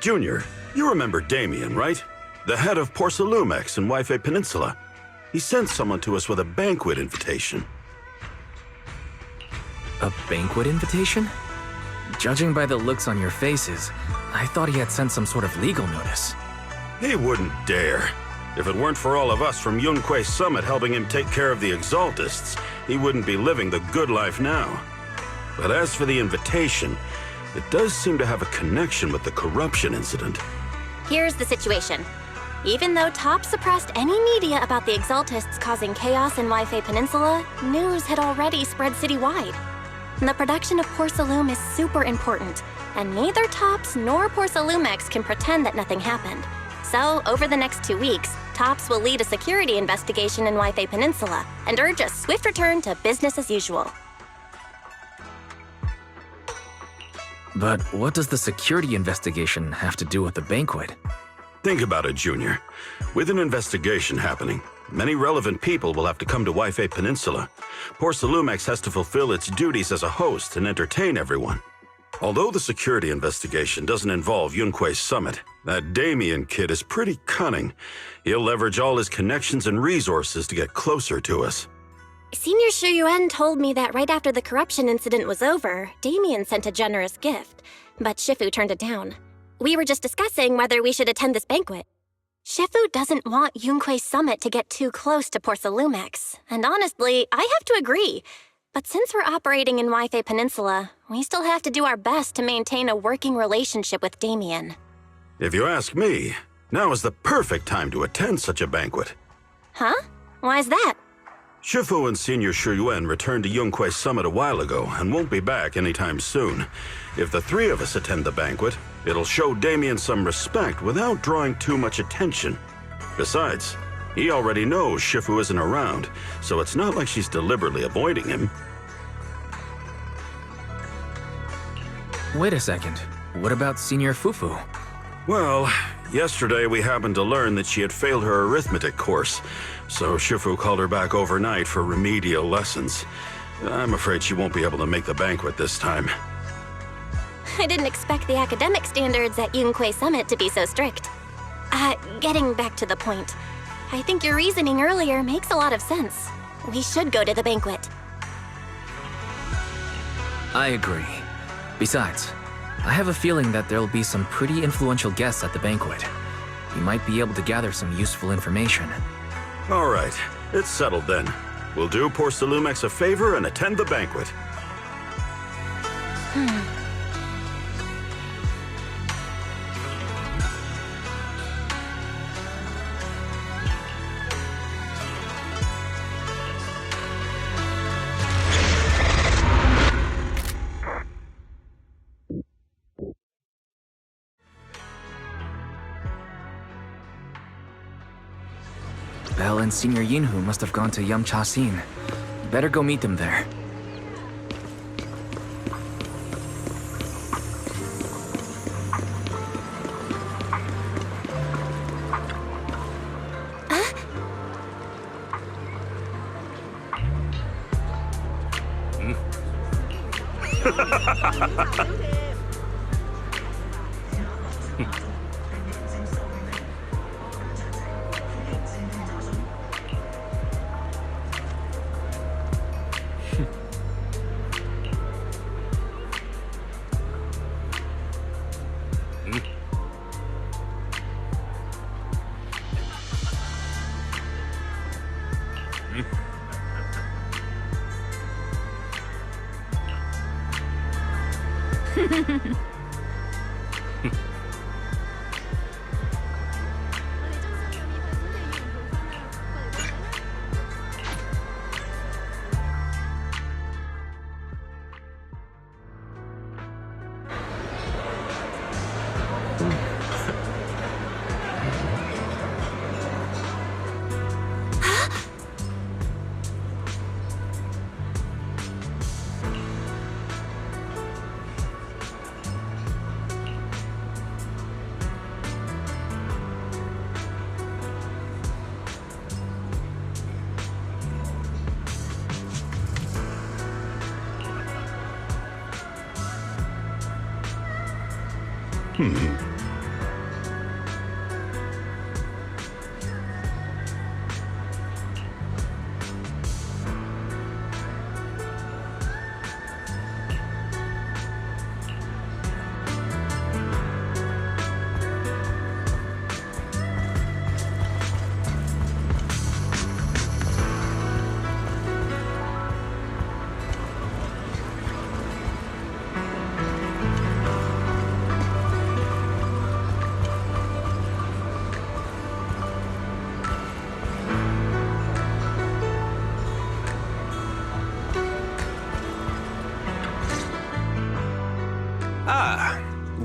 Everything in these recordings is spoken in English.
Junior, you remember Damien, right? The head of LXXIII in Wi-Fi Peninsula. He sent someone to us with a banquet invitation. A banquet invitation? Judging by the looks on your faces, I thought he had sent some sort of legal notice. He wouldn't dare. If it weren't for all of us from Yunque Summit helping him take care of the Exaltists, he wouldn't be living the good life now. But as for the invitation, it does seem to have a connection with the corruption incident. Here's the situation. Even though Top suppressed any media about the Exaltists causing chaos in Wi-Fi Peninsula, news had already spread citywide. The production of Porcelaum is super important, and neither Tops nor Porcelumex can pretend that nothing happened. So, over the next 2 weeks, Tops will lead a security investigation in Wi-Fi Peninsula and urge a swift return to business as usual. But what does the security investigation have to do with the banquet? Think about it, Junior. With an investigation happening, many relevant people will have to come to Wi-Fi Peninsula. Porcelumex has to fulfill its duties as a host and entertain everyone. Although the security investigation doesn't involve Yunque Summit, that Damien kid is pretty cunning. He'll leverage all his connections and resources to get closer to us. Senior Shuyuan told me that right after the corruption incident was over, Damien sent a generous gift, but Shifu turned it down. We were just discussing whether we should attend this banquet. Shifu doesn't want Yunque Summit to get too close to Porcelumex, and honestly, I have to agree. But since we're operating in Wi-Fi Peninsula, we still have to do our best to maintain a working relationship with Damien. If you ask me, now is the perfect time to attend such a banquet. Huh? Why's that? Shifu and Senior Shuyuan returned to Yunque Summit a while ago and won't be back anytime soon. If the three of us attend the banquet, it'll show Damien some respect without drawing too much attention. Besides, he already knows Shifu isn't around, so it's not like she's deliberately avoiding him. Wait a second. What about Senior Fufu? Well, yesterday we happened to learn that she had failed her arithmetic course, so Shifu called her back overnight for remedial lessons. I'm afraid she won't be able to make the banquet this time. I didn't expect the academic standards at Yunque Summit to be so strict. Getting back to the point, I think your reasoning earlier makes a lot of sense. We should go to the banquet. I agree. Besides, I have a feeling that there'll be some pretty influential guests at the banquet. We might be able to gather some useful information. All right, it's settled then. We'll do Porcelumex a favor and attend the banquet. Belle and Senior Yinhu must have gone to Yamcha-Sin. Better go meet them there.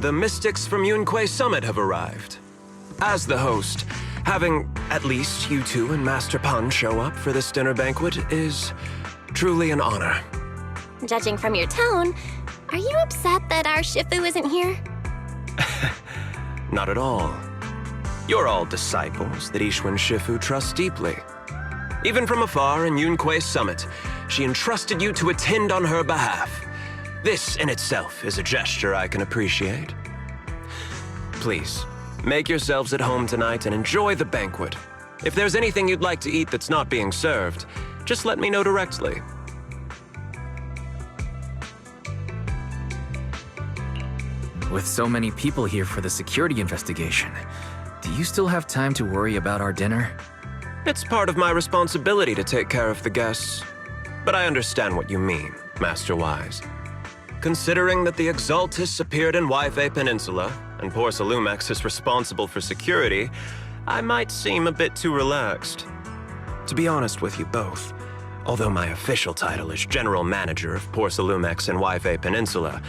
The mystics from Yunque Summit have arrived. As the host, having at least you two and Master Pan show up for this dinner banquet is truly an honor. Judging from your tone, are you upset that our Shifu isn't here? Not at all. You're all disciples that Ishwan Shifu trusts deeply. Even from afar in Yunque Summit, she entrusted you to attend on her behalf. This in itself is a gesture I can appreciate. Please, make yourselves at home tonight and enjoy the banquet. If there's anything you'd like to eat that's not being served, just let me know directly. With so many people here for the security investigation, do you still have time to worry about our dinner? It's part of my responsibility to take care of the guests. But I understand what you mean, Master Wise. Considering that the Exaltists appeared in Yfe Peninsula, and Porsalumex is responsible for security, I might seem a bit too relaxed. To be honest with you both, although my official title is General Manager of Porsalumex and Yfe Peninsula,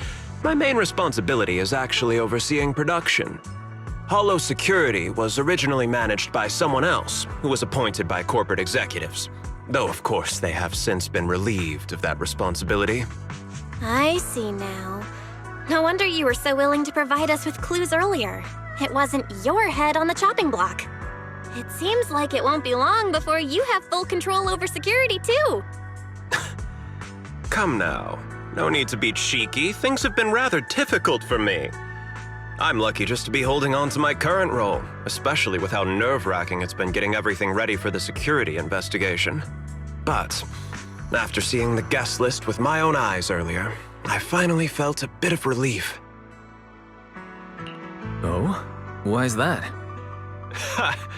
my main responsibility is actually overseeing production. Hollow Security was originally managed by someone else, who was appointed by corporate executives. Though, of course, they have since been relieved of that responsibility. I see now. No wonder you were so willing to provide us with clues earlier. It wasn't your head on the chopping block. It seems like it won't be long before you have full control over security, too. Come now. No need to be cheeky. Things have been rather difficult for me. I'm lucky just to be holding on to my current role, especially with how nerve-wracking it's been getting everything ready for the security investigation. But after seeing the guest list with my own eyes earlier, I finally felt a bit of relief. Oh? Why is that? Ha!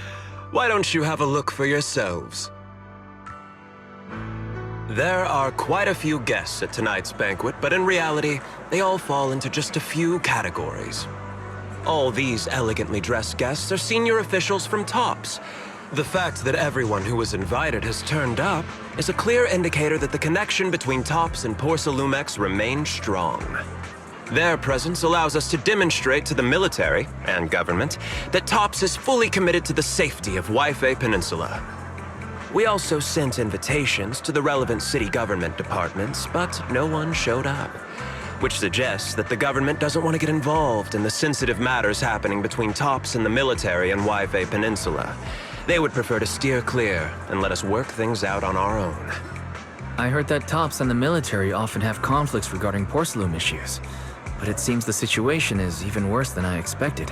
Why don't you have a look for yourselves? There are quite a few guests at tonight's banquet, but in reality, they all fall into just a few categories. All these elegantly dressed guests are senior officials from TOPS. The fact that everyone who was invited has turned up is a clear indicator that the connection between TOPS and Porsalumex remains strong. Their presence allows us to demonstrate to the military and government that TOPS is fully committed to the safety of Yfe Peninsula. We also sent invitations to the relevant city government departments, but no one showed up, which suggests that the government doesn't want to get involved in the sensitive matters happening between TOPS and the military and Yfe Peninsula. They would prefer to steer clear and let us work things out on our own. I heard that TOPS and the military often have conflicts regarding Porsalume issues, but it seems the situation is even worse than I expected.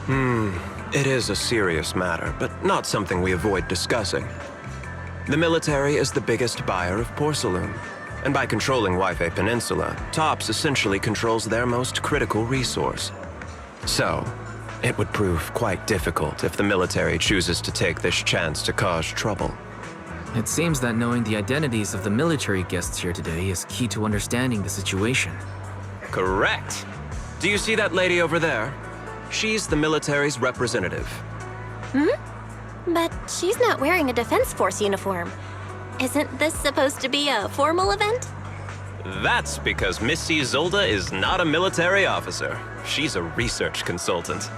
It is a serious matter, but not something we avoid discussing. The military is the biggest buyer of Porsalume, and by controlling Yfe Peninsula, TOPS essentially controls their most critical resource. So, it would prove quite difficult if the military chooses to take this chance to cause trouble. It seems that knowing the identities of the military guests here today is key to understanding the situation. Correct. Do you see that lady over there? She's the military's representative. But she's not wearing a Defense Force uniform. Isn't this supposed to be a formal event? That's because Missy Zolda is not a military officer. She's a research consultant.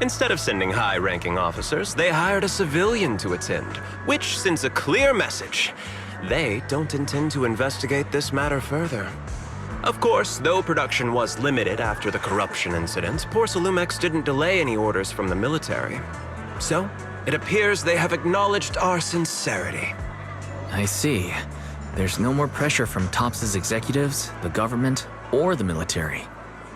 Instead of sending high-ranking officers, they hired a civilian to attend, which sends a clear message. They don't intend to investigate this matter further. Of course, though production was limited after the corruption incident, Porsalumex didn't delay any orders from the military. So, it appears they have acknowledged our sincerity. I see. There's no more pressure from TOPS's executives, the government, or the military.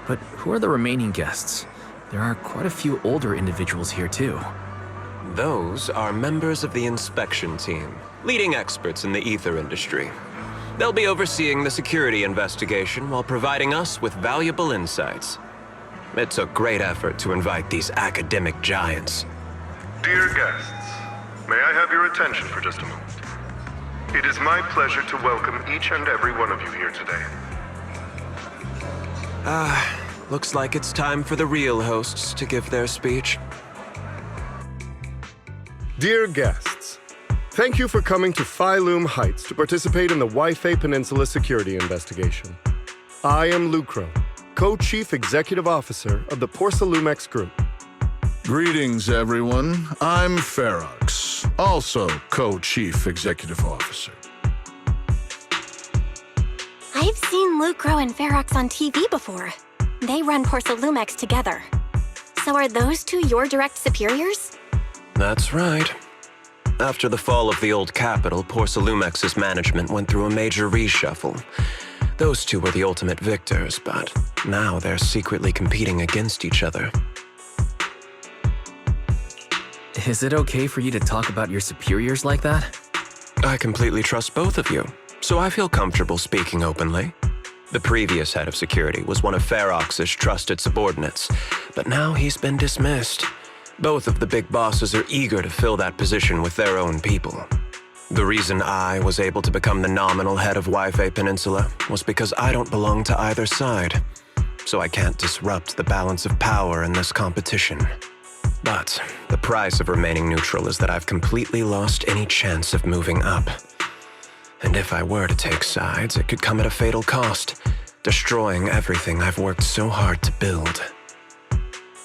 But who are the remaining guests? There are quite a few older individuals here too. Those are members of the inspection team, leading experts in the ether industry. They'll be overseeing the security investigation while providing us with valuable insights. It took great effort to invite these academic giants. Dear guests, may I have your attention for just a moment? It is my pleasure to welcome each and every one of you here today. Looks like it's time for the real hosts to give their speech. Dear guests, thank you for coming to Phi-Lum Heights to participate in the Wi-Fi Peninsula security investigation. I am Lucro, Co-Chief Executive Officer of the Porsalumex Group. Greetings, everyone. I'm Ferox, also Co-Chief Executive Officer. I've seen Lucro and Ferox on TV before. They run Porsalumex together. So are those two your direct superiors? That's right. After the fall of the old capital, Porsalumex's management went through a major reshuffle. Those two were the ultimate victors, but now they're secretly competing against each other. Is it okay for you to talk about your superiors like that? I completely trust both of you, so I feel comfortable speaking openly. The previous head of security was one of Ferox's trusted subordinates, but now he's been dismissed. Both of the big bosses are eager to fill that position with their own people. The reason I was able to become the nominal head of Wi-Fi Peninsula was because I don't belong to either side, so I can't disrupt the balance of power in this competition. But the price of remaining neutral is that I've completely lost any chance of moving up. And if I were to take sides, it could come at a fatal cost, destroying everything I've worked so hard to build.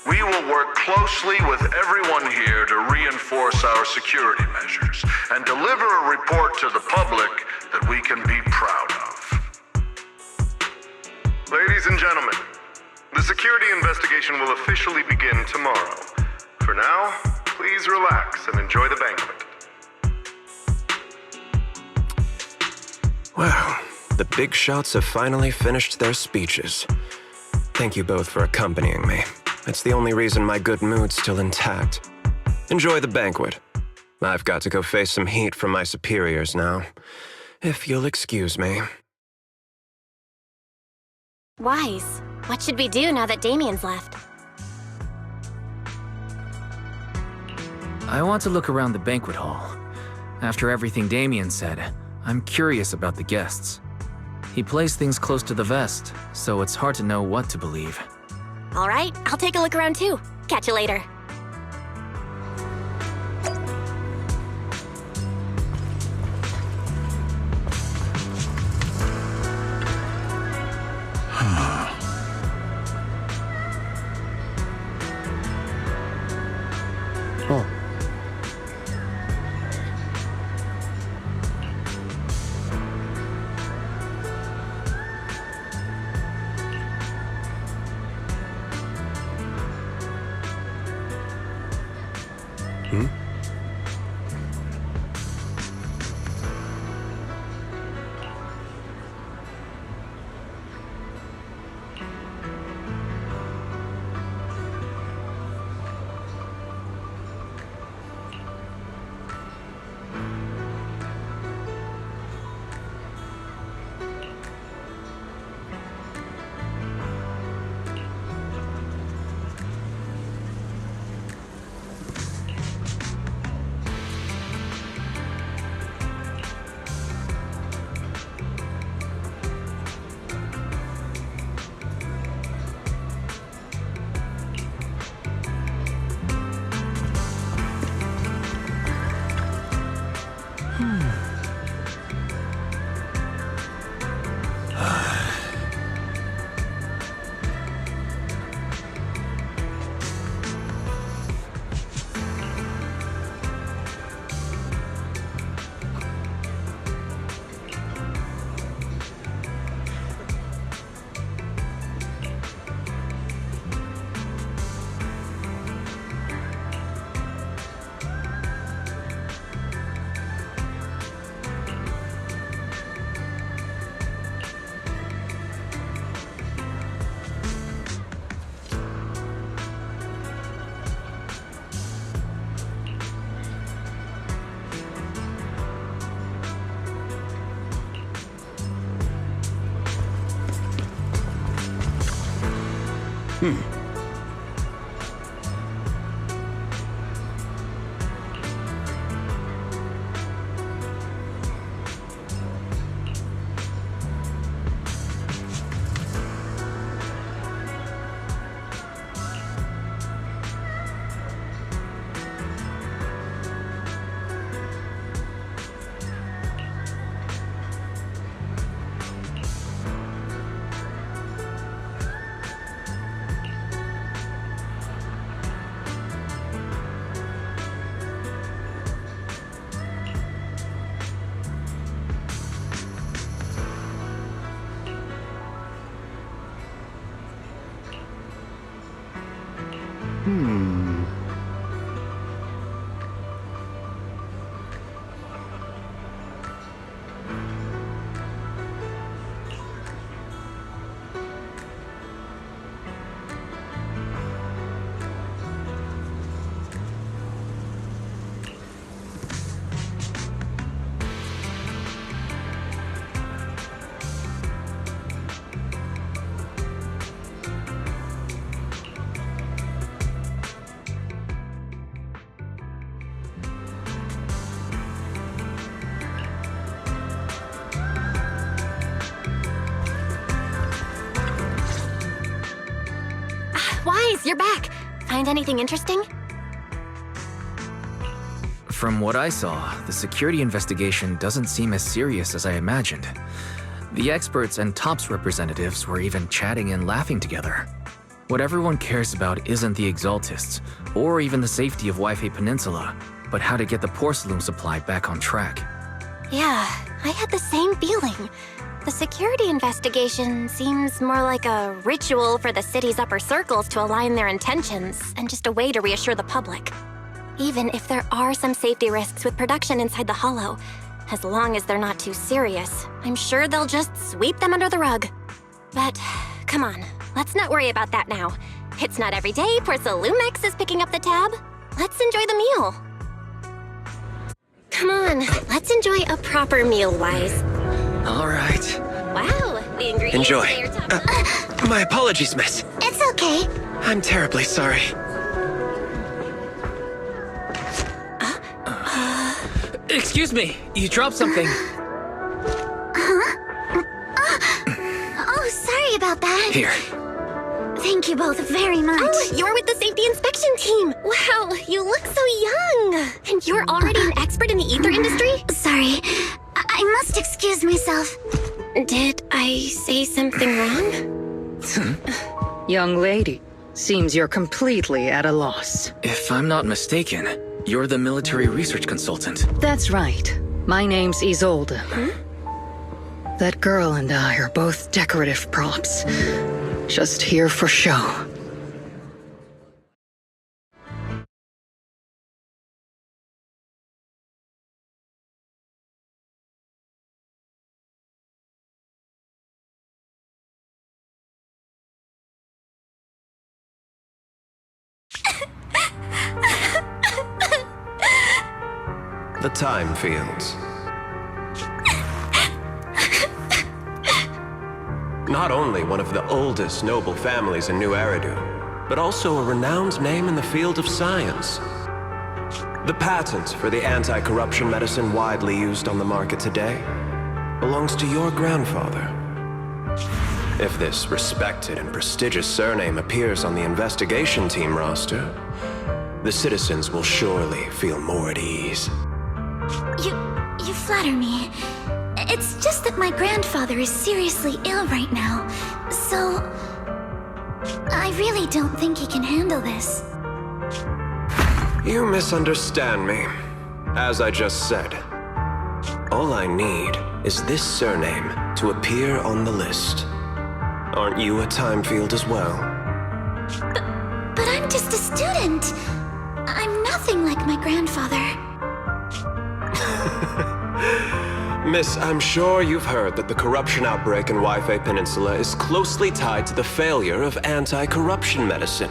We will work closely with everyone here to reinforce our security measures and deliver a report to the public that we can be proud of. Ladies and gentlemen, the security investigation will officially begin tomorrow. For now, please relax and enjoy the banquet. Wow, the big shots have finally finished their speeches. Thank you both for accompanying me. It's the only reason my good mood's still intact. Enjoy the banquet. I've got to go face some heat from my superiors now, if you'll excuse me. Wise, what should we do now that Damien's left? I want to look around the banquet hall. After everything Damien said, I'm curious about the guests. He plays things close to the vest, so it's hard to know what to believe. All right, I'll take a look around too. Catch you later. Oh. Wise, you're back. Find anything interesting? From what I saw, the security investigation doesn't seem as serious as I imagined. The experts and TOPS representatives were even chatting and laughing together. What everyone cares about isn't the Exaltists, or even the safety of Wi-Fi Peninsula, but how to get the porcelain supply back on track. Yeah, I had the same feeling. The security investigation seems more like a ritual for the city's upper circles to align their intentions, and just a way to reassure the public. Even if there are some safety risks with production inside the Hollow, as long as they're not too serious, I'm sure they'll just sweep them under the rug. But, come on, let's not worry about that now. It's not every day Porcelumex is picking up the tab. Let's enjoy the meal. Come on, let's enjoy a proper meal, Wise. All right. Wow, the ingredients Enjoy. today are top-notch. My apologies, miss. It's okay. I'm terribly sorry. Excuse me, you dropped something. Oh, sorry about that. Here. Thank you both very much. Oh, you're with the safety inspection team. Wow, you look so young. And you're already an expert in the ether industry? Sorry, I must excuse myself. Did I say something wrong? Young lady, seems you're completely at a loss. If I'm not mistaken, you're the military research consultant. That's right. My name's Isolde. That girl and I are both decorative props. Just here for show. The Time Fields. Not only one of the oldest noble families in New Eridu, but also a renowned name in the field of science. The patent for the anti-corruption medicine widely used on the market today belongs to your grandfather. If this respected and prestigious surname appears on the investigation team roster, the citizens will surely feel more at ease. You flatter me. It's just that my grandfather is seriously ill right now, so I really don't think he can handle this. You misunderstand me. As I just said, all I need is this surname to appear on the list. Aren't you a time field as well? But I'm just a student. I'm nothing like my grandfather. Miss, I'm sure you've heard that the corruption outbreak in Wi-Fi Peninsula is closely tied to the failure of anti-corruption medicine.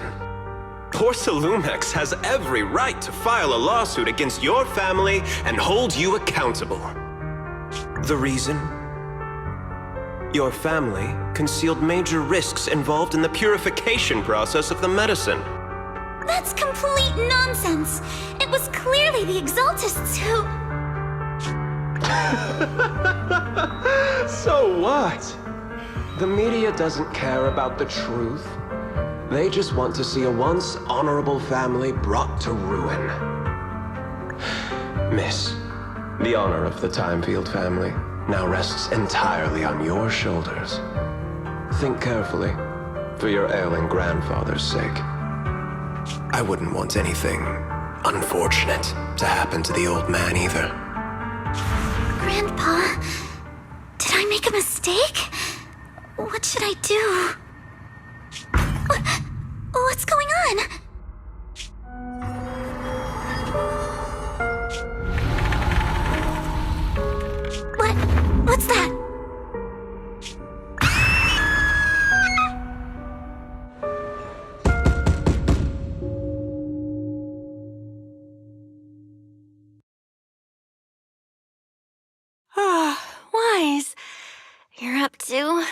Porcelumex has every right to file a lawsuit against your family and hold you accountable. The reason? Your family concealed major risks involved in the purification process of the medicine. That's complete nonsense. It was clearly the Exaltists who... So what? The media doesn't care about the truth. They just want to see a once honorable family brought to ruin. Miss, the honor of the Timefield family now rests entirely on your shoulders. Think carefully, for your ailing grandfather's sake. I wouldn't want anything unfortunate to happen to the old man either. Grandpa, did I make a mistake? What should I do? What's going on? What's that? Wise. You're up to...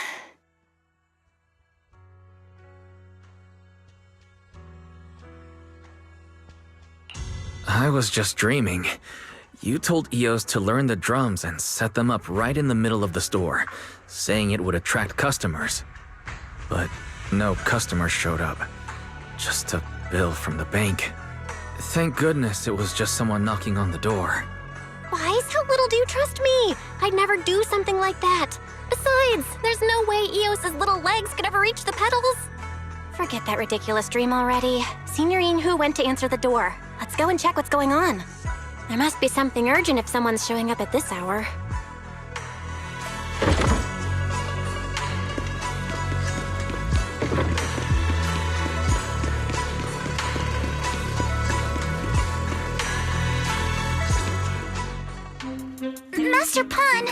I was just dreaming. You told Eos to learn the drums and set them up right in the middle of the store, saying it would attract customers. But no customers showed up. Just a bill from the bank. Thank goodness it was just someone knocking on the door. Wise, how little do you trust me? I'd never do something like that. Besides, there's no way Eos's little legs could ever reach the pedals. Forget that ridiculous dream already. Signorine Hu went to answer the door. Let's go and check what's going on. There must be something urgent if someone's showing up at this hour. Master Pun,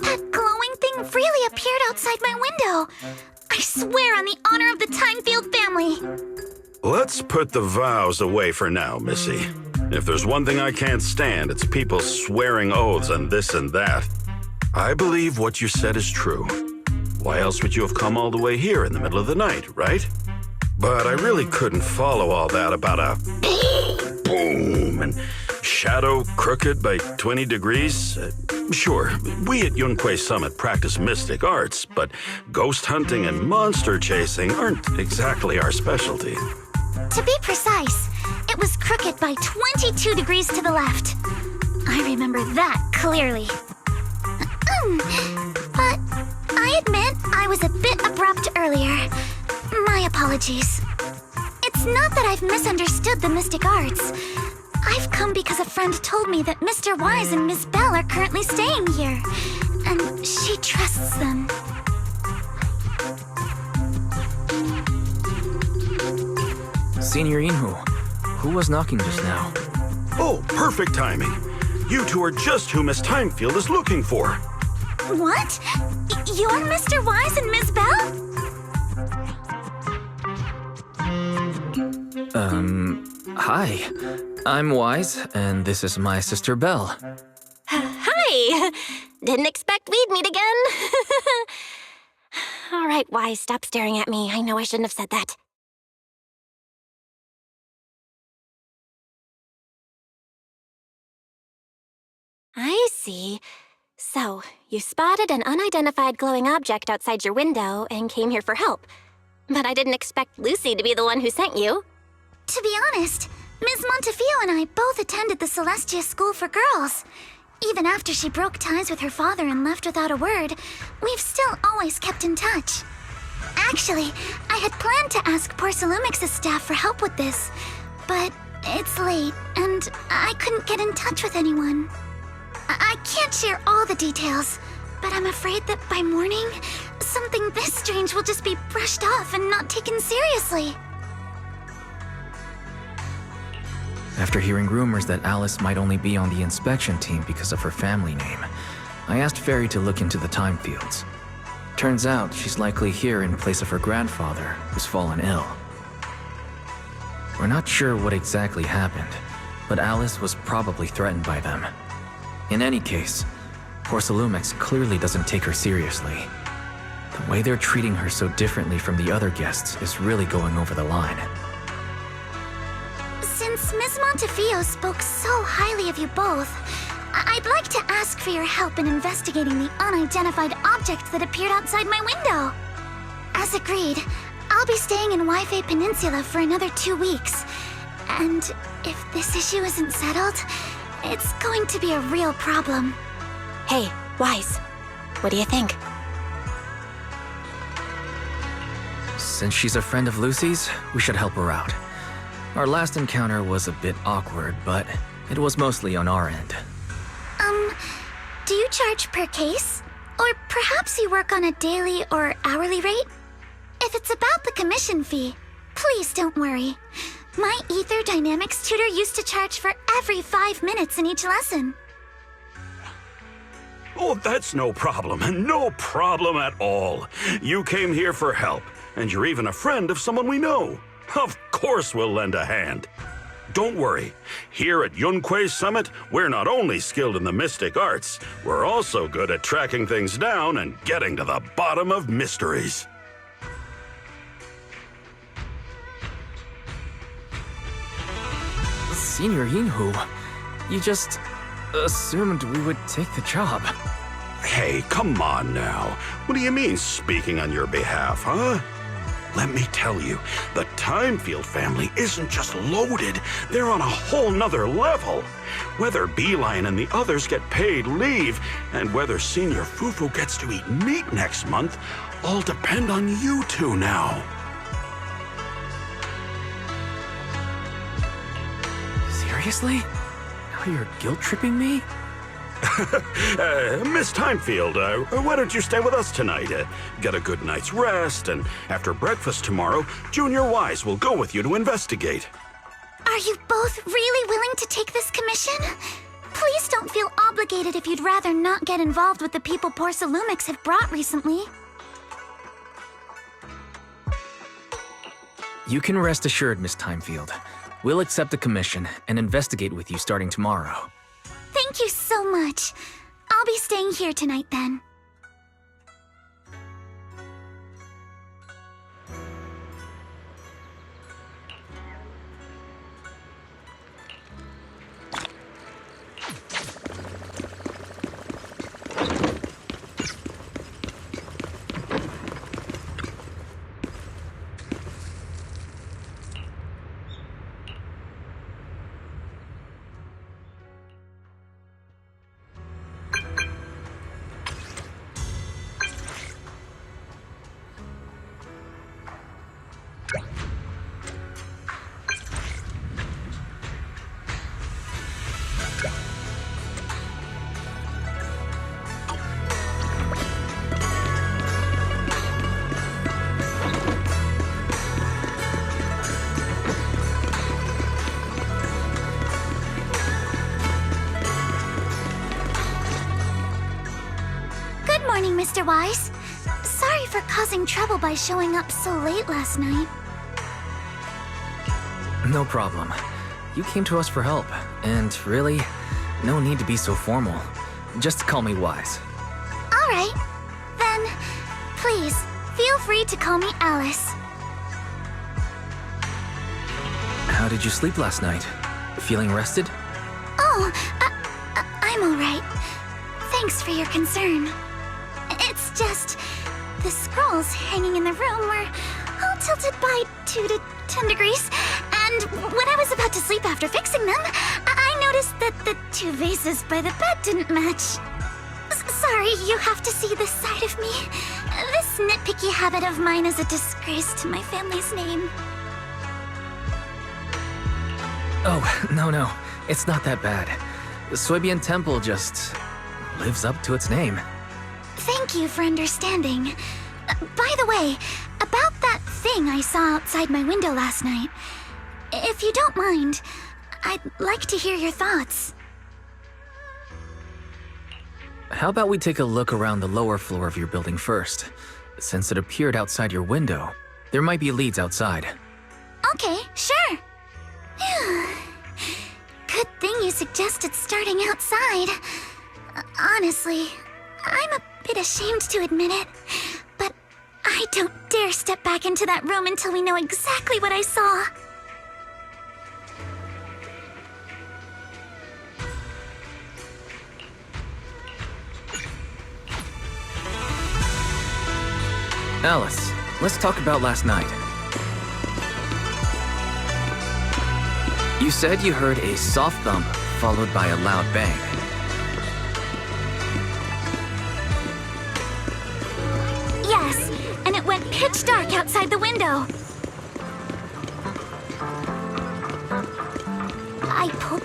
that glowing thing really appeared outside my window. I swear on the honor of the Timefield family. Let's put the vows away for now, Missy. If there's one thing I can't stand, it's people swearing oaths and this and that. I believe what you said is true. Why else would you have come all the way here in the middle of the night, right? But I really couldn't follow all that about a boom and shadow crooked by 20 degrees. Sure, we at Yunquei Summit practice mystic arts, but ghost hunting and monster chasing aren't exactly our specialty. To be precise, it was crooked by 22 degrees to the left. I remember that clearly. But I admit I was a bit abrupt earlier. My apologies. It's not that I've misunderstood the mystic arts. I've come because a friend told me that Mr. Wise and Miss Bell are currently staying here, and she trusts them. Signorine Hu, who was knocking just now? Oh, perfect timing. You two are just who Miss Timefield is looking for. What? You're Mr. Wise and Miss Bell? Hi. I'm Wise, and this is my sister Belle. Hi! Didn't expect we'd meet again. All right, Wise, stop staring at me. I know I shouldn't have said that. I see. So, you spotted an unidentified glowing object outside your window and came here for help. But I didn't expect Lucy to be the one who sent you. To be honest, Ms. Montefiore and I both attended the Celestia School for Girls. Even after she broke ties with her father and left without a word, we've still always kept in touch. Actually, I had planned to ask Porcelumix's staff for help with this, but it's late, and I couldn't get in touch with anyone. I can't share all the details, but I'm afraid that by morning, something this strange will just be brushed off and not taken seriously. After hearing rumors that Alice might only be on the inspection team because of her family name, I asked Fairy to look into the Timefields. Turns out she's likely here in place of her grandfather, who's fallen ill. We're not sure what exactly happened, but Alice was probably threatened by them. In any case, Porcelumix clearly doesn't take her seriously. The way they're treating her so differently from the other guests is really going over the line. Since Ms. Montefiore spoke so highly of you both, I'd like to ask for your help in investigating the unidentified object that appeared outside my window. As agreed, I'll be staying in Wi-Fi Peninsula for another 2 weeks. And if this issue isn't settled, it's going to be a real problem. Hey, Wise, what do you think? Since she's a friend of Lucy's, we should help her out. Our last encounter was a bit awkward, but it was mostly on our end. Do you charge per case? Or perhaps you work on a daily or hourly rate? If it's about the commission fee, please don't worry. My Ether Dynamics tutor used to charge for every 5 minutes in each lesson. Oh, that's no problem. No problem at all. You came here for help, and you're even a friend of someone we know. Of course we'll lend a hand. Don't worry. Here at Yunquei Summit, we're not only skilled in the mystic arts, we're also good at tracking things down and getting to the bottom of mysteries. Senior Yinhu, you just assumed we would take the job. Hey, come on now. What do you mean speaking on your behalf, huh? Let me tell you, the Timefield family isn't just loaded, they're on a whole nother level. Whether Beeline and the others get paid leave, and whether Senior Fufu gets to eat meat next month, all depend on you two now. Seriously? Now you're guilt-tripping me? Miss Timefield, why don't you stay with us tonight? Get a good night's rest, and after breakfast tomorrow, Junior Wise will go with you to investigate. Are you both really willing to take this commission? Please don't feel obligated if you'd rather not get involved with the people Porcelumix have brought recently. You can rest assured, Miss Timefield. We'll accept the commission and investigate with you starting tomorrow. Thank you so much. I'll be staying here tonight then. Morning, Mr. Wise. Sorry for causing trouble by showing up so late last night. No problem. You came to us for help, and really, no need to be so formal. Just call me Wise. All right. Then, please, feel free to call me Alice. How did you sleep last night? Feeling rested? Oh, I'm all right. Thanks for your concern. It's just, the scrolls hanging in the room were all tilted by 2 to 10 degrees, and when I was about to sleep after fixing them, I noticed that the 2 vases by the bed didn't match. Sorry, you have to see this side of me. This nitpicky habit of mine is a disgrace to my family's name. Oh, no. It's not that bad. The Suibian Temple just lives up to its name. Thank you for understanding. By the way, about that thing I saw outside my window last night, if you don't mind, I'd like to hear your thoughts. How about we take a look around the lower floor of your building first? Since it appeared outside your window, there might be leads outside. Okay, sure. Good thing you suggested starting outside. Honestly, I'm a bit ashamed to admit it, but Don't dare step back into that room until we know exactly what I saw. Alice, let's talk about last night. You said you heard a soft thump followed by a loud bang. Yes, and it went pitch dark outside the window. I pulled...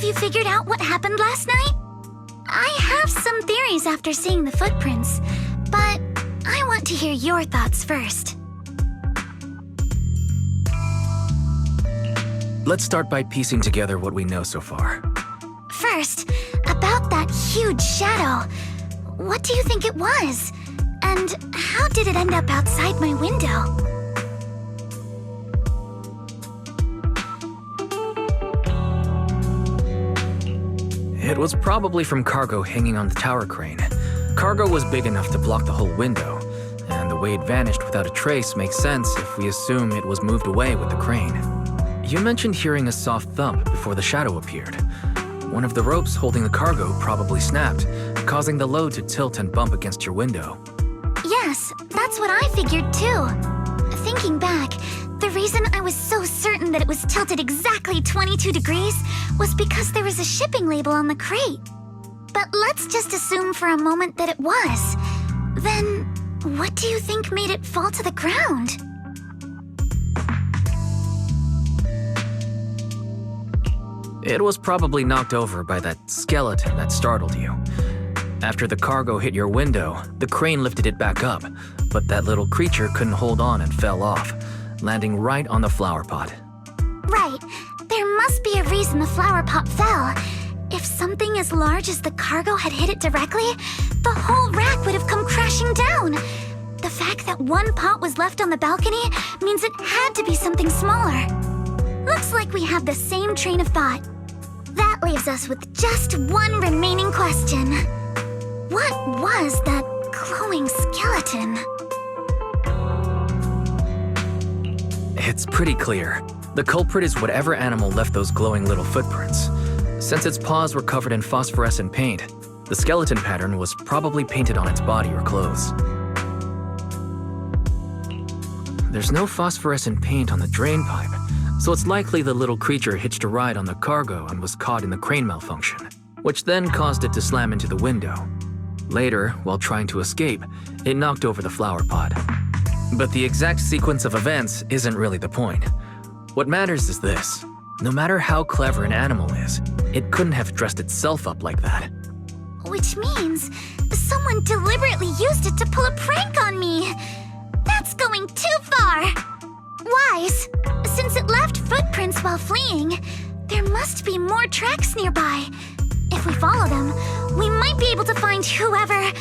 Have you figured out what happened last night? I have some theories after seeing the footprints, but I want to hear your thoughts first. Let's start by piecing together what we know so far. First, about that huge shadow. What do you think it was? And how did it end up outside my window? It was probably from cargo hanging on the tower crane. Cargo was big enough to block the whole window, and the way it vanished without a trace makes sense if we assume it was moved away with the crane. You mentioned hearing a soft thump before the shadow appeared. One of the ropes holding the cargo probably snapped, causing the load to tilt and bump against your window. Yes, that's what I figured too. Thinking back, the reason I was so certain that it was tilted exactly 22 degrees was because there was a shipping label on the crate. But let's just assume for a moment that it was. Then, what do you think made it fall to the ground? It was probably knocked over by that skeleton that startled you. After the cargo hit your window, the crane lifted it back up, but that little creature couldn't hold on and fell off, landing right on the flower pot. Right. There must be a reason the flower pot fell. If something as large as the cargo had hit it directly, the whole rack would have come crashing down. The fact that one pot was left on the balcony means it had to be something smaller. Looks like we have the same train of thought. That leaves us with just one remaining question. What was that glowing skeleton? It's pretty clear. The culprit is whatever animal left those glowing little footprints. Since its paws were covered in phosphorescent paint, the skeleton pattern was probably painted on its body or clothes. There's no phosphorescent paint on the drain pipe, so it's likely the little creature hitched a ride on the cargo and was caught in the crane malfunction, which then caused it to slam into the window. Later, while trying to escape, it knocked over the flower pot. But the exact sequence of events isn't really the point. What matters is this. No matter how clever an animal is, it couldn't have dressed itself up like that. Which means someone deliberately used it to pull a prank on me. That's going too far. Wise, since it left footprints while fleeing, there must be more tracks nearby. If we follow them, we might be able to find whoever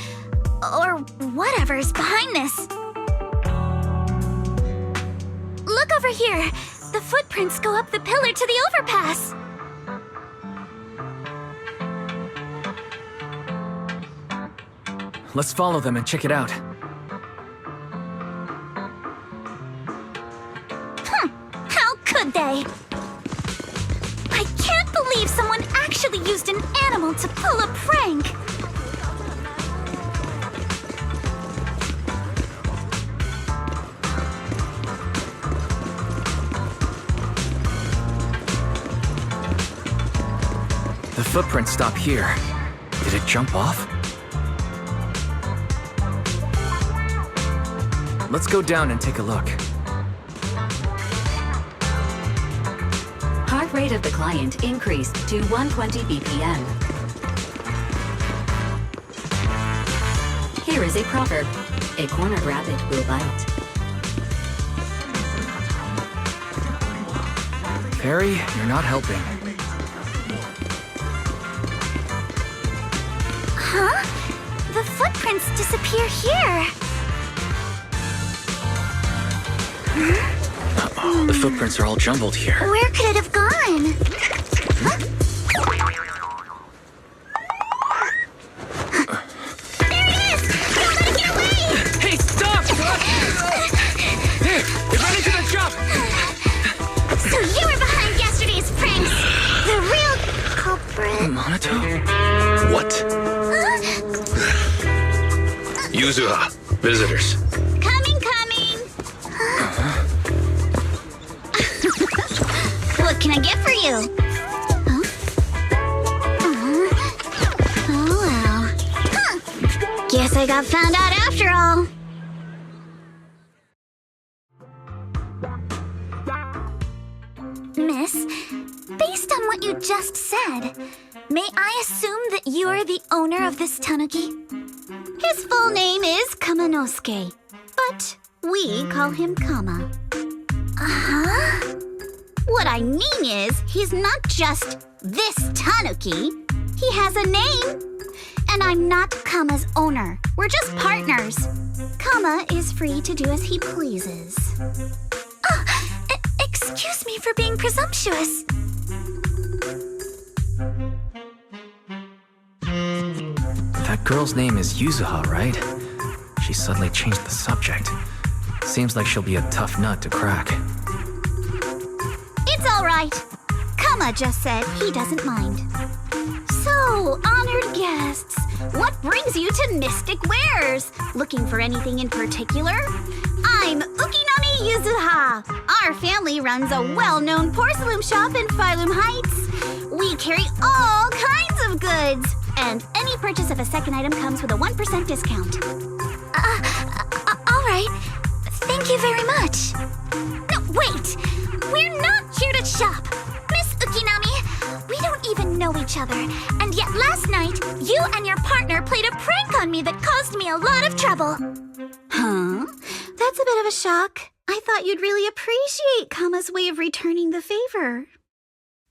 or whatever's behind this. Look over here. The footprints go up the pillar to the overpass. Let's follow them and check it out. How could they? I can't believe someone actually used an animal to pull a prank. The footprints stop here. Did it jump off? Let's go down and take a look. Heart rate of the client increased to 120 BPM. Here is a proverb. A cornered rabbit will bite. Perry, you're not helping. Huh? The footprints disappear here. Uh-oh, the footprints are all jumbled here. Where could it have gone? Huh? There it is! Don't let it get away! Hey, stop! Here, get ready to the jump! So you were behind yesterday's pranks! The real culprit... Monato? What? Yuzuha, visitors. Coming! What can I get for you? Huh? Oh, well. Huh. Guess I got found out after all. Miss, based on what you just said, may I assume that you are the owner of this tanuki? His full name is Kamanosuke, but we call him Kama. Uh-huh. What I mean is, he's not just this tanuki. He has a name. And I'm not Kama's owner. We're just partners. Kama is free to do as he pleases. Excuse me for being presumptuous. That girl's name is Yuzuha, right? She suddenly changed the subject. Seems like she'll be a tough nut to crack. It's all right. Kama just said he doesn't mind. So, honored guests, what brings you to Mystic Wares? Looking for anything in particular? I'm Ukinami Yuzuha. Our family runs a well-known porcelain shop in Phylum Heights. We carry all kinds of goods, and any purchase of a second item comes with a 1% discount. All right. Thank you very much. No, wait! We're not here to shop! Miss Ukinami, we don't even know each other, and yet last night, you and your partner played a prank on me that caused me a lot of trouble. Huh? That's a bit of a shock. I thought you'd really appreciate Kama's way of returning the favor.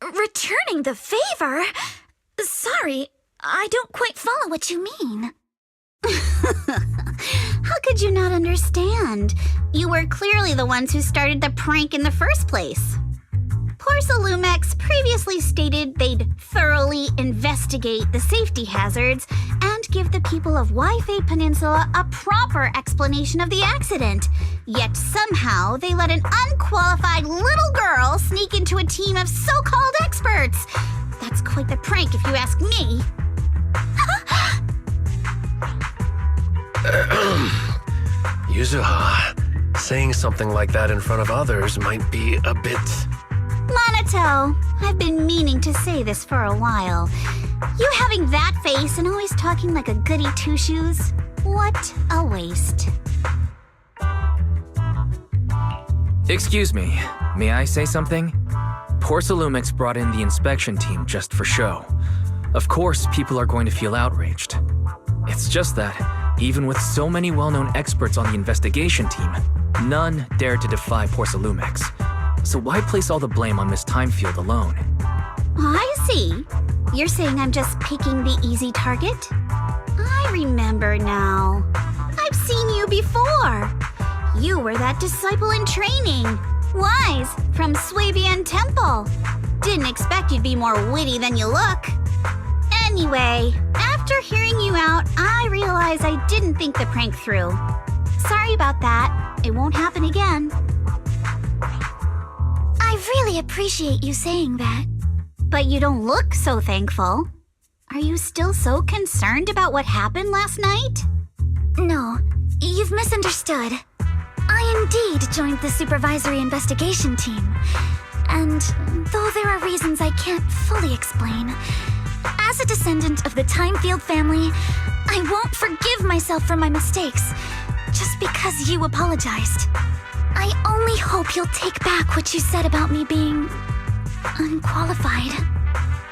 Returning the favor? Sorry, I don't quite follow what you mean. How could you not understand? You were clearly the ones who started the prank in the first place. Porcelumex previously stated they'd thoroughly investigate the safety hazards and give the people of Wi-Fi Peninsula a proper explanation of the accident. Yet somehow they let an unqualified little girl sneak into a team of so-called experts. That's quite the prank if you ask me. Yuzuha, saying something like that in front of others might be a bit... Monato, I've been meaning to say this for a while. You having that face and always talking like a goody two-shoes? What a waste. Excuse me, may I say something? Porcelumex brought in the inspection team just for show. Of course, people are going to feel outraged. It's just that, even with so many well-known experts on the investigation team, none dared to defy Porcelumex. So why place all the blame on Miss Timefield alone? I see. You're saying I'm just picking the easy target? I remember now. I've seen you before. You were that disciple in training. Wise, from Swabian Temple. Didn't expect you'd be more witty than you look. Anyway, after hearing you out, I realized I didn't think the prank through. Sorry about that. It won't happen again. I really appreciate you saying that. But you don't look so thankful. Are you still so concerned about what happened last night? No, you've misunderstood. I indeed joined the supervisory investigation team. And though there are reasons I can't fully explain, as a descendant of the Timefield family, I won't forgive myself for my mistakes just because you apologized. I only hope you'll take back what you said about me being unqualified.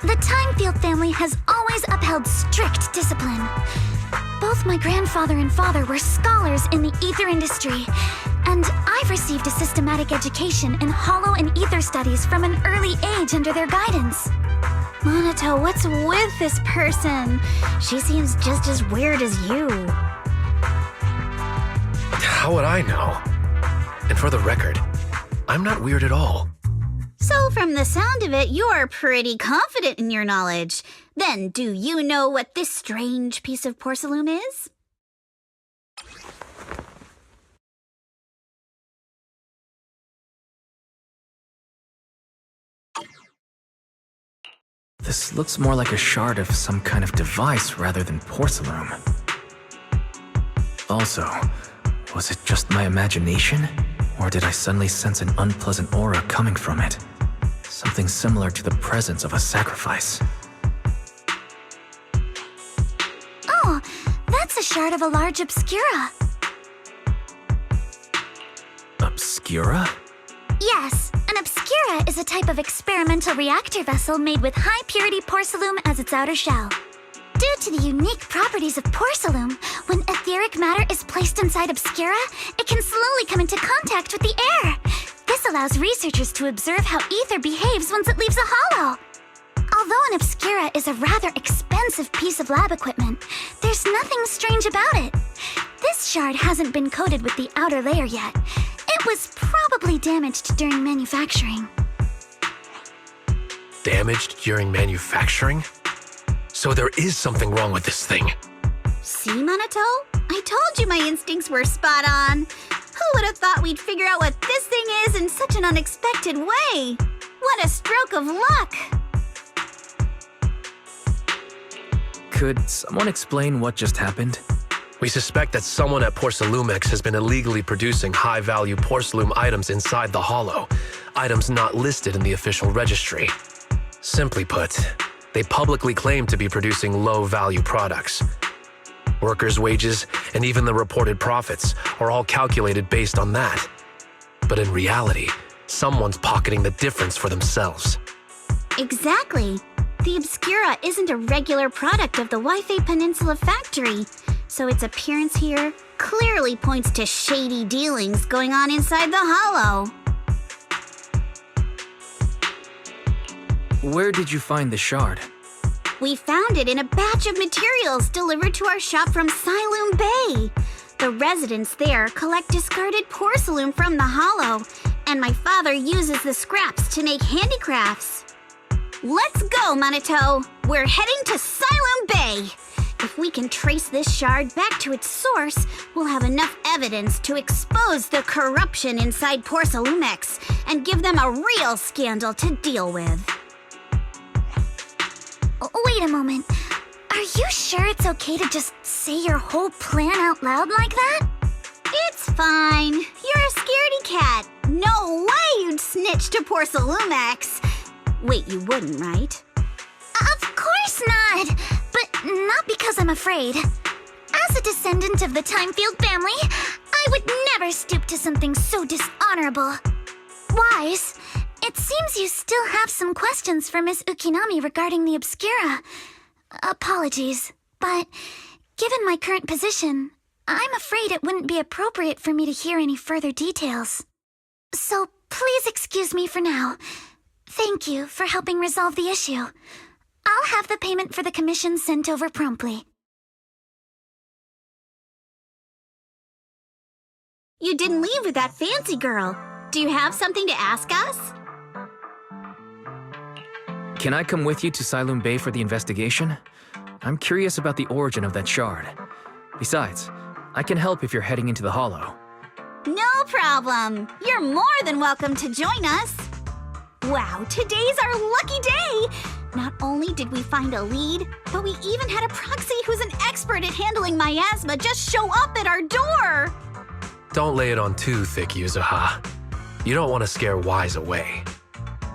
The Timefield family has always upheld strict discipline. Both my grandfather and father were scholars in the ether industry, and I've received a systematic education in hollow and ether studies from an early age under their guidance. Monato, what's with this person? She seems just as weird as you. How would I know? And for the record, I'm not weird at all. So from the sound of it, you're pretty confident in your knowledge. Then do you know what this strange piece of porcelain is? This looks more like a shard of some kind of device rather than porcelain. Also, was it just my imagination? Or did I suddenly sense an unpleasant aura coming from it? Something similar to the presence of a sacrifice. Oh, that's a shard of a large obscura. Obscura? Yes, an obscura is a type of experimental reactor vessel made with high-purity porcelain as its outer shell. Due to the unique properties of porcelain, when etheric matter is placed inside obscura, it can slowly come into contact with the air. This allows researchers to observe how ether behaves once it leaves a hollow. Although an obscura is a rather expensive piece of lab equipment, there's nothing strange about it. This shard hasn't been coated with the outer layer yet. It was probably damaged during manufacturing. Damaged during manufacturing? So there is something wrong with this thing. See, Monato? I told you my instincts were spot on. Who would have thought we'd figure out what this thing is in such an unexpected way? What a stroke of luck! Could someone explain what just happened? We suspect that someone at Porcelumex has been illegally producing high-value porcelain items inside the hollow, items not listed in the official registry. Simply put, they publicly claim to be producing low-value products. Workers' wages and even the reported profits are all calculated based on that. But in reality, someone's pocketing the difference for themselves. Exactly. The Obscura isn't a regular product of the Wi-Fi Peninsula factory, so its appearance here clearly points to shady dealings going on inside the hollow. Where did you find the shard? We found it in a batch of materials delivered to our shop from Siloom Bay. The residents there collect discarded porcelain from the hollow, And my father uses the scraps to make handicrafts. Let's go, Manito! We're heading to Siloam Bay! If we can trace this shard back to its source, we'll have enough evidence to expose the corruption inside Porsalumex and give them a real scandal to deal with. Wait a moment. Are you sure it's okay to just say your whole plan out loud like that? It's fine. You're a scaredy cat. No way you'd snitch to Porsalumex. Wait, you wouldn't, right? Of course not! But not because I'm afraid. As a descendant of the Timefield family, I would never stoop to something so dishonorable. Wise, it seems you still have some questions for Miss Ukinami regarding the Obscura. Apologies, but given my current position, I'm afraid it wouldn't be appropriate for me to hear any further details. So please excuse me for now. Thank you for helping resolve the issue. I'll have the payment for the commission sent over promptly. You didn't leave with that fancy girl. Do you have something to ask us? Can I come with you to Siloam Bay for the investigation? I'm curious about the origin of that shard. Besides, I can help if you're heading into the Hollow. No problem. You're more than welcome to join us. Wow, today's our lucky day! Not only did we find a lead, but we even had a proxy who's an expert at handling miasma just show up at our door! Don't lay it on too thick, Yuzuha. You don't want to scare Wise away.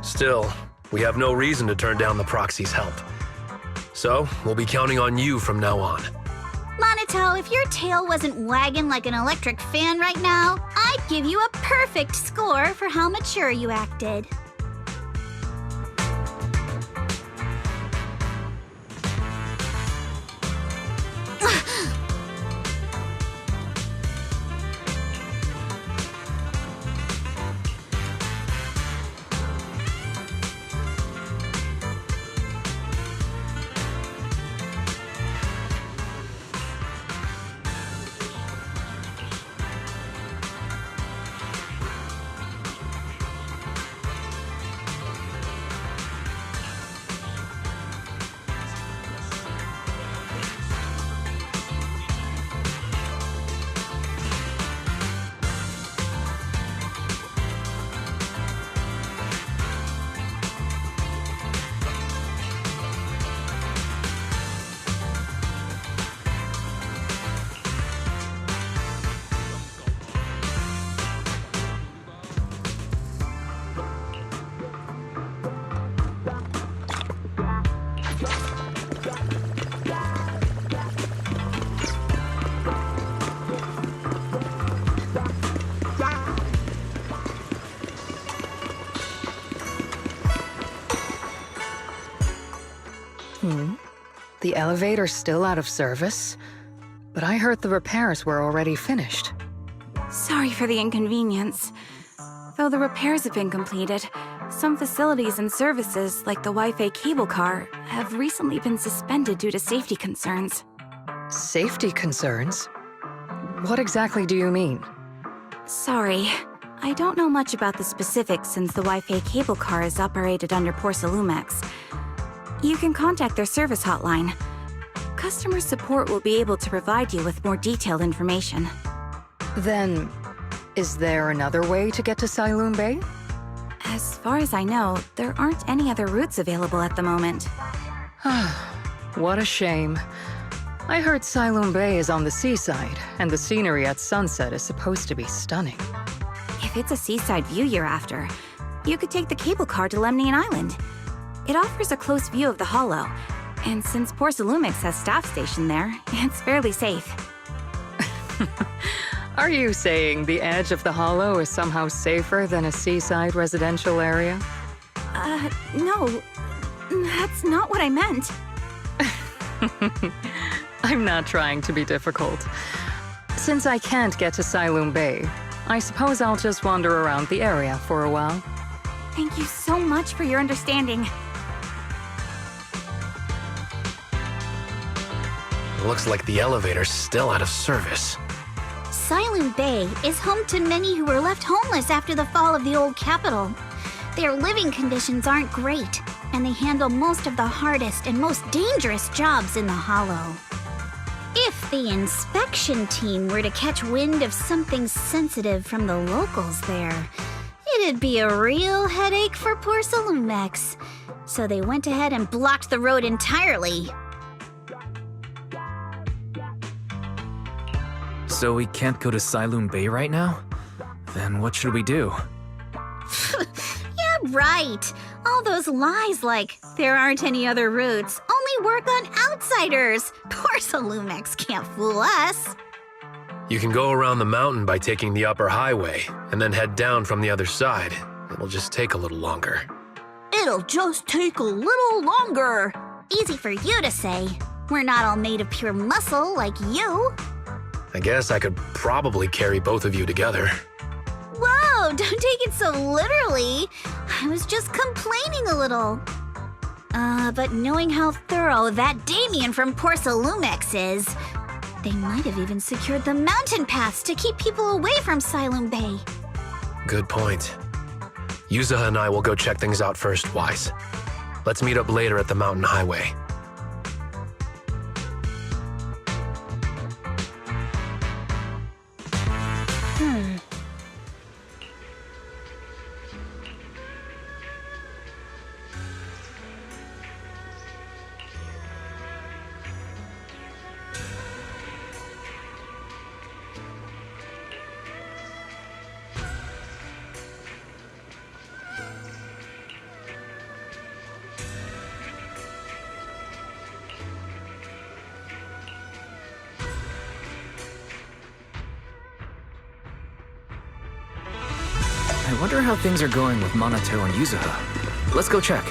Still, we have no reason to turn down the proxy's help. So, we'll be counting on you from now on. Manito, if your tail wasn't wagging like an electric fan right now, I'd give you a perfect score for how mature you acted. The elevator's still out of service? But I heard the repairs were already finished. Sorry for the inconvenience. Though the repairs have been completed, some facilities and services, like the Wi-Fi cable car, have recently been suspended due to safety concerns. Safety concerns? What exactly do you mean? Sorry. I don't know much about the specifics since the Wi-Fi cable car is operated under Porsalumex. You can contact their service hotline. Customer support will be able to provide you with more detailed information. Then, is there another way to get to Siloam Bay? As far as I know, there aren't any other routes available at the moment. What a shame. I heard Siloam Bay is on the seaside, and the scenery at sunset is supposed to be stunning. If it's a seaside view you're after, you could take the cable car to Lemnian Island. It offers a close view of the Hollow, and since Porsalumex has staff stationed there, it's fairly safe. Are you saying the edge of the Hollow is somehow safer than a seaside residential area? No. That's not what I meant. I'm not trying to be difficult. Since I can't get to Siloam Bay, I suppose I'll just wander around the area for a while. Thank you so much for your understanding. Looks like the elevator's still out of service. Siloon Bay is home to many who were left homeless after the fall of the old capital. Their living conditions aren't great, and they handle most of the hardest and most dangerous jobs in the Hollow. If the inspection team were to catch wind of something sensitive from the locals there, it'd be a real headache for poor Salomex. So they went ahead and blocked the road entirely. So we can't go to Siloon Bay right now? Then what should we do? Yeah, right. All those lies like, there aren't any other routes, only work on outsiders. Poor Salomex can't fool us. You can go around the mountain by taking the upper highway, and then head down from the other side. It'll just take a little longer. It'll just take a little longer. Easy for you to say. We're not all made of pure muscle like you. I guess I could probably carry both of you together. Whoa, don't take it so literally. I was just complaining a little. But knowing how thorough that Damien from Poor Salomex is, they might have even secured the mountain paths to keep people away from Siloon Bay. Good point. Yuzuha and I will go check things out first, Wise. Let's meet up later at the mountain highway. I wonder how things are going with Minato and Yuzuha. Let's go check.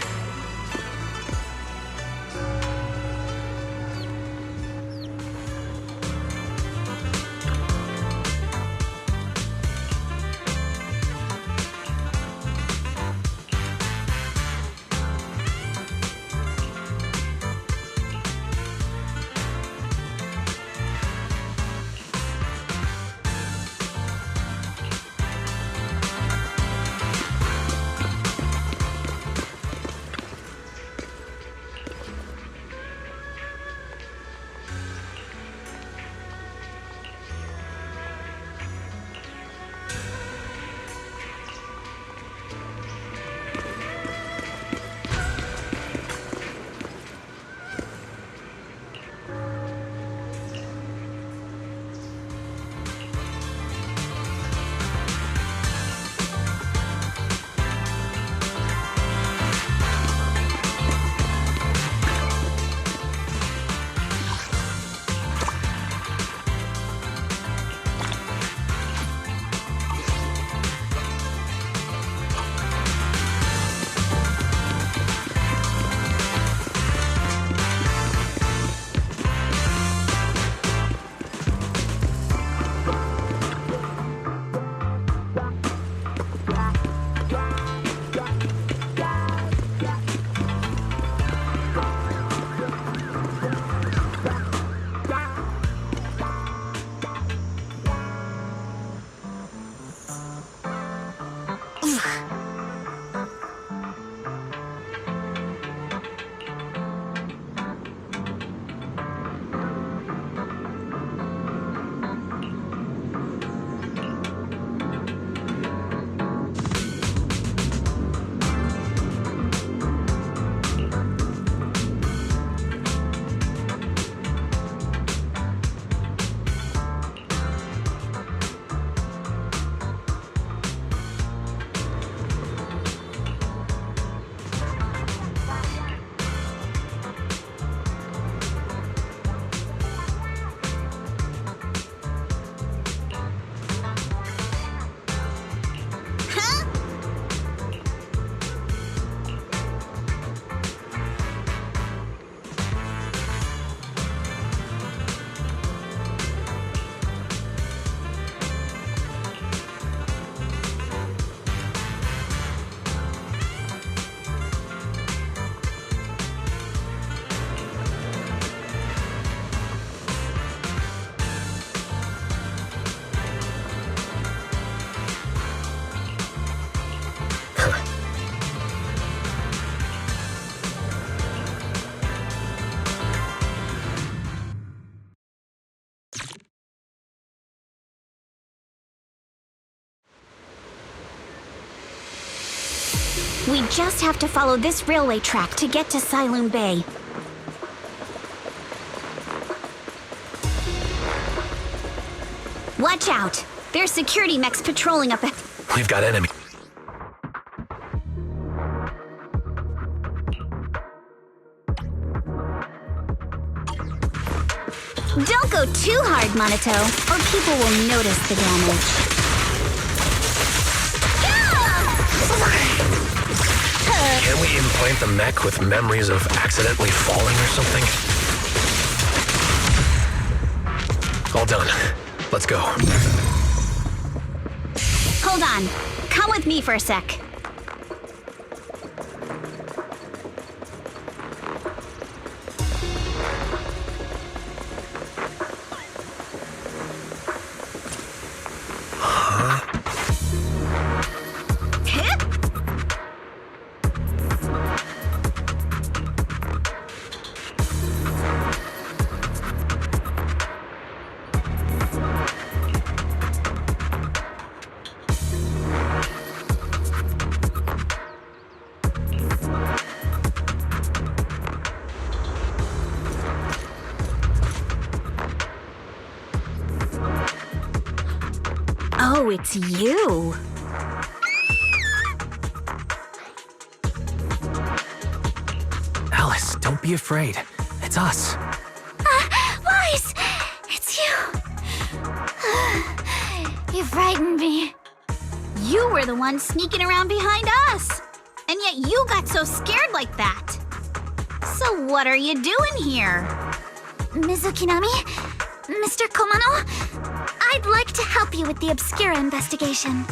We just have to follow this railway track to get to Siloon Bay. Watch out! There's security mechs patrolling up ahead. We've got enemy. Don't go too hard, Monato, or people will notice the damage. Can we implant the mech with memories of accidentally falling or something? All done. Let's go. Hold on. Come with me for a sec. Oh, it's you. Alice, don't be afraid. It's us. Wise! It's you! You frightened me. You were the one sneaking around behind us. And yet you got so scared like that. So what are you doing here? Ms. Ukinami? Mr. Komano? I'd like to help you with the Obscura investigation.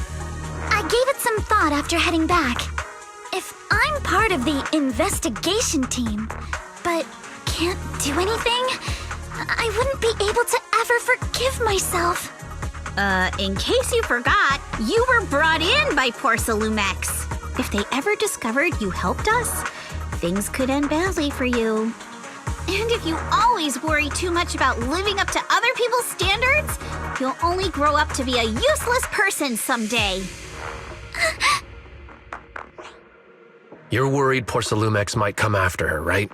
I gave it some thought after heading back. If I'm part of the investigation team, but can't do anything, I wouldn't be able to ever forgive myself. In case you forgot, you were brought in by Porcelumex. If they ever discovered you helped us, things could end badly for you. And if you always worry too much about living up to other people's standards, you'll only grow up to be a useless person someday. You're worried Porcelumex might come after her, right?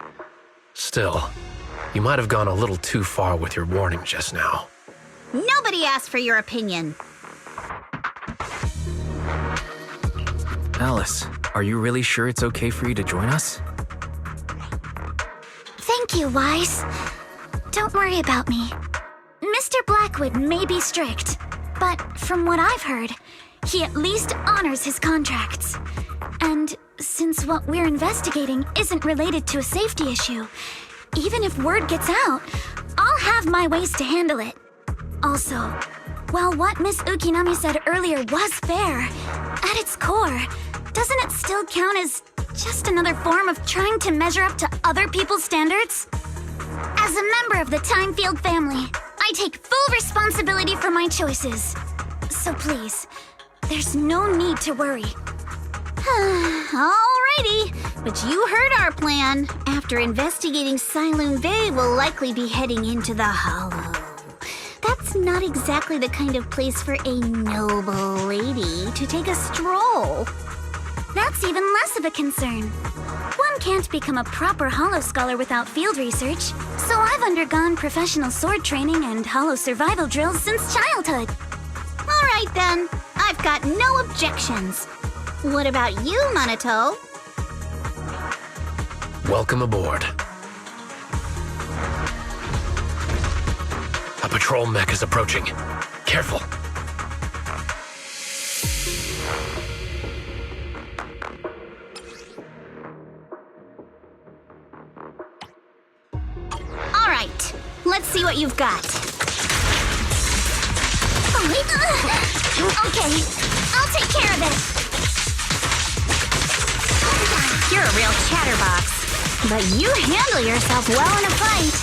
Still, you might have gone a little too far with your warning just now. Nobody asked for your opinion. Alice, are you really sure it's okay for you to join us? Thank you, Wise. Don't worry about me. Mr. Blackwood may be strict, but from what I've heard, he at least honors his contracts. And since what we're investigating isn't related to a safety issue, even if word gets out, I'll have my ways to handle it. Also, while what Miss Ukinami said earlier was fair, at its core, doesn't it still count as just another form of trying to measure up to other people's standards? As a member of the Timefield family, I take full responsibility for my choices. So please, there's no need to worry. Alrighty, but you heard our plan. After investigating Siloon Bay, we'll likely be heading into the Hollow. That's not exactly the kind of place for a noble lady to take a stroll. That's even less of a concern. One can't become a proper Hollow scholar without field research, so I've undergone professional sword training and Hollow survival drills since childhood. Alright then, I've got no objections. What about you, Monato? Welcome aboard. A patrol mech is approaching. Careful. Alright, let's see what you've got. Okay, I'll take care of it. You're a real chatterbox, but you handle yourself well in a fight.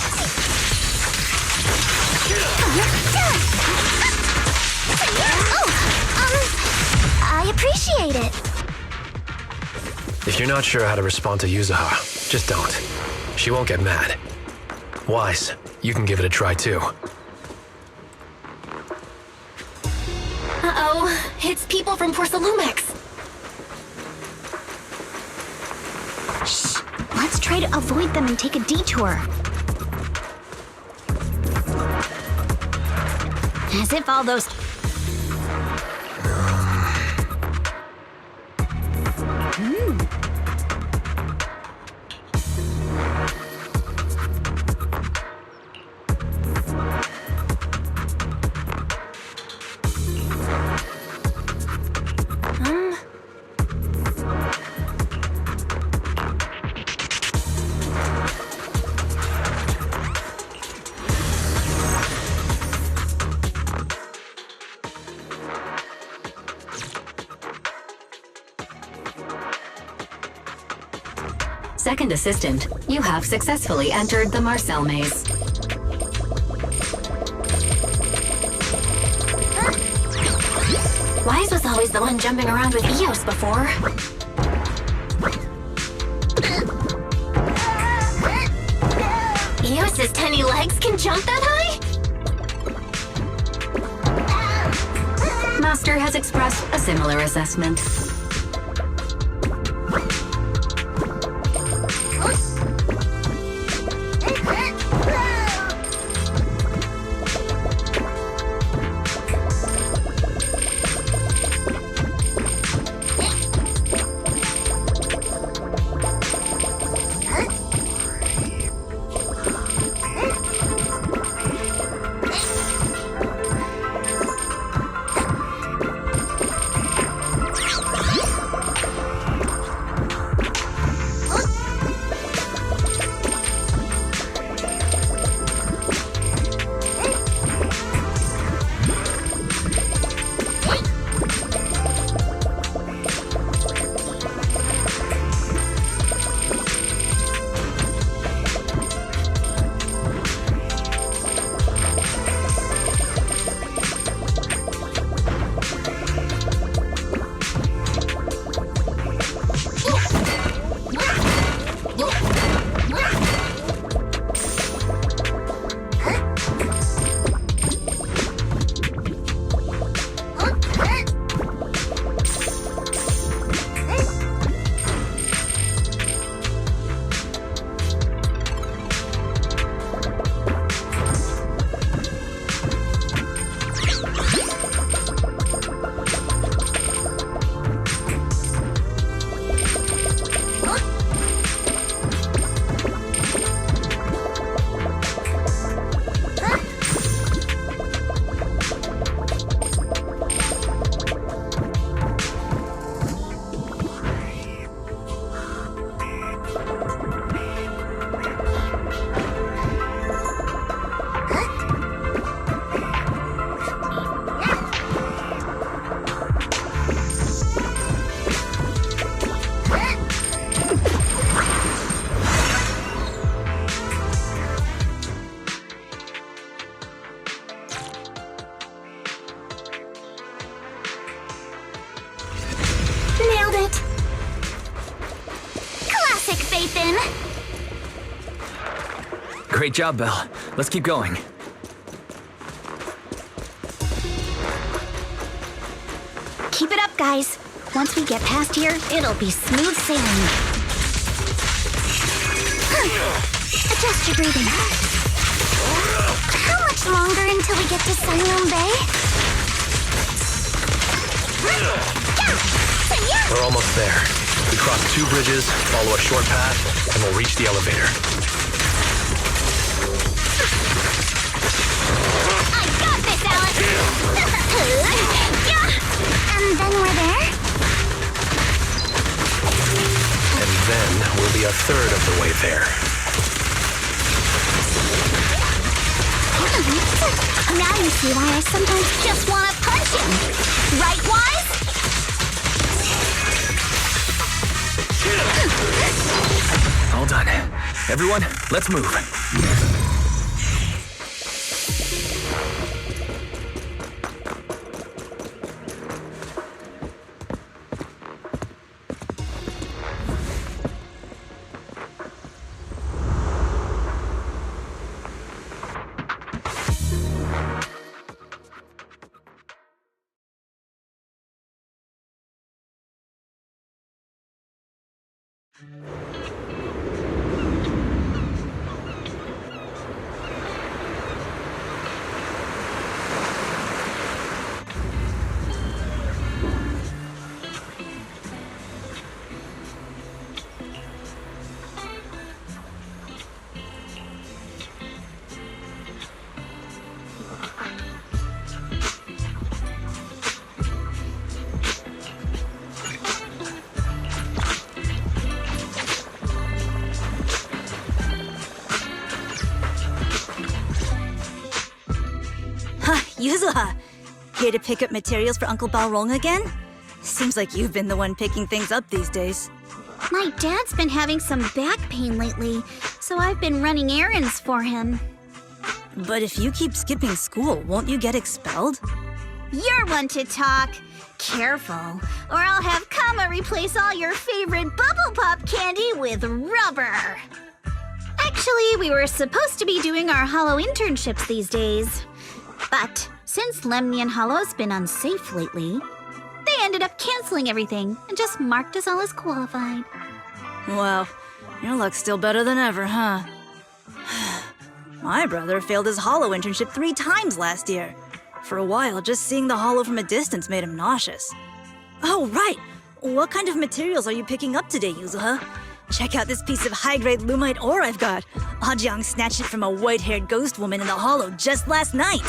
I appreciate it. If you're not sure how to respond to Yuzuha, just don't. She won't get mad. Wise, you can give it a try too. Uh-oh, it's people from Porcelumex. try to avoid them and take a detour. As if all those... Second assistant, you have successfully entered the Marcel maze. Wise was always the one jumping around with Eos before. Eos's tiny legs can jump that high? Master has expressed a similar assessment. Great job, Belle. Let's keep going. Keep it up, guys. Once we get past here, it'll be smooth sailing. Adjust your breathing. How much longer until we get to Sunroom Bay? We're almost there. We cross 2 bridges, follow a short path, and we'll reach the elevator. I got this, Alex! And then we're there? And then we'll be a third of the way there. Now you see why I sometimes just want to punch him. Right, Wise? All done. Everyone, let's move. Yuzuha, here to pick up materials for Uncle Balrong again? Seems like you've been the one picking things up these days. My dad's been having some back pain lately, so I've been running errands for him. But if you keep skipping school, won't you get expelled? You're one to talk. Careful, or I'll have Kama replace all your favorite Bubble Pop candy with rubber. Actually, we were supposed to be doing our Hollow internships these days. But since Lemnian Hollow's been unsafe lately, they ended up canceling everything and just marked us all as qualified. Wow, your luck's still better than ever, huh? My brother failed his Hollow internship 3 times last year. For a while, just seeing the Hollow from a distance made him nauseous. Oh, right! What kind of materials are you picking up today, Yuzuha? Check out this piece of high-grade Lumite ore I've got. Ajang snatched it from a white-haired ghost woman in the Hollow just last night.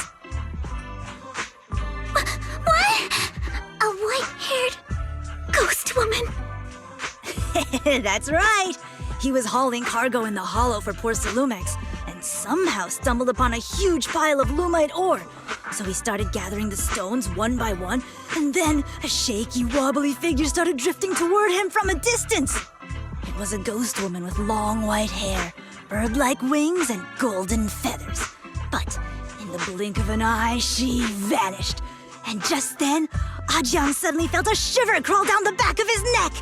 What? A white-haired ghost woman? That's right! He was hauling cargo in the Hollow for poor Salumex, and somehow stumbled upon a huge pile of Lumite ore. So he started gathering the stones one by one, and then a shaky, wobbly figure started drifting toward him from a distance. It was a ghost woman with long white hair, bird-like wings, and golden feathers. But in the blink of an eye, she vanished. And just then, Ajang suddenly felt a shiver crawl down the back of his neck.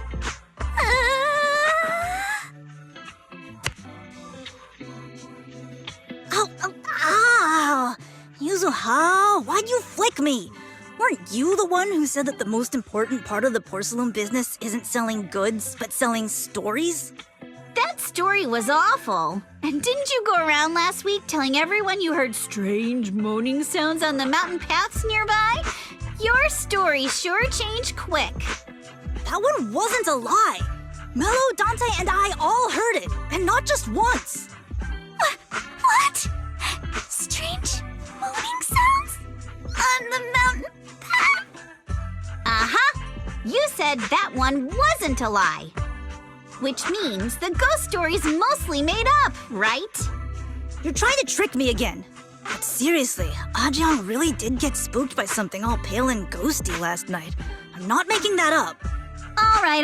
Ow! Yuzuha, why'd you flick me? Weren't you the one who said that the most important part of the porcelain business isn't selling goods, but selling stories? That story was awful. And didn't you go around last week telling everyone you heard strange moaning sounds on the mountain paths nearby? Your story sure changed quick. That one wasn't a lie. Mello, Dante, and I all heard it, and not just once. What? Strange moaning sounds? On the mountain path? Uh-huh. You said that one wasn't a lie. Which means the ghost story's mostly made up, right? You're trying to trick me again. But seriously, Ajang really did get spooked by something all pale and ghosty last night. I'm not making that up. All right.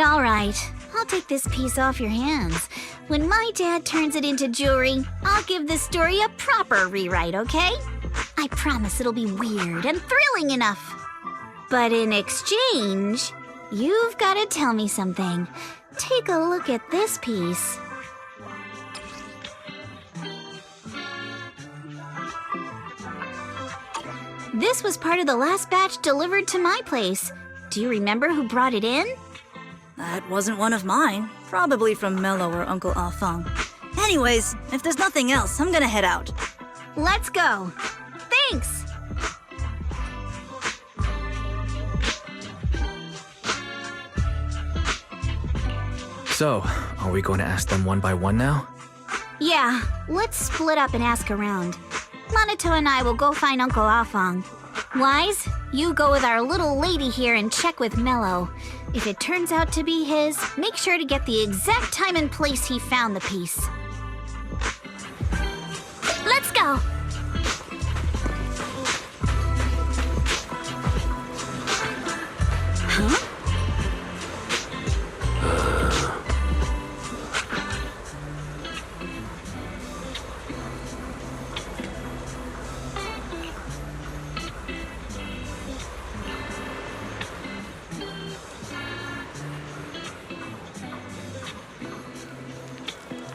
I'll take this piece off your hands. When my dad turns it into jewelry, I'll give this story a proper rewrite, okay? I promise it'll be weird and thrilling enough. But in exchange, you've got to tell me something. Take a look at this piece. This was part of the last batch delivered to my place. Do you remember who brought it in? That wasn't one of mine. Probably from Mello or Uncle Afang. Anyways, if there's nothing else, I'm gonna head out. Let's go. Thanks! So, are we going to ask them one by one now? Yeah, let's split up and ask around. Minato and I will go find Uncle Afang. Wise, you go with our little lady here and check with Mello. If it turns out to be his, make sure to get the exact time and place he found the piece. Let's go!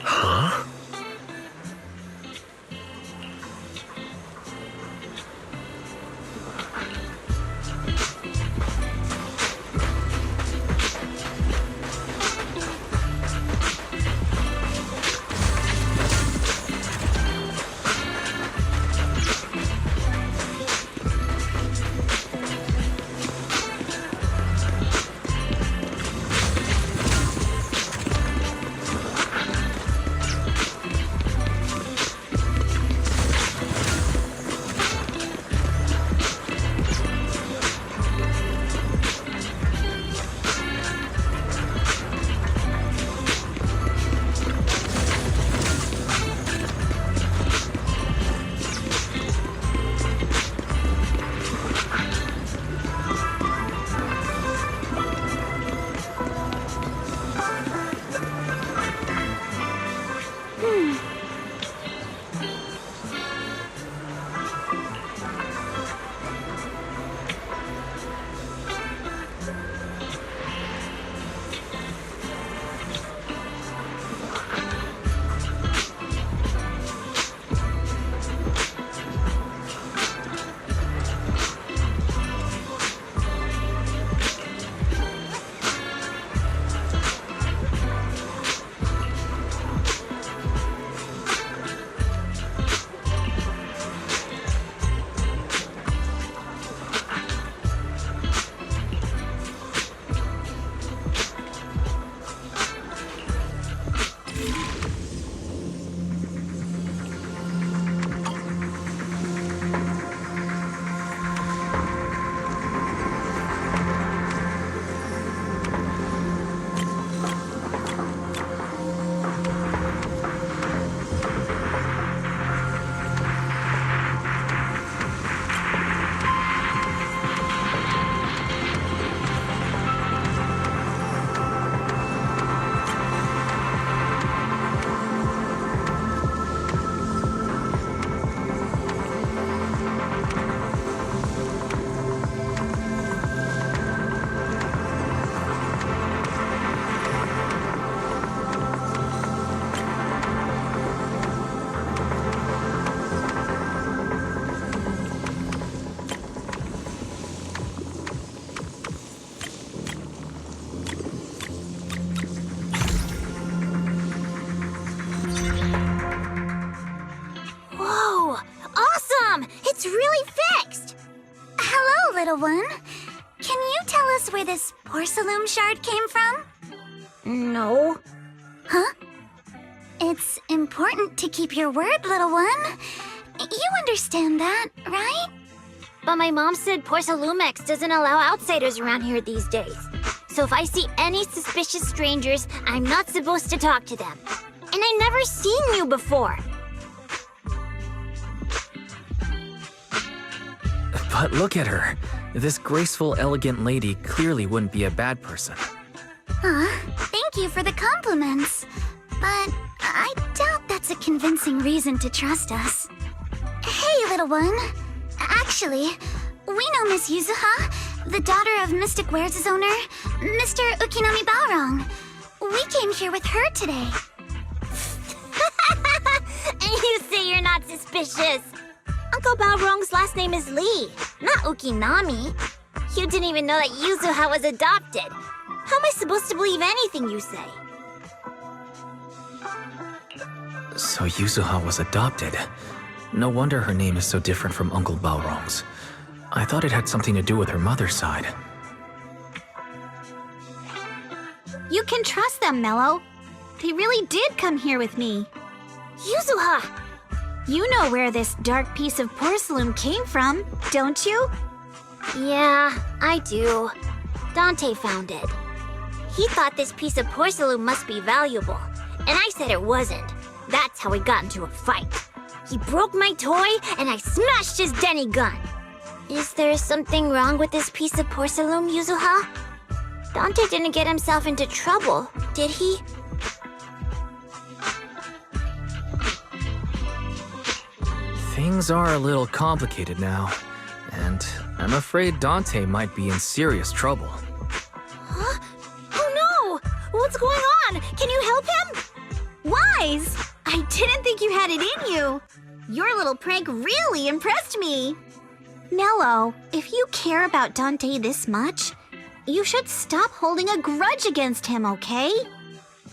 Huh? little one. Can you tell us where this porcelain shard came from? No. Huh? It's important to keep your word, little one. You understand that, right? But my mom said Porcelumex doesn't allow outsiders around here these days. So if I see any suspicious strangers, I'm not supposed to talk to them. And I never seen you before. But look at her. This graceful, elegant lady clearly wouldn't be a bad person. Thank you for the compliments. But I doubt that's a convincing reason to trust us. Hey, little one. Actually, we know Miss Yuzuha, the daughter of Mystic Wares' owner, Mr. Ukinami Balrong. We came here with her today. And you say you're not suspicious. Uncle Balrong's last name is Lee, not Ukinami. You didn't even know that Yuzuha was adopted. How am I supposed to believe anything you say? So Yuzuha was adopted. No wonder her name is so different from Uncle Balrong's. I thought it had something to do with her mother's side. You can trust them, Mello. They really did come here with me. Yuzuha! You know where this dark piece of porcelain came from, don't you? Yeah, I do. Dante found it. He thought this piece of porcelain must be valuable, and I said it wasn't. That's how we got into a fight. He broke my toy, and I smashed his Denny gun. Is there something wrong with this piece of porcelain, Yuzuha? Dante didn't get himself into trouble, did he? Things are a little complicated now, and I'm afraid Dante might be in serious trouble. Huh? Oh no! What's going on? Can you help him? Wise! I didn't think you had it in you. Your little prank really impressed me. Nello, if you care about Dante this much, you should stop holding a grudge against him, okay?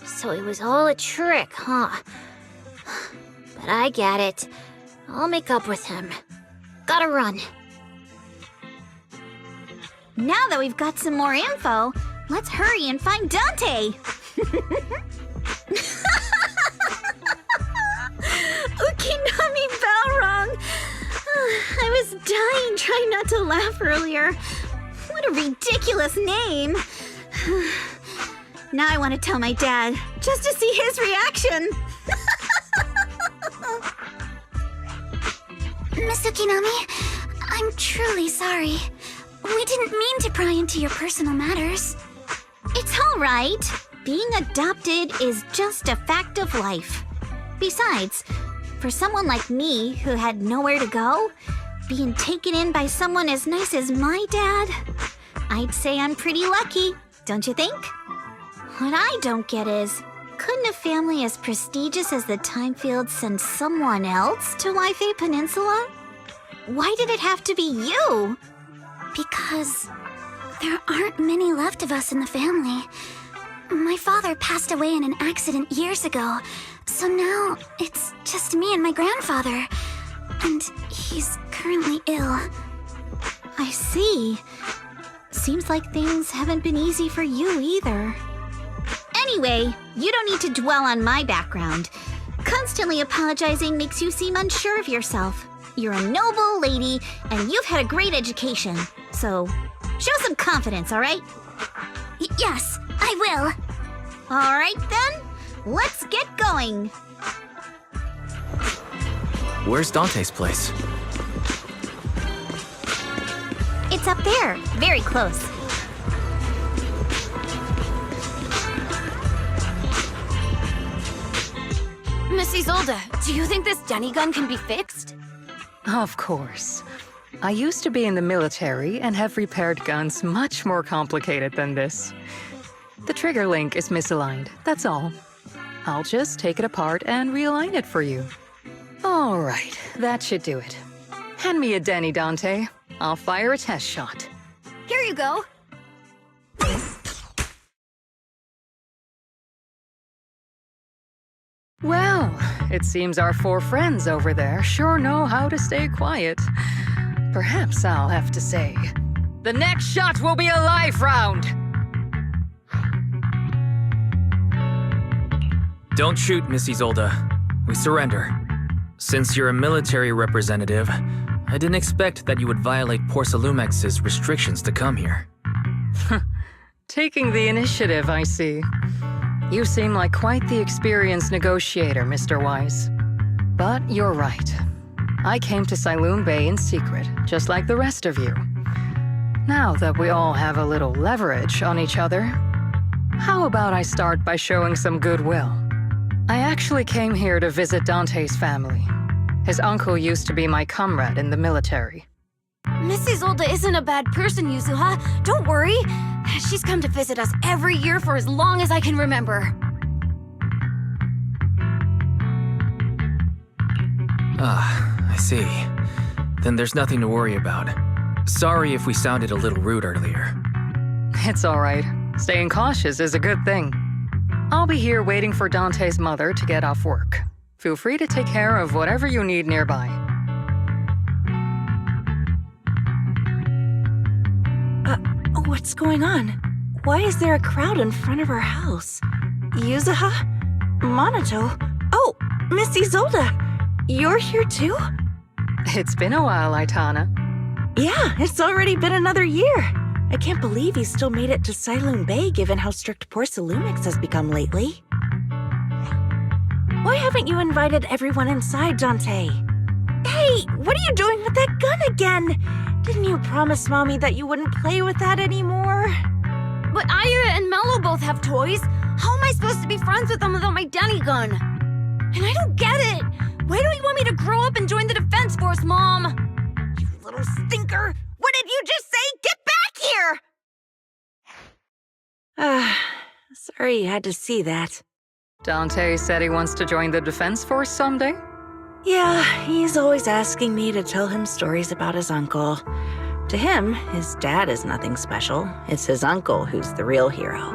So it was all a trick, huh? But I get it. I'll make up with him. Gotta run. Now that we've got some more info, let's hurry and find Dante! Ukinami Balrong! I was dying trying not to laugh earlier. What a ridiculous name! Now I want to tell my dad, just to see his reaction! Miss Ukinami, I'm truly sorry. We didn't mean to pry into your personal matters. It's all right. Being adopted is just a fact of life. Besides, for someone like me who had nowhere to go, being taken in by someone as nice as my dad, I'd say I'm pretty lucky, don't you think? What I don't get is, couldn't a family as prestigious as the Timefields send someone else to Wi-Fi Peninsula? Why did it have to be you? Because there aren't many left of us in the family. My father passed away in an accident years ago, so now it's just me and my grandfather. And he's currently ill. I see. Seems like things haven't been easy for you either. Anyway, you don't need to dwell on my background. Constantly apologizing makes you seem unsure of yourself. You're a noble lady, and you've had a great education. So, show some confidence, all right? Yes, I will. All right, then. Let's get going. Where's Dante's place? It's up there, very close. Miss Isolde, do you think this Denny gun can be fixed? Of course. I used to be in the military and have repaired guns much more complicated than this. The trigger link is misaligned, that's all. I'll just take it apart and realign it for you. All right, that should do it. Hand me a Denny, Dante. I'll fire a test shot. Here you go. Well, it seems our four friends over there sure know how to stay quiet. Perhaps I'll have to say, The next shot will be a live round. Don't shoot, Miss Isolde. We surrender. Since you're a military representative, I didn't expect that you would violate Porcelumex's restrictions to come here. Taking the initiative, I see. You seem like quite the experienced negotiator, Mr. Wise. But you're right. I came to Siloon Bay in secret, just like the rest of you. Now that we all have a little leverage on each other, how about I start by showing some goodwill? I actually came here to visit Dante's family. His uncle used to be my comrade in the military. Miss Isolde isn't a bad person, Yuzuha. Don't worry. She's come to visit us every year for as long as I can remember. I see. Then there's nothing to worry about. Sorry if we sounded a little rude earlier. It's all right. Staying cautious is a good thing. I'll be here waiting for Dante's mother to get off work. Feel free to take care of whatever you need nearby. What's going on? Why is there a crowd in front of our house? Yuzuha? Monato? Oh, Miss Isolde! You're here too? It's been a while, Aitana. Yeah, it's already been another year. I can't believe you still made it to Siloon Bay given how strict Porcelumix has become lately. Why haven't you invited everyone inside, Dante? Hey, what are you doing with that gun again? Didn't you promise Mommy that you wouldn't play with that anymore? But Aya and Mello both have toys. How am I supposed to be friends with them without my Danny gun? And I don't get it. Why do you want me to grow up and join the Defense Force, Mom? You little stinker! What did you just say? Get back here! Sorry you had to see that. Dante said he wants to join the Defense Force someday? Yeah, he's always asking me to tell him stories about his uncle. To him, his dad is nothing special. It's his uncle who's the real hero,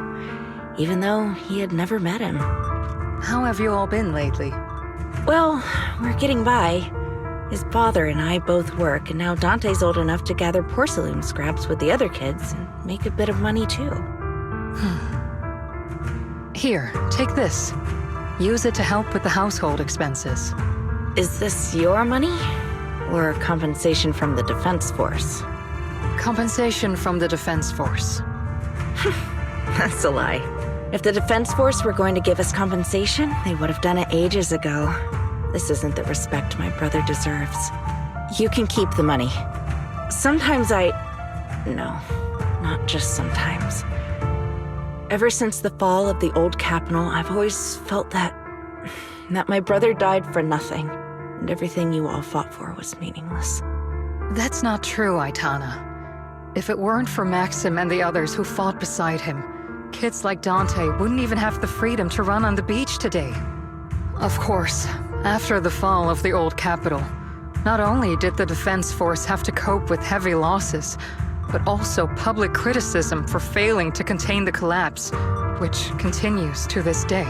even though he had never met him. How have you all been lately? Well, we're getting by. His father and I both work, and now Dante's old enough to gather porcelain scraps with the other kids and make a bit of money too. Here, take this. Use it to help with the household expenses. Is this your money? Or compensation from the Defense Force? Compensation from the Defense Force. That's a lie. If the Defense Force were going to give us compensation, they would have done it ages ago. This isn't the respect my brother deserves. You can keep the money. Sometimes No, not just sometimes. Ever since the fall of the old capital, I've always felt that my brother died for nothing, and everything you all fought for was meaningless. That's not true, Aitana. If it weren't for Maxim and the others who fought beside him, kids like Dante wouldn't even have the freedom to run on the beach today. Of course, after the fall of the old capital, not only did the Defense Force have to cope with heavy losses, but also public criticism for failing to contain the collapse, which continues to this day.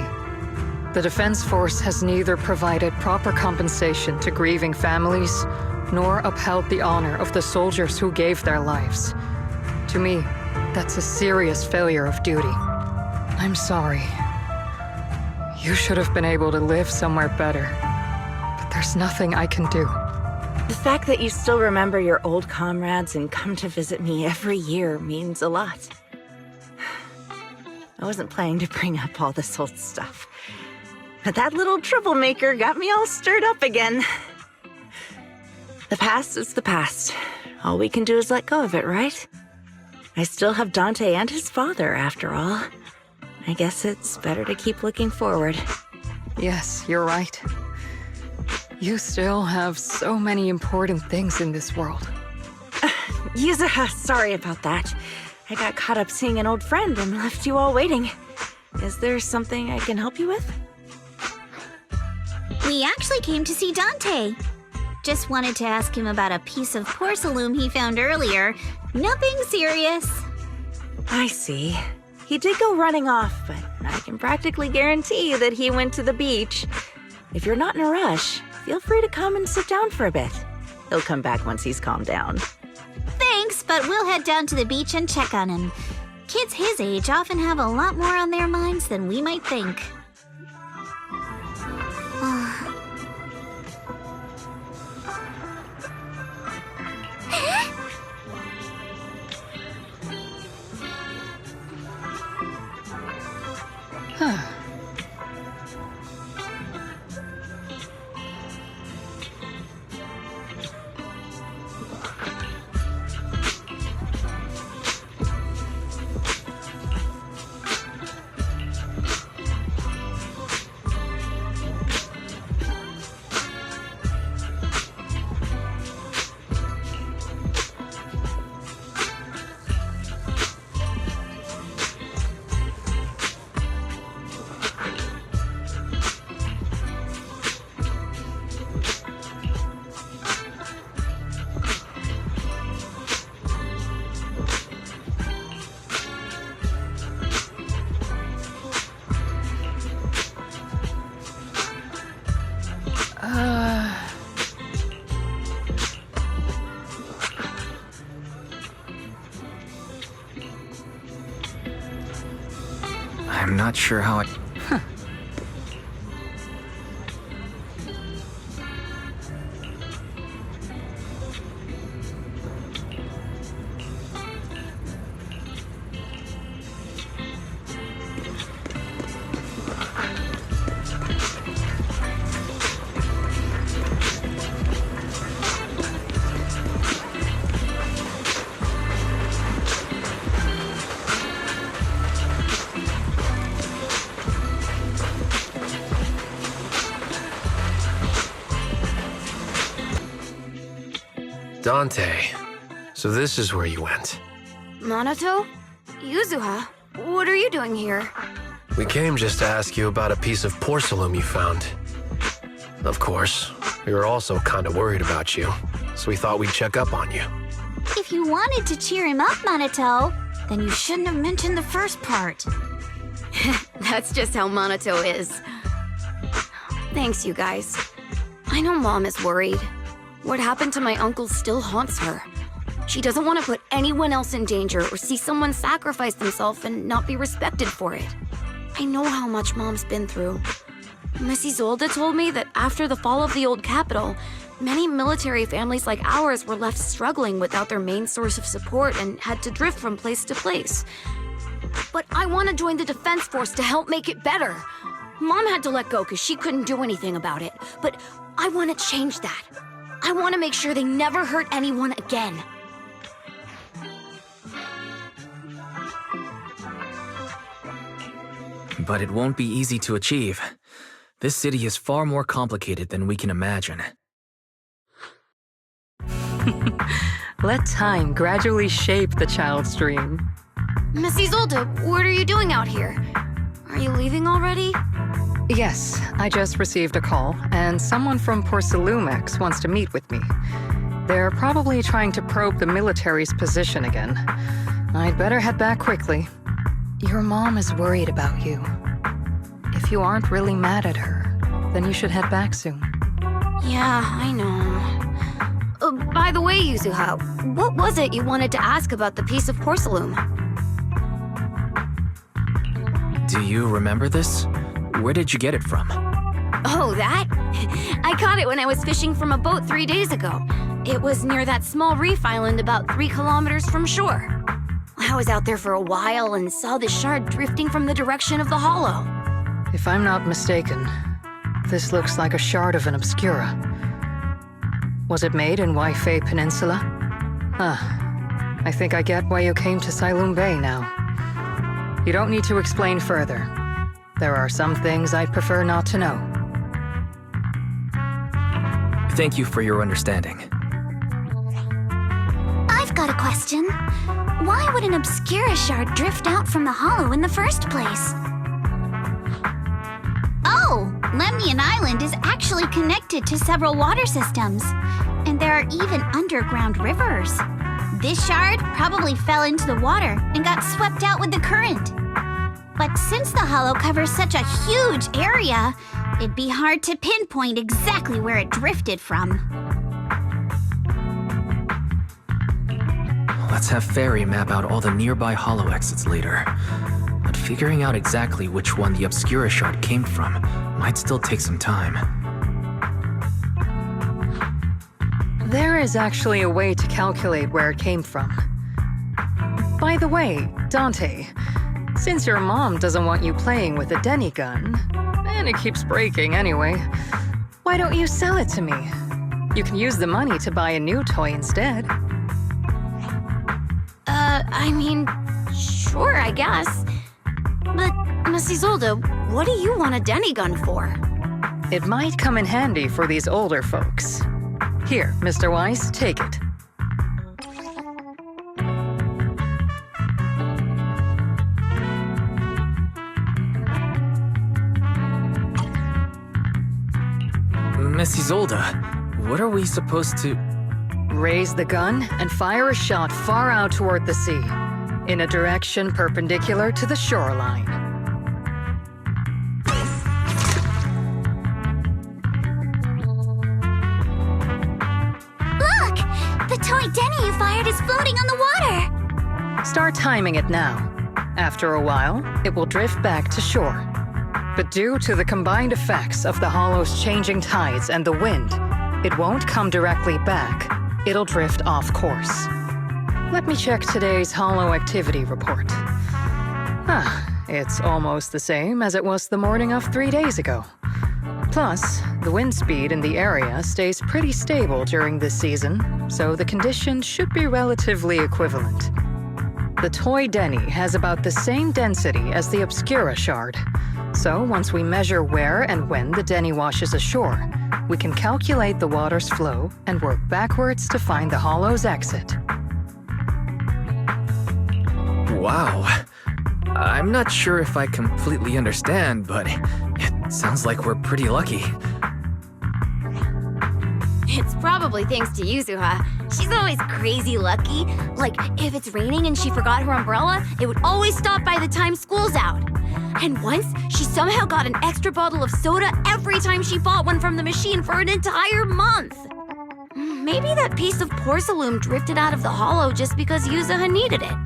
The Defense Force has neither provided proper compensation to grieving families, nor upheld the honor of the soldiers who gave their lives. To me, that's a serious failure of duty. I'm sorry. You should have been able to live somewhere better, but there's nothing I can do. The fact that you still remember your old comrades and come to visit me every year means a lot. I wasn't planning to bring up all this old stuff, but that little troublemaker got me all stirred up again. The past is the past. All we can do is let go of it, right? I still have Dante and his father, after all. I guess it's better to keep looking forward. Yes, you're right. You still have so many important things in this world. Yuzuha, sorry about that. I got caught up seeing an old friend and left you all waiting. Is there something I can help you with? We actually came to see Dante. Just wanted to ask him about a piece of porcelain he found earlier. Nothing serious. I see. He did go running off, but I can practically guarantee that he went to the beach. If you're not in a rush, feel free to come and sit down for a bit. He'll come back once he's calmed down. Thanks, but we'll head down to the beach and check on him. Kids his age often have a lot more on their minds than we might think. I'm not sure how I... Dante, so this is where you went. Minato? Yuzuha? What are you doing here? We came just to ask you about a piece of porcelain you found. Of course, we were also kind of worried about you, so we thought we'd check up on you. If you wanted to cheer him up, Minato, then you shouldn't have mentioned the first part. That's just how Minato is. Thanks, you guys. I know Mom is worried. What happened to my uncle still haunts her. She doesn't want to put anyone else in danger or see someone sacrifice themselves and not be respected for it. I know how much Mom's been through. Miss Isolde told me that after the fall of the old capital, many military families like ours were left struggling without their main source of support and had to drift from place to place. But I want to join the defense force to help make it better. Mom had to let go because she couldn't do anything about it, but I want to change that. I want to make sure they never hurt anyone again. But it won't be easy to achieve. This city is far more complicated than we can imagine. Let time gradually shape the child's dream. Miss Isolde, what are you doing out here? Are you leaving already? Yes, I just received a call, and someone from Porcelumex wants to meet with me. They're probably trying to probe the military's position again. I'd better head back quickly. Your mom is worried about you. If you aren't really mad at her, then you should head back soon. Yeah, I know. By the way, Yuzuha, what was it you wanted to ask about the piece of porcelain? Do you remember this? Where did you get it from? Oh, that? I caught it when I was fishing from a boat 3 days ago. It was near that small reef island about 3 kilometers from shore. I was out there for a while and saw the shard drifting from the direction of the hollow. If I'm not mistaken, this looks like a shard of an obscura. Was it made in Waifei Peninsula? I think I get why you came to Siloam Bay now. You don't need to explain further. There are some things I'd prefer not to know. Thank you for your understanding. I've got a question. Why would an obscura shard drift out from the hollow in the first place? Oh, Lemnian Island is actually connected to several water systems, and there are even underground rivers. This shard probably fell into the water and got swept out with the current. But since the hollow covers such a huge area, it'd be hard to pinpoint exactly where it drifted from. Let's have Fairy map out all the nearby hollow exits later. But figuring out exactly which one the Obscura shard came from might still take some time. There is actually a way to calculate where it came from. By the way, Dante, since your mom doesn't want you playing with a Denny gun, and it keeps breaking anyway, why don't you sell it to me? You can use the money to buy a new toy instead. I mean, sure, I guess. But, Miss Isolde, what do you want a Denny gun for? It might come in handy for these older folks. Here, Mr. Weiss, take it. Miss Isolde, what are we supposed to... Raise the gun and fire a shot far out toward the sea, in a direction perpendicular to the shoreline. Look! The toy Denny you fired is floating on the water! Start timing it now. After a while, it will drift back to shore. But due to the combined effects of the hollow's changing tides and the wind, it won't come directly back. It'll drift off course. Let me check today's hollow activity report. It's almost the same as it was the morning of 3 days ago. Plus, the wind speed in the area stays pretty stable during this season, so the conditions should be relatively equivalent. The toy Denny has about the same density as the Obscura shard. So once we measure where and when the Denny washes ashore, we can calculate the water's flow and work backwards to find the hollow's exit. Wow. I'm not sure if I completely understand, but it sounds like we're pretty lucky. It's probably thanks to Yuzuha. She's always crazy lucky. Like, if it's raining and she forgot her umbrella, it would always stop by the time school's out. And once, she somehow got an extra bottle of soda every time she bought one from the machine for an entire month. Maybe that piece of porcelain drifted out of the hollow just because Yuzuha needed it.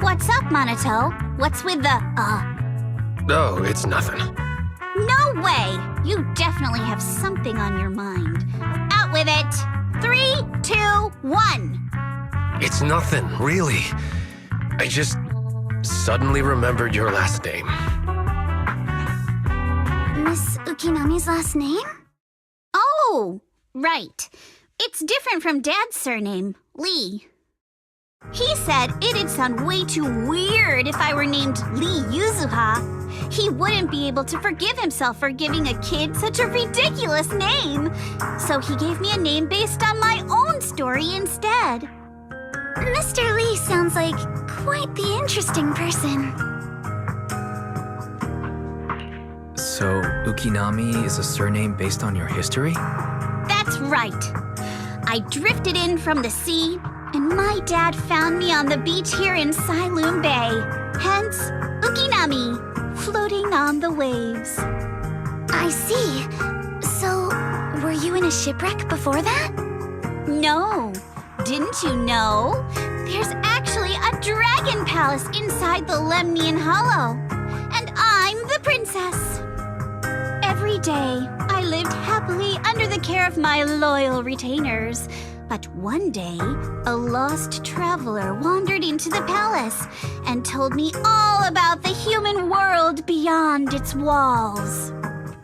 What's up, Monato? What's with the, Oh, it's nothing. No way! You definitely have something on your mind. Out with it! 3, 2, 1! It's nothing, really. I just suddenly remembered your last name. Miss Ukinami's last name? Oh, right. It's different from Dad's surname, Lee. He said it'd sound way too weird if I were named Lee Yuzuha. He wouldn't be able to forgive himself for giving a kid such a ridiculous name. So he gave me a name based on my own story instead. Mr. Lee sounds like quite the interesting person. So, Ukinami is a surname based on your history? That's right. I drifted in from the sea, and my dad found me on the beach here in Siloam Bay. Hence, Ukinami, floating on the waves. I see. So, were you in a shipwreck before that? No. Didn't you know? There's actually a dragon palace inside the Lemnian Hollow. And I'm the princess. Every day, I lived happily under the care of my loyal retainers. But one day, a lost traveler wandered into the palace and told me all about the human world beyond its walls.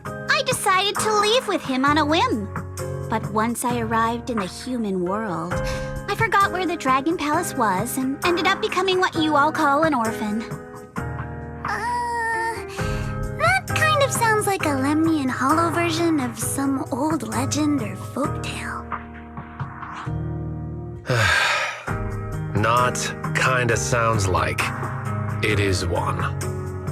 I decided to leave with him on a whim. But once I arrived in the human world, I forgot where the Dragon Palace was and ended up becoming what you all call an orphan. That kind of sounds like a Lemnian Hollow version of some old legend or folktale. Not kinda sounds like. It is one.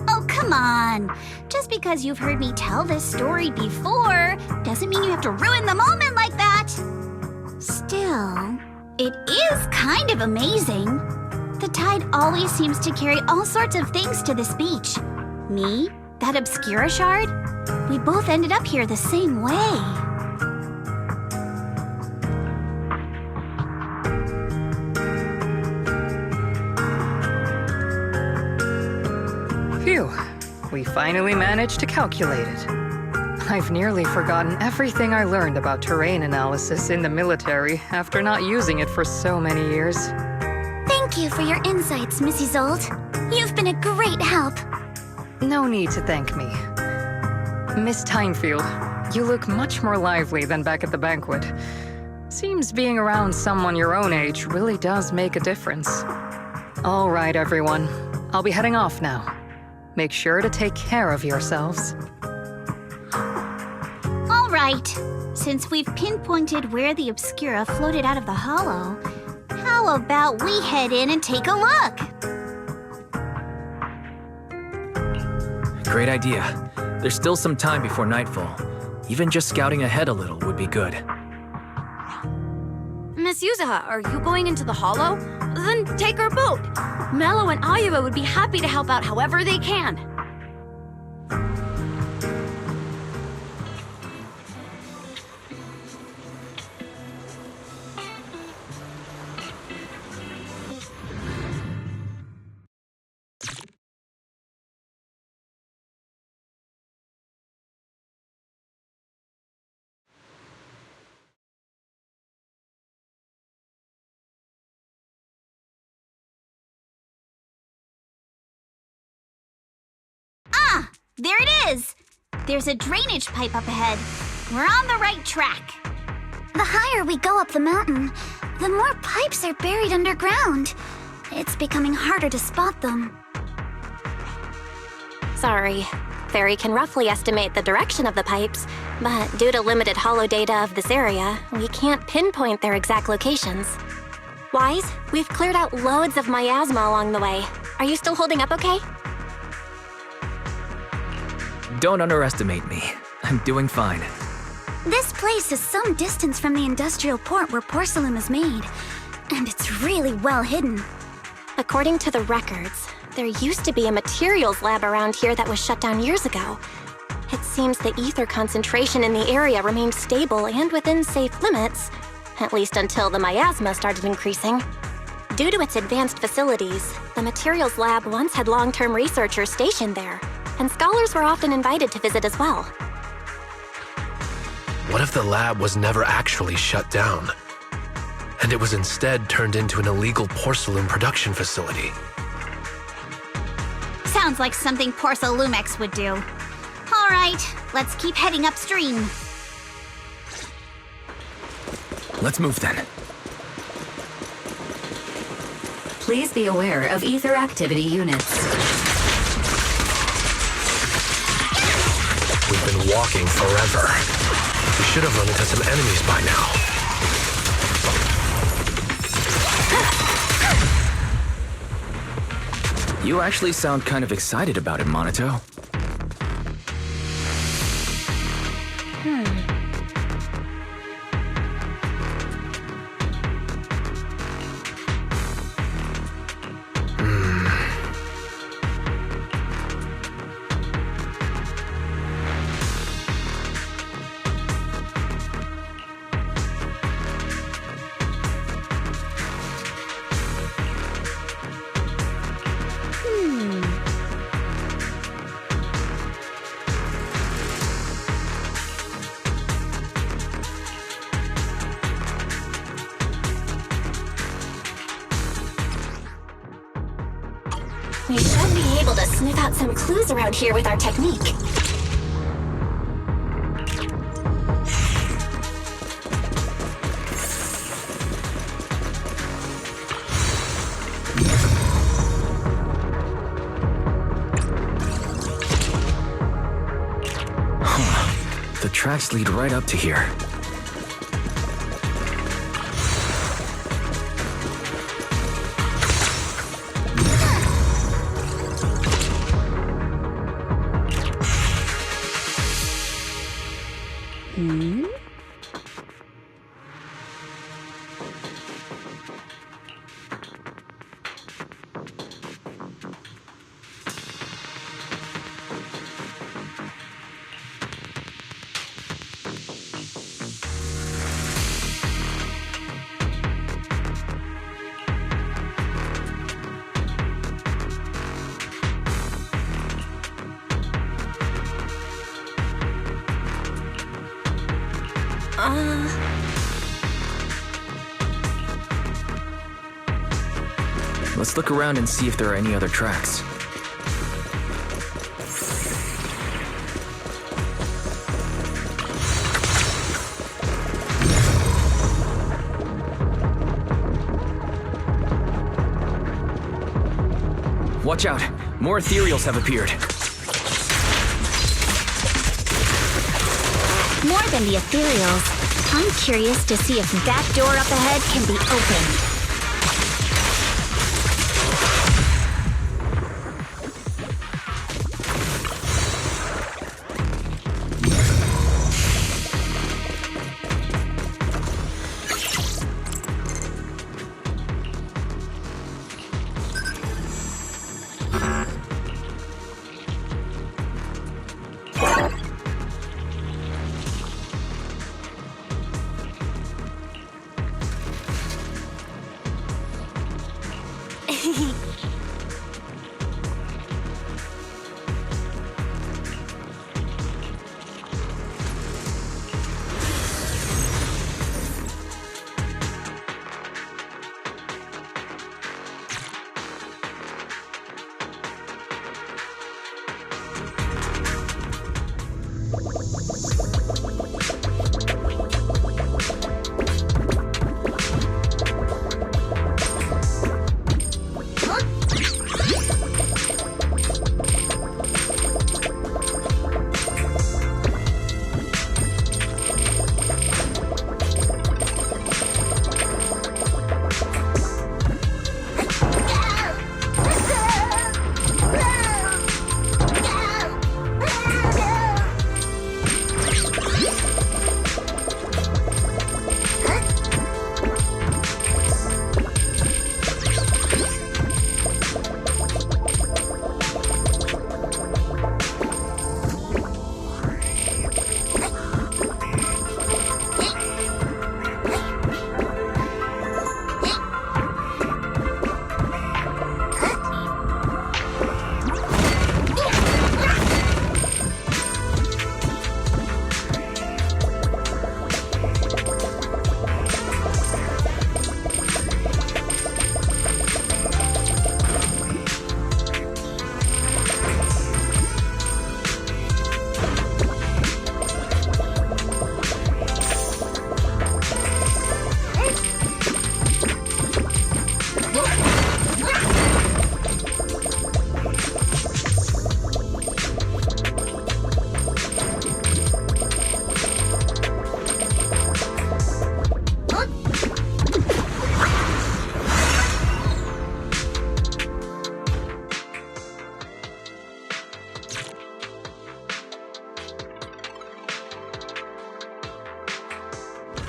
Oh, come on. Just because you've heard me tell this story before doesn't mean you have to ruin the moment like that. Still, it is kind of amazing. The tide always seems to carry all sorts of things to this beach. Me, that Obscura shard, we both ended up here the same way. Phew, we finally managed to calculate it. I've nearly forgotten everything I learned about terrain analysis in the military after not using it for so many years. Thank you for your insights, Missy Zold. You've been a great help. No need to thank me. Miss Timefield, you look much more lively than back at the banquet. Seems being around someone your own age really does make a difference. All right, everyone. I'll be heading off now. Make sure to take care of yourselves. All right. Since we've pinpointed where the Obscura floated out of the hollow, how about we head in and take a look? Great idea. There's still some time before nightfall. Even just scouting ahead a little would be good. Miss Yuzaha, are you going into the hollow? Then take our boat. Mello and Ayuba would be happy to help out however they can. There it is! There's a drainage pipe up ahead. We're on the right track. The higher we go up the mountain, the more pipes are buried underground. It's becoming harder to spot them. Sorry. Fairy can roughly estimate the direction of the pipes, but due to limited holo data of this area, we can't pinpoint their exact locations. Wise, we've cleared out loads of miasma along the way. Are you still holding up okay? Don't underestimate me. I'm doing fine. This place is some distance from the industrial port where porcelain is made, and it's really well hidden. According to the records, there used to be a materials lab around here that was shut down years ago. It seems the ether concentration in the area remained stable and within safe limits, at least until the miasma started increasing. Due to its advanced facilities, the materials lab once had long-term researchers stationed there, and scholars were often invited to visit as well. What if the lab was never actually shut down, and it was instead turned into an illegal porcelain production facility? Sounds like something Porcelumex would do. All right, let's keep heading upstream. Let's move then. Please be aware of ether activity units. We've been walking forever. We should have run into some enemies by now. You actually sound kind of excited about it, Monito. We should be able to sniff out some clues around here with our technique. The tracks lead right up to here. Let's look around and see if there are any other tracks. Watch out! More ethereals have appeared. More than the ethereals, I'm curious to see if that door up ahead can be opened.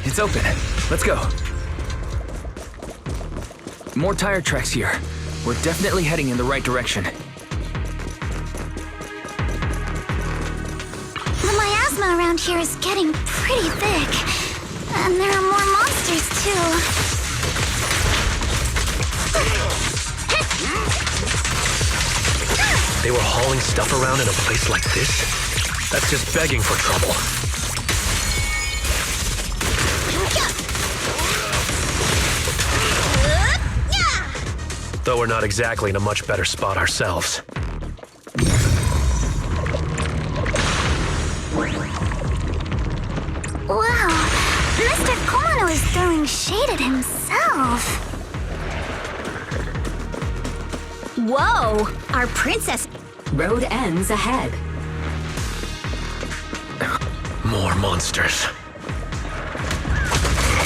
It's open. Let's go. More tire tracks here. We're definitely heading in the right direction. The miasma around here is getting pretty thick. And there are more monsters, too. They were hauling stuff around in a place like this? That's just begging for trouble. Though we're not exactly in a much better spot ourselves. Wow, Mr. Kono is throwing shade at himself. Whoa! Our princess... Road ends ahead. More monsters.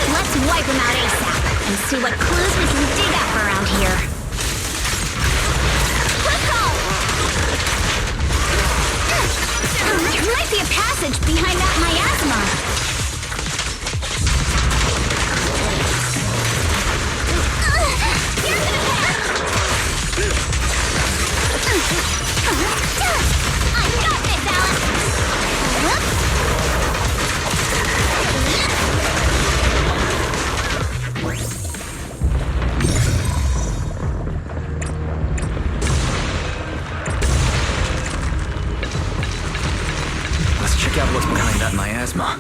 Let's wipe them out ASAP and see what clues we can dig up around here. There might be a passage behind that miasma. I got this, Alice! Let's check out what's behind that miasma.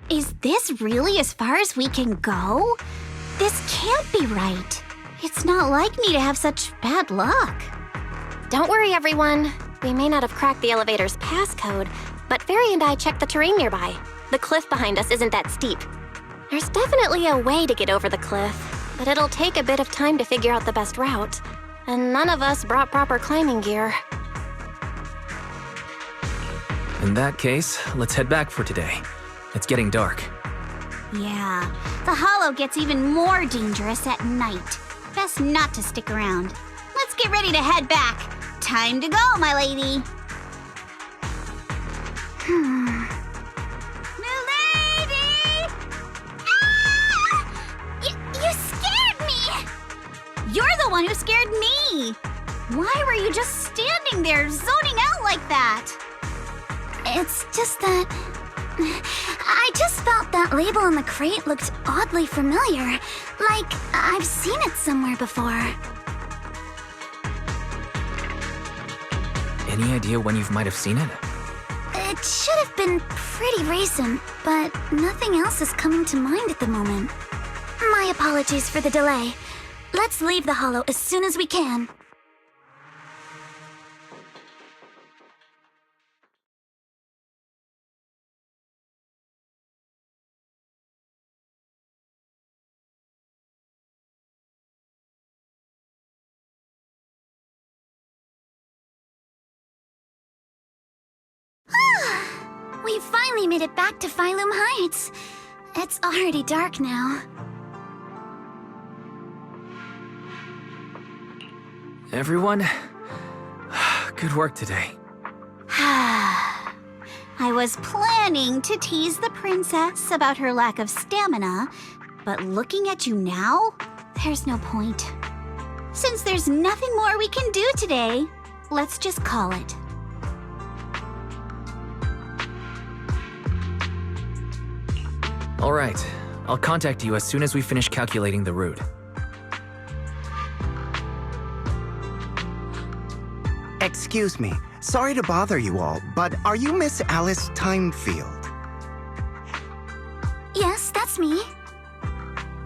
Is this really as far as we can go? This can't be right. It's not like me to have such bad luck. Don't worry, everyone. We may not have cracked the elevator's passcode, but Fairy and I checked the terrain nearby. The cliff behind us isn't that steep. There's definitely a way to get over the cliff, but it'll take a bit of time to figure out the best route. And none of us brought proper climbing gear. In that case, let's head back for today. It's getting dark. Yeah, the hollow gets even more dangerous at night. Best not to stick around. Let's get ready to head back. Time to go, my lady. Milady! Ah! You scared me! You're the one who scared me! Why were you just standing there, zoning out like that? It's just that... I just felt that label on the crate looked oddly familiar. Like, I've seen it somewhere before. Any idea when you might have seen it? It should have been pretty recent, but nothing else is coming to mind at the moment. My apologies for the delay. Let's leave the hollow as soon as we can. We finally made it back to Phylum Heights. It's already dark now. Everyone, good work today. I was planning to tease the princess about her lack of stamina, but looking at you now, there's no point. Since there's nothing more we can do today, let's just call it. All right, I'll contact you as soon as we finish calculating the route. Excuse me. Sorry to bother you all, but are you Miss Alice Timefield? Yes, that's me.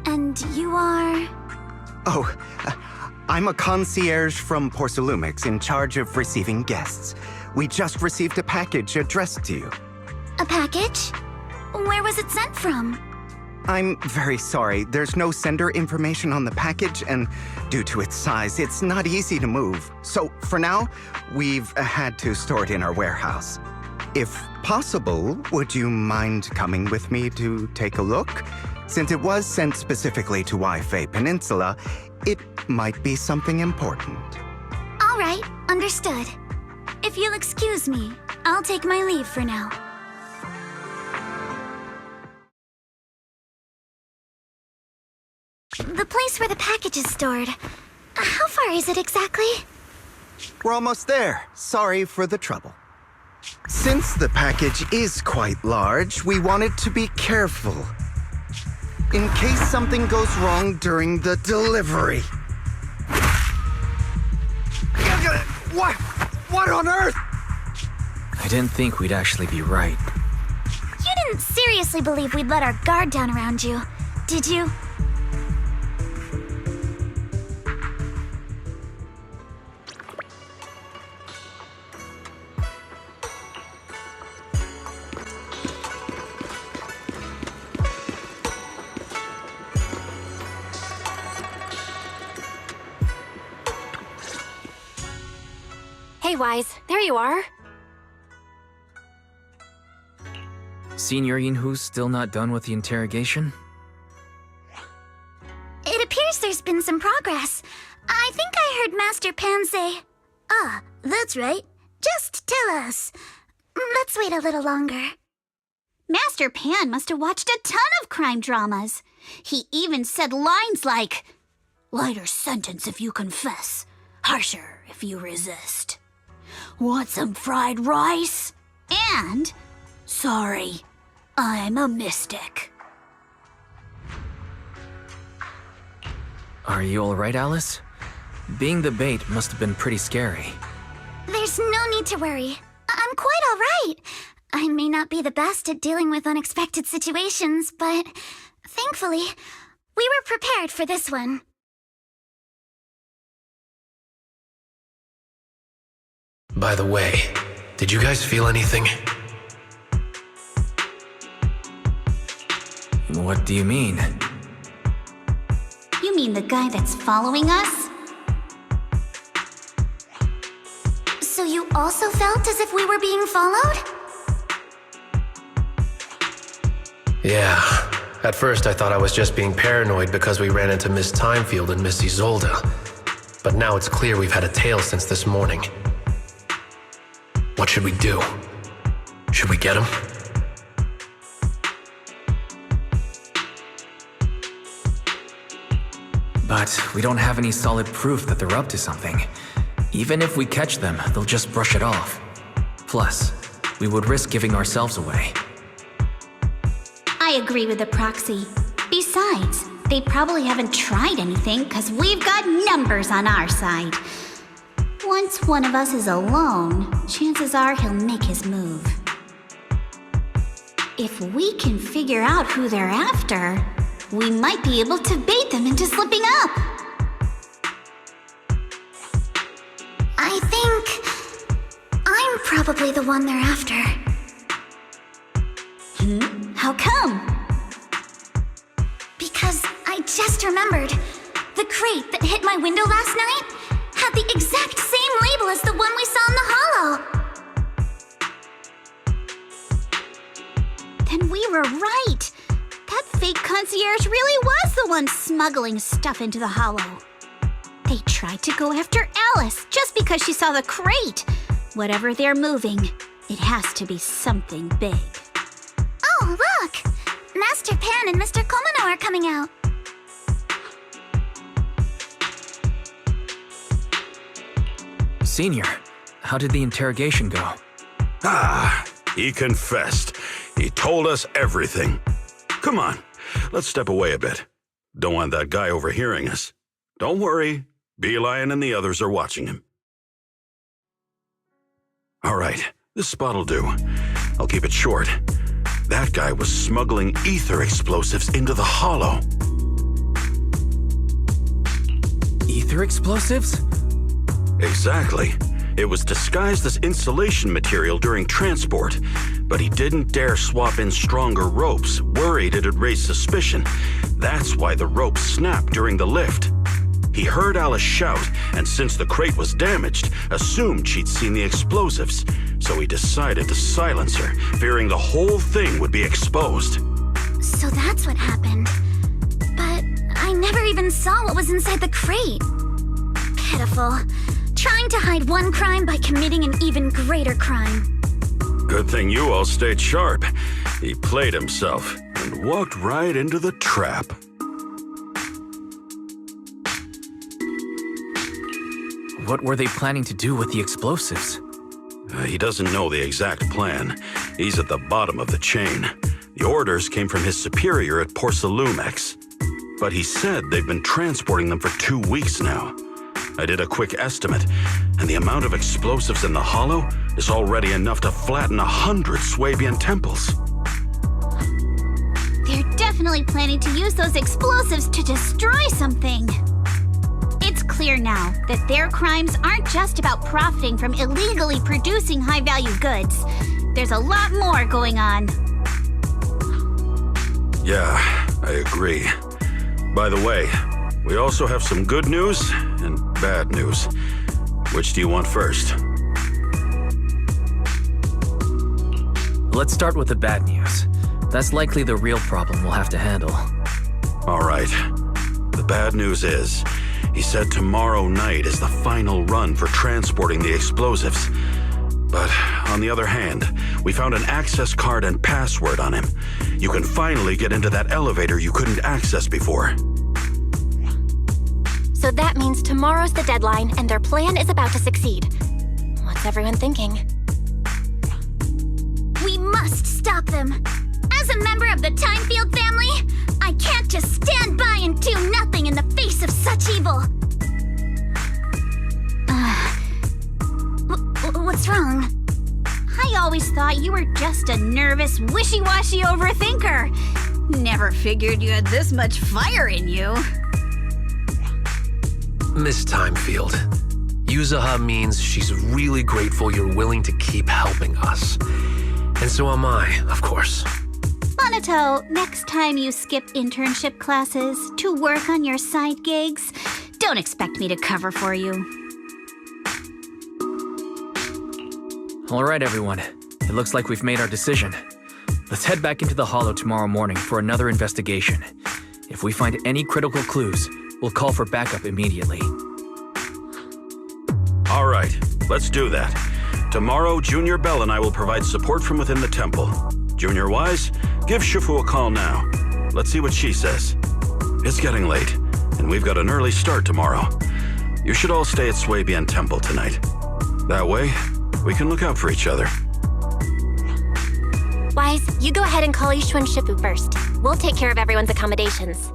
And you are... Oh, I'm a concierge from Porcelumix in charge of receiving guests. We just received a package addressed to you. A package? Where was it sent from? I'm very sorry. There's no sender information on the package, and due to its size, it's not easy to move. So, for now, we've had to store it in our warehouse. If possible, would you mind coming with me to take a look? Since it was sent specifically to Wi-Fi Peninsula, it might be something important. All right, understood. If you'll excuse me, I'll take my leave for now. The place where the package is stored. How far is it exactly? We're almost there. Sorry for the trouble. Since the package is quite large, we wanted to be careful. In case something goes wrong during the delivery. What on earth? I didn't think we'd actually be right. You didn't seriously believe we'd let our guard down around you, did you? Hey, Wise, there you are. Senior Yinhu's still not done with the interrogation? It appears there's been some progress. I think I heard Master Pan say, "Ah, that's right. Just tell us." Let's wait a little longer. Master Pan must have watched a ton of crime dramas. He even said lines like, "Lighter sentence if you confess, harsher if you resist. Want some fried rice?" And, "Sorry, I'm a mystic." Are you alright, Alice? Being the bait must have been pretty scary. There's no need to worry. I'm quite all right. I may not be the best at dealing with unexpected situations, but thankfully, we were prepared for this one. By the way, did you guys feel anything? What do you mean? You mean the guy that's following us? So you also felt as if we were being followed? Yeah. At first I thought I was just being paranoid because we ran into Miss Timefield and Miss Isolde. But now it's clear we've had a tail since this morning. What should we do? Should we get him? But we don't have any solid proof that they're up to something. Even if we catch them, they'll just brush it off. Plus, we would risk giving ourselves away. I agree with the proxy. Besides, they probably haven't tried anything because we've got numbers on our side. Once one of us is alone, chances are he'll make his move. If we can figure out who they're after, we might be able to bait them into slipping up. I think I'm probably the one they're after. How come? Because I just remembered. The crate that hit my window last night had the exact same label as the one we saw in the hollow. Then we were right. That fake concierge really was the one smuggling stuff into the hollow. They tried to go after Alice just because she saw the crate. Whatever they're moving, it has to be something big. Oh, look! Master Pan and Mr. Komino are coming out. Senior, how did the interrogation go? He confessed. He told us everything. Come on, let's step away a bit. Don't want that guy overhearing us. Don't worry, Beelion and the others are watching him. All right, this spot'll do. I'll keep it short. That guy was smuggling ether explosives into the hollow. Ether explosives? Exactly. It was disguised as insulation material during transport, but he didn't dare swap in stronger ropes, worried it'd raise suspicion. That's why the rope snapped during the lift. He heard Alice shout, and since the crate was damaged, assumed she'd seen the explosives, so he decided to silence her, fearing the whole thing would be exposed. So that's what happened. But I never even saw what was inside the crate. Pitiful. Trying to hide one crime by committing an even greater crime. Good thing you all stayed sharp. He played himself and walked right into the trap. What were they planning to do with the explosives? He doesn't know the exact plan. He's at the bottom of the chain. The orders came from his superior at Porcelumex. But he said they've been transporting them for 2 weeks now. I did a quick estimate, and the amount of explosives in the hollow is already enough to flatten 100 Swabian temples. They're definitely planning to use those explosives to destroy something. It's clear now that their crimes aren't just about profiting from illegally producing high-value goods. There's a lot more going on. Yeah, I agree. By the way, we also have some good news and bad news. Which do you want first? Let's start with the bad news. That's likely the real problem we'll have to handle. All right. The bad news is, he said tomorrow night is the final run for transporting the explosives. But on the other hand, we found an access card and password on him. You can finally get into that elevator you couldn't access before. So that means tomorrow's the deadline and their plan is about to succeed. What's everyone thinking? We must stop them. As a member of the Timefield family, I can't just stand by and do nothing in the face of such evil. What's wrong? I always thought you were just a nervous, wishy-washy overthinker. Never figured you had this much fire in you. Miss Timefield, Yuzaha means she's really grateful you're willing to keep helping us. And so am I, of course. Monato, next time you skip internship classes to work on your side gigs, don't expect me to cover for you. All right, everyone. It looks like we've made our decision. Let's head back into the Hollow tomorrow morning for another investigation. If we find any critical clues, we'll call for backup immediately. All right, let's do that. Tomorrow, Junior Bell and I will provide support from within the temple. Junior Wise, give Shifu a call now. Let's see what she says. It's getting late, and we've got an early start tomorrow. You should all stay at Swabian Temple tonight. That way, we can look out for each other. Wise, you go ahead and call Ishu and Shifu first. We'll take care of everyone's accommodations.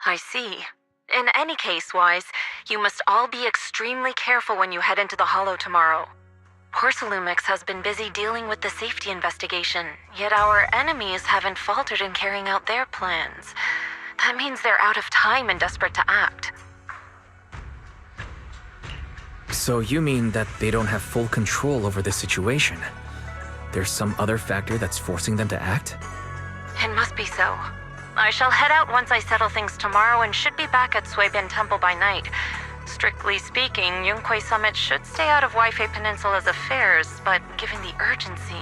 I see. In any case, Wise, you must all be extremely careful when you head into the Hollow tomorrow. Porcelumix has been busy dealing with the safety investigation, yet our enemies haven't faltered in carrying out their plans. That means they're out of time and desperate to act. So you mean that they don't have full control over the situation? There's some other factor that's forcing them to act? It must be so. I shall head out once I settle things tomorrow and should be back at Swabian Temple by night. Strictly speaking, Yunque Summit should stay out of Waifei Peninsula's affairs, but given the urgency,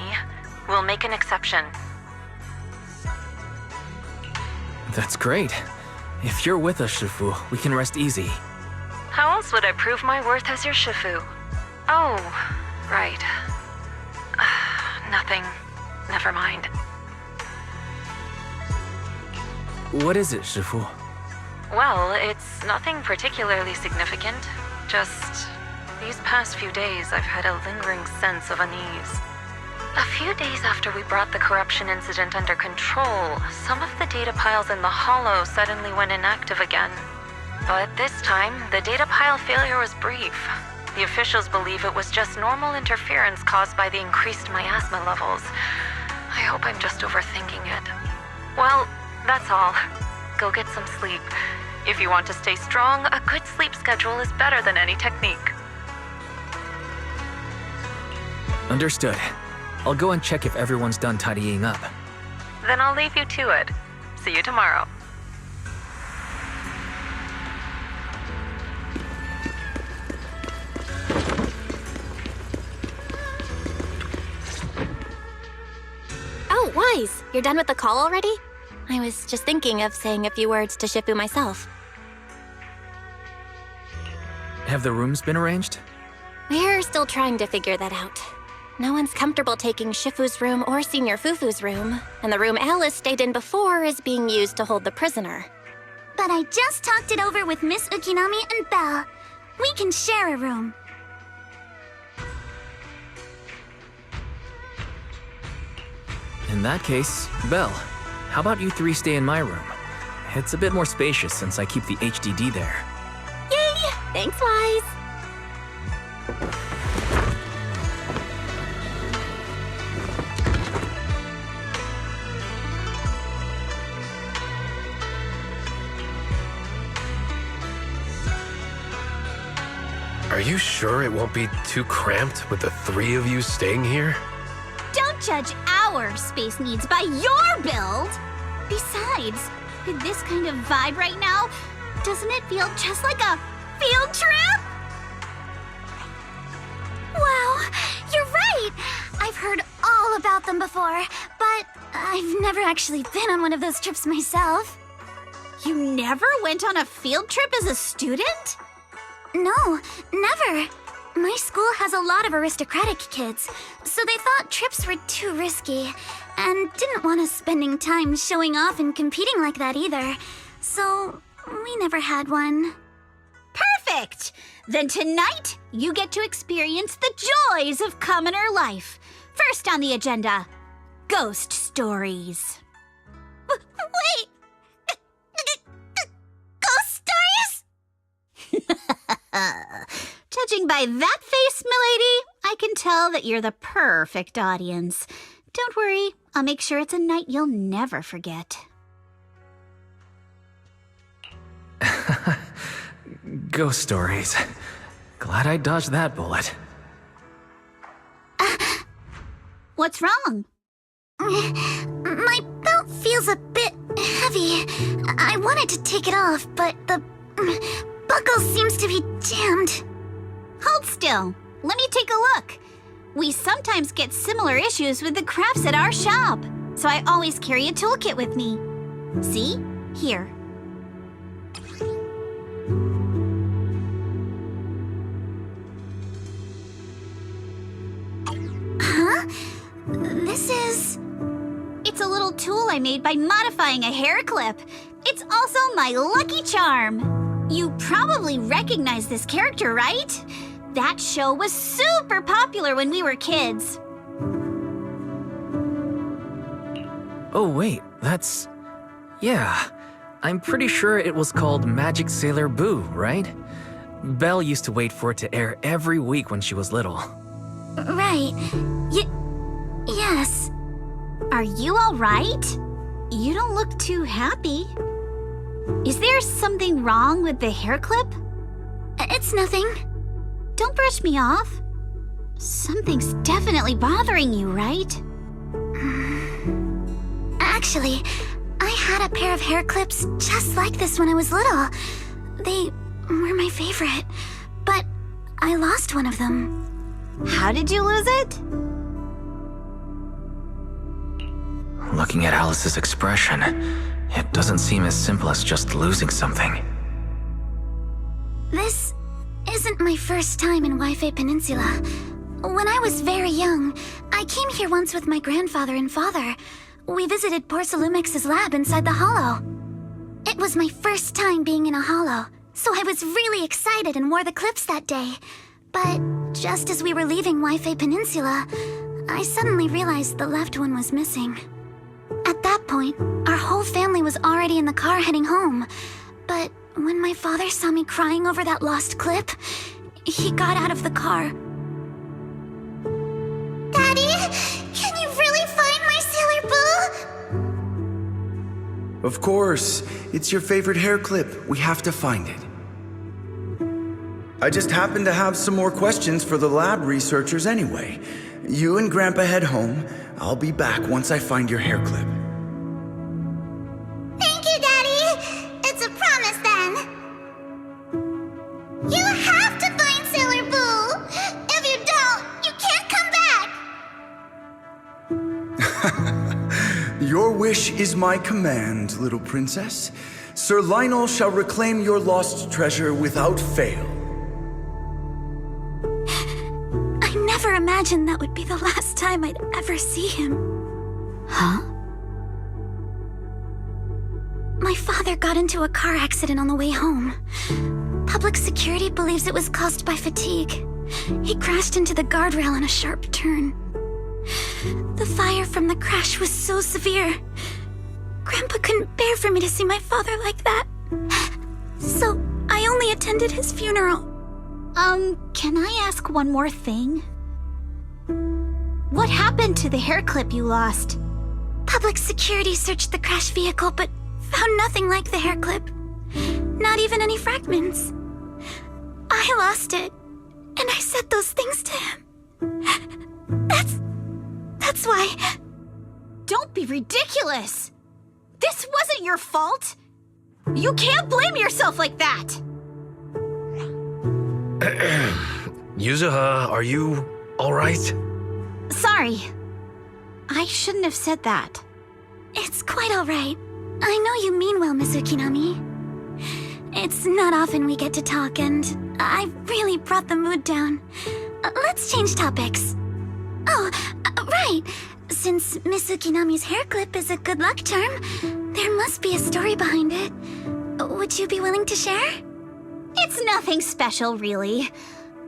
we'll make an exception. That's great. If you're with us, Shifu, we can rest easy. How else would I prove my worth as your Shifu? Oh, right. Nothing. Never mind. What is it, Shifu? Well, it's nothing particularly significant. Just these past few days, I've had a lingering sense of unease. A few days after we brought the corruption incident under control, some of the data piles in the Hollow suddenly went inactive again. But this time, the data pile failure was brief. The officials believe it was just normal interference caused by the increased miasma levels. I hope I'm just overthinking it. Well, that's all. Go get some sleep. If you want to stay strong, a good sleep schedule is better than any technique. Understood. I'll go and check if everyone's done tidying up. Then I'll leave you to it. See you tomorrow. Oh, Wise, you're done with the call already? I was just thinking of saying a few words to Shifu myself. Have the rooms been arranged? We're still trying to figure that out. No one's comfortable taking Shifu's room or Senior Fufu's room, and the room Alice stayed in before is being used to hold the prisoner. But I just talked it over with Miss Ukinami and Belle. We can share a room. In that case, Belle, how about you three stay in my room? It's a bit more spacious since I keep the HDD there. Yay! Thanks, Wise! Are you sure it won't be too cramped with the three of you staying here? Don't judge our space needs by your build! Besides, with this kind of vibe right now, doesn't it feel just like a field trip? Wow, you're right! I've heard all about them before, but I've never actually been on one of those trips myself. You never went on a field trip as a student? No, never. My school has a lot of aristocratic kids, so they thought trips were too risky, and didn't want us spending time showing off and competing like that either. So we never had one. Perfect! Then tonight, you get to experience the joys of commoner life. First on the agenda, ghost stories. Wait! Ghost stories? Judging by that face, milady, I can tell that you're the perfect audience. Don't worry, I'll make sure it's a night you'll never forget. Ghost stories. Glad I dodged that bullet. What's wrong? My belt feels a bit heavy. I wanted to take it off, but the buckle seems to be jammed. Hold still. Let me take a look. We sometimes get similar issues with the crafts at our shop, so I always carry a toolkit with me. See? Here. Huh? This is... It's a little tool I made by modifying a hair clip. It's also my lucky charm. You probably recognize this character, right? That show was super popular when we were kids. Oh wait, that's... Yeah, I'm pretty sure it was called Magic Sailor Boo, right? Belle used to wait for it to air every week when she was little. Right. Yes. Are you all right? You don't look too happy. Is there something wrong with the hair clip? It's nothing. Don't brush me off. Something's definitely bothering you, right? Actually, I had a pair of hair clips just like this when I was little. They were my favorite, but I lost one of them. How did you lose it? Looking at Alice's expression, it doesn't seem as simple as just losing something. This isn't my first time in Wi-Fi Peninsula. When I was very young, I came here once with my grandfather and father. We visited Porcelumex's lab inside the Hollow. It was my first time being in a Hollow, so I was really excited and wore the clips that day. But just as we were leaving Wi-Fi Peninsula, I suddenly realized the left one was missing. At that point, our whole family was already in the car heading home. But when my father saw me crying over that lost clip, he got out of the car. Daddy, can you really find my Sailor Boo? Of course. It's your favorite hair clip. We have to find it. I just happen to have some more questions for the lab researchers anyway. You and Grandpa head home. I'll be back once I find your hair clip. Thank you, Daddy. It's a promise then. You have to find Sailor Boo. If you don't, you can't come back. Your wish is my command, little princess. Sir Lionel shall reclaim your lost treasure without fail. I never imagined that would be the last time I'd ever see him. Huh? My father got into a car accident on the way home. Public security believes it was caused by fatigue. He crashed into the guardrail on a sharp turn. The fire from the crash was so severe. Grandpa couldn't bear for me to see my father like that. So I only attended his funeral. Can I ask one more thing? What happened to the hair clip you lost? Public security searched the crashed vehicle, but found nothing like the hair clip. Not even any fragments. I lost it, and I said those things to him. That's why... Don't be ridiculous! This wasn't your fault! You can't blame yourself like that! Yuzuha, are you alright? Sorry. I shouldn't have said that. It's quite alright. I know you mean well, Miss Ukinami. It's not often we get to talk, and I really brought the mood down. Let's change topics. Oh, right. Since Miss Ukinami's hair clip is a good luck charm, there must be a story behind it. Would you be willing to share? It's nothing special, really.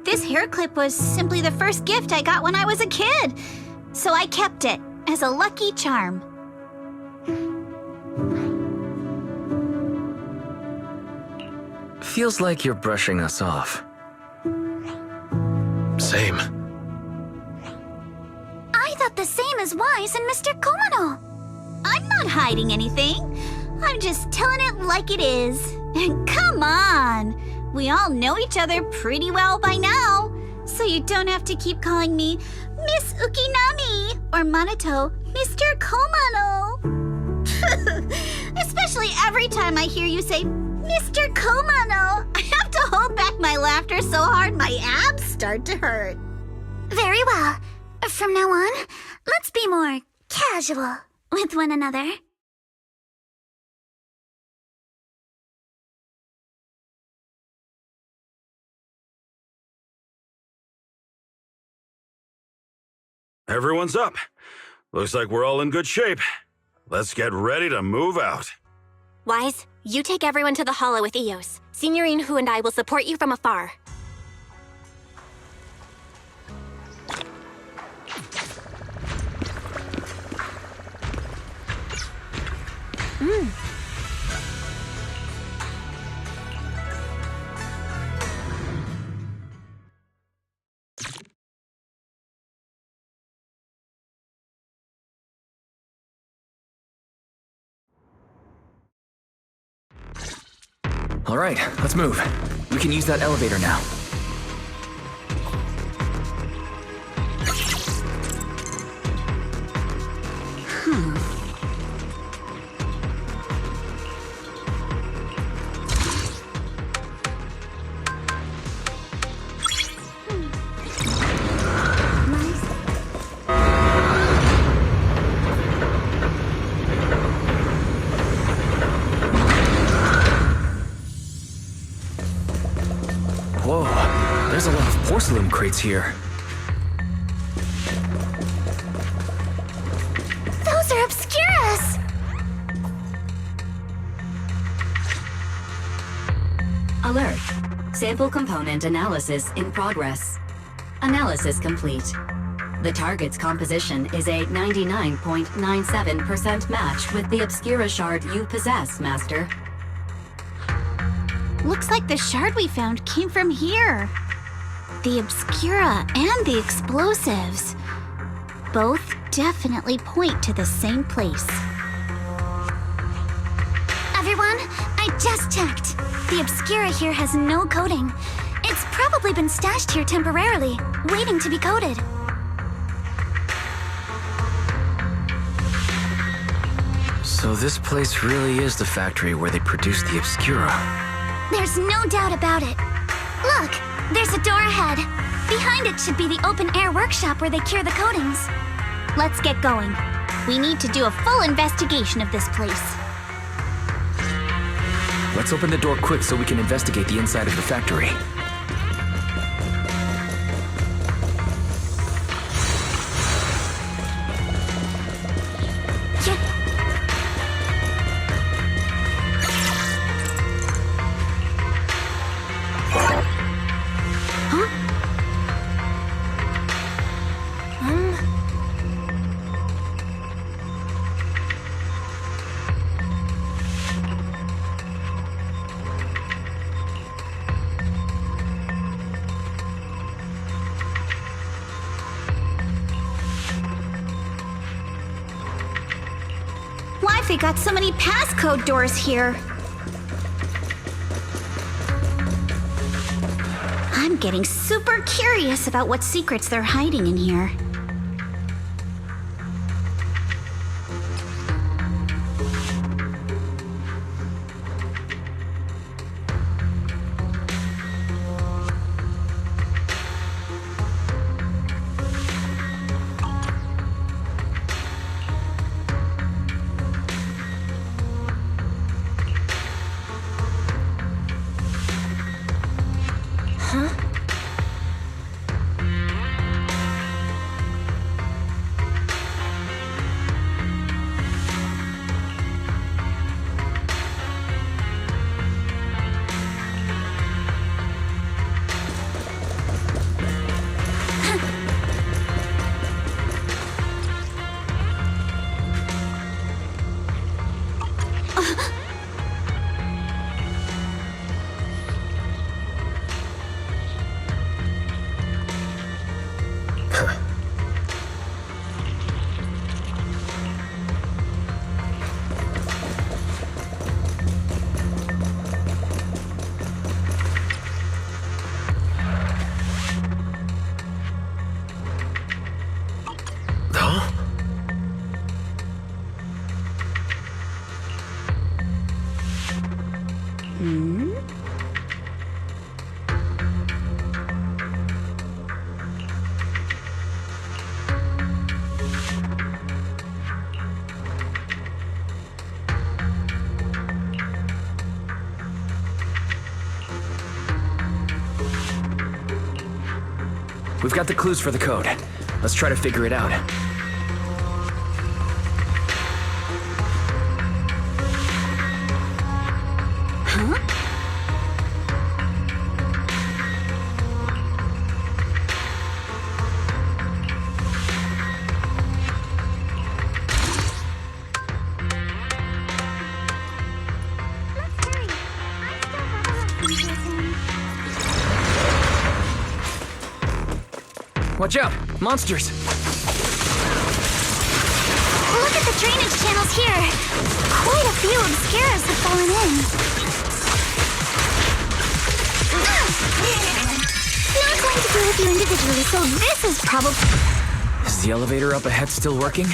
This hair clip was simply the first gift I got when I was a kid. So I kept it as a lucky charm. Feels like you're brushing us off. Same. I thought the same as Wise and Mr. Komano. I'm not hiding anything. I'm just telling it like it is. Come on! We all know each other pretty well by now, so you don't have to keep calling me Miss Ukinami or Manato Mr. Komano. Especially every time I hear you say Mr. Komano, I have to hold back my laughter so hard my abs start to hurt. Very well. From now on, let's be more casual with one another. Everyone's up. Looks like we're all in good shape. Let's get ready to move out. Wise, you take everyone to the hollow with Eos. Signorine Hu and I will support you from afar. All right, let's move. We can use that elevator now. Whoa, there's a lot of porcelain crates here. Those are Obscuras! Alert. Sample component analysis in progress. Analysis complete. The target's composition is a 99.97% match with the Obscura shard you possess, Master. Looks like the shard we found came from here. The Obscura and the explosives. Both definitely point to the same place. Everyone, I just checked. The Obscura here has no coating. It's probably been stashed here temporarily, waiting to be coated. So this place really is the factory where they produce the Obscura. There's no doubt about it. Look, there's a door ahead. Behind it should be the open-air workshop where they cure the coatings. Let's get going. We need to do a full investigation of this place. Let's open the door quick so we can investigate the inside of the factory. Why've they got so many passcode doors here? I'm getting super curious about what secrets they're hiding in here. We've got the clues for the code. Let's try to figure it out. Huh? Watch out! Monsters! Look at the drainage channels here. Quite a few obscuras have fallen in. Not going to deal with you individually, so this is probably... Is the elevator up ahead still working?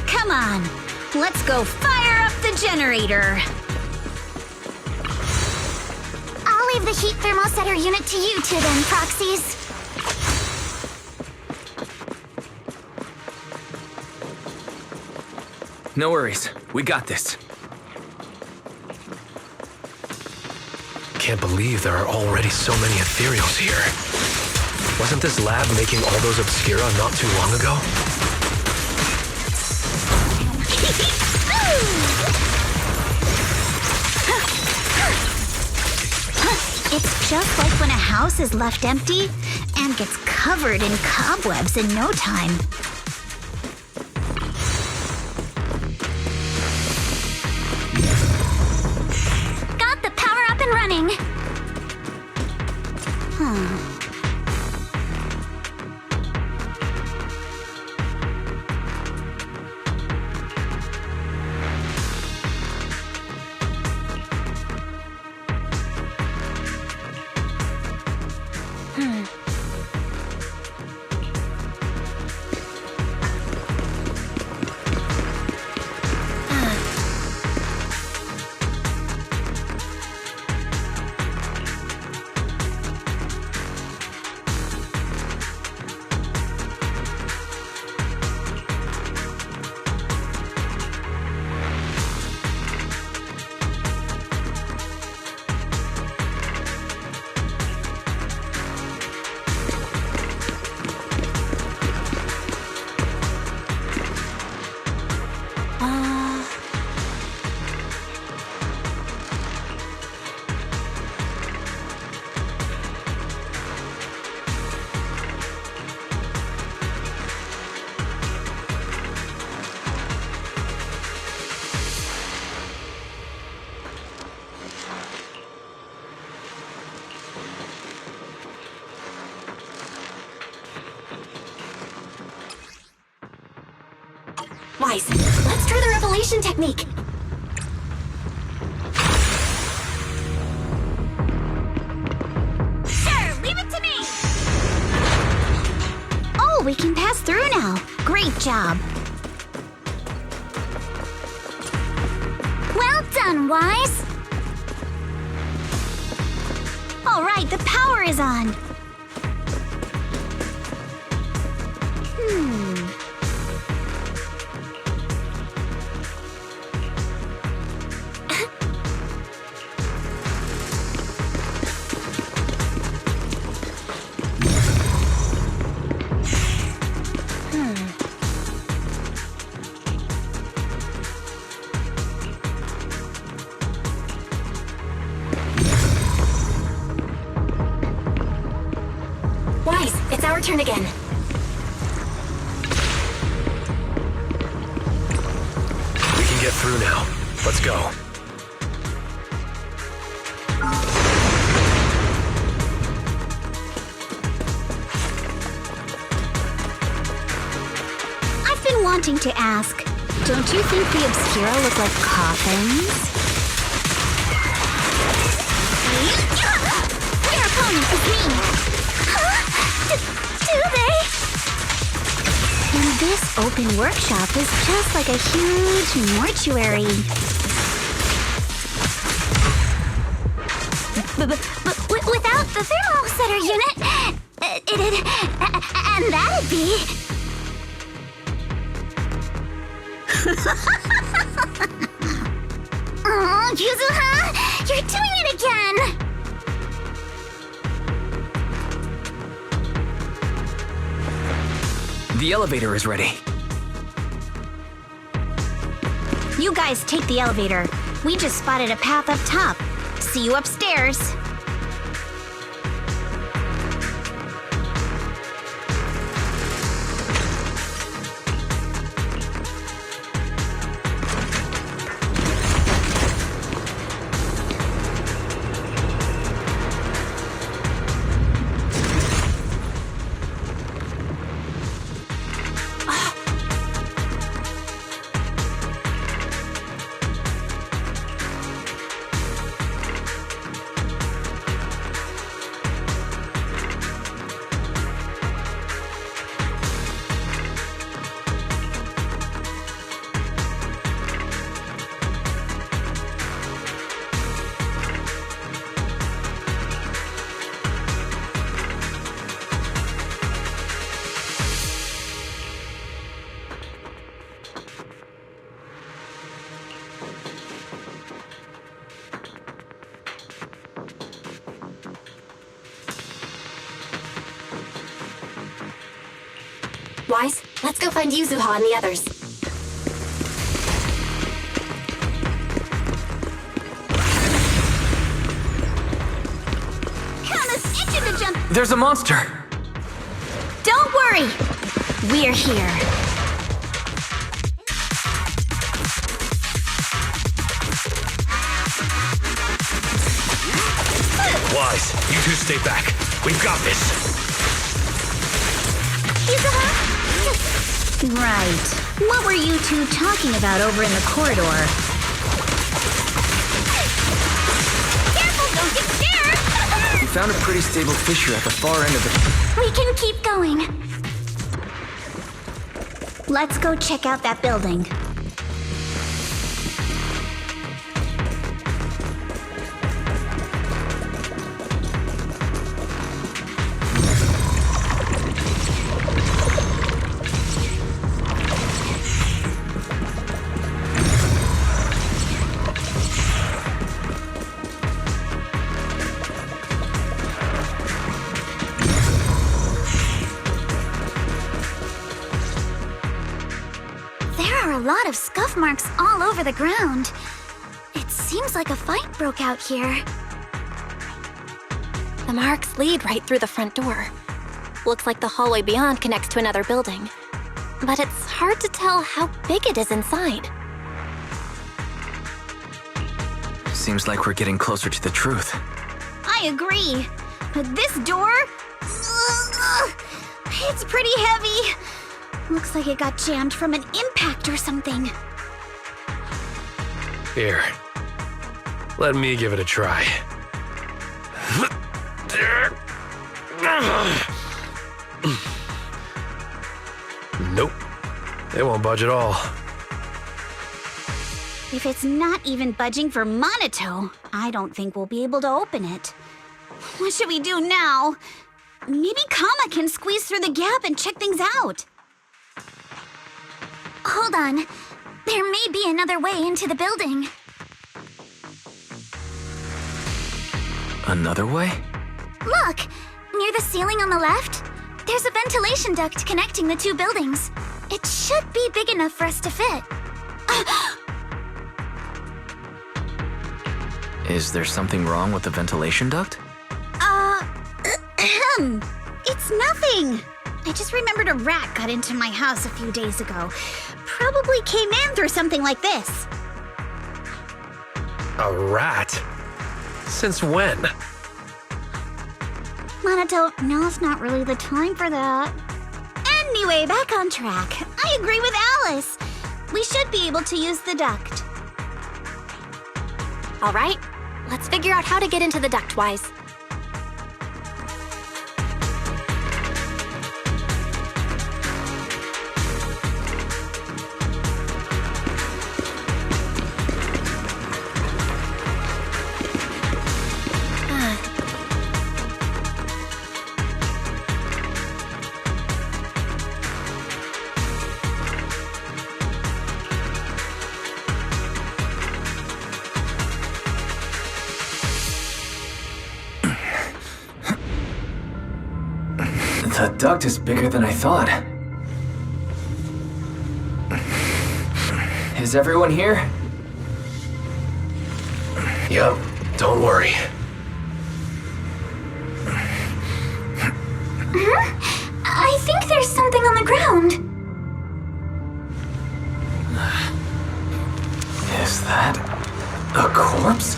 Come on, let's go fire up the generator. I'll leave the heat thermosetter unit to you two then, proxies. No worries. We got this. Can't believe there are already so many ethereals here. Wasn't this lab making all those obscura not too long ago? It's just like when a house is left empty and gets covered in cobwebs in no time. Got the power up and running. Wise, let's try the revelation technique. Sure, leave it to me! Oh, we can pass through now. Great job. Well done, Wise. All right, the power is on. turn again. We can get through now. Let's go. I've been wanting to ask, don't you think the Obscura look like coffins? Your opponent is me. Do they? And this open workshop is just like a huge mortuary. But without the thermosetter unit, and that'd be... Oh, Yuzuha! You're doing it again! The elevator is ready. You guys take the elevator. We just spotted a path up top. See you upstairs. Wise, let's go find Yuzuha and the others. Kama's itching to jump. There's a monster! Don't worry. We're here. Wise, you two stay back. We've got this. Yuzuha? Right. What were you two talking about over in the corridor? Careful, don't get scared! We found a pretty stable fissure at the far end of the... We can keep going. Let's go check out that building. A lot of scuff marks all over the ground. It seems like a fight broke out here. The marks lead right through the front door. Looks like the hallway beyond connects to another building. But it's hard to tell how big it is inside. Seems like we're getting closer to the truth. I agree. But this door... it's pretty heavy. Looks like it got jammed from an impact or something. Here. Let me give it a try. Nope. It won't budge at all. If it's not even budging for Monito, I don't think we'll be able to open it. What should we do now? Maybe Kama can squeeze through the gap and check things out. Hold on. There may be another way into the building. Another way? Look! Near the ceiling on the left, there's a ventilation duct connecting the two buildings. It should be big enough for us to fit. Is there something wrong with the ventilation duct? It's nothing. I just remembered a rat got into my house a few days ago. Probably came in through something like this. A rat? Since when? Minato, now's not really the time for that. Anyway, back on track. I agree with Alice. We should be able to use the duct. All right, let's figure out how to get into the ductwise. The duct is bigger than I thought. Is everyone here? Yep, don't worry. I think there's something on the ground. Is that a corpse?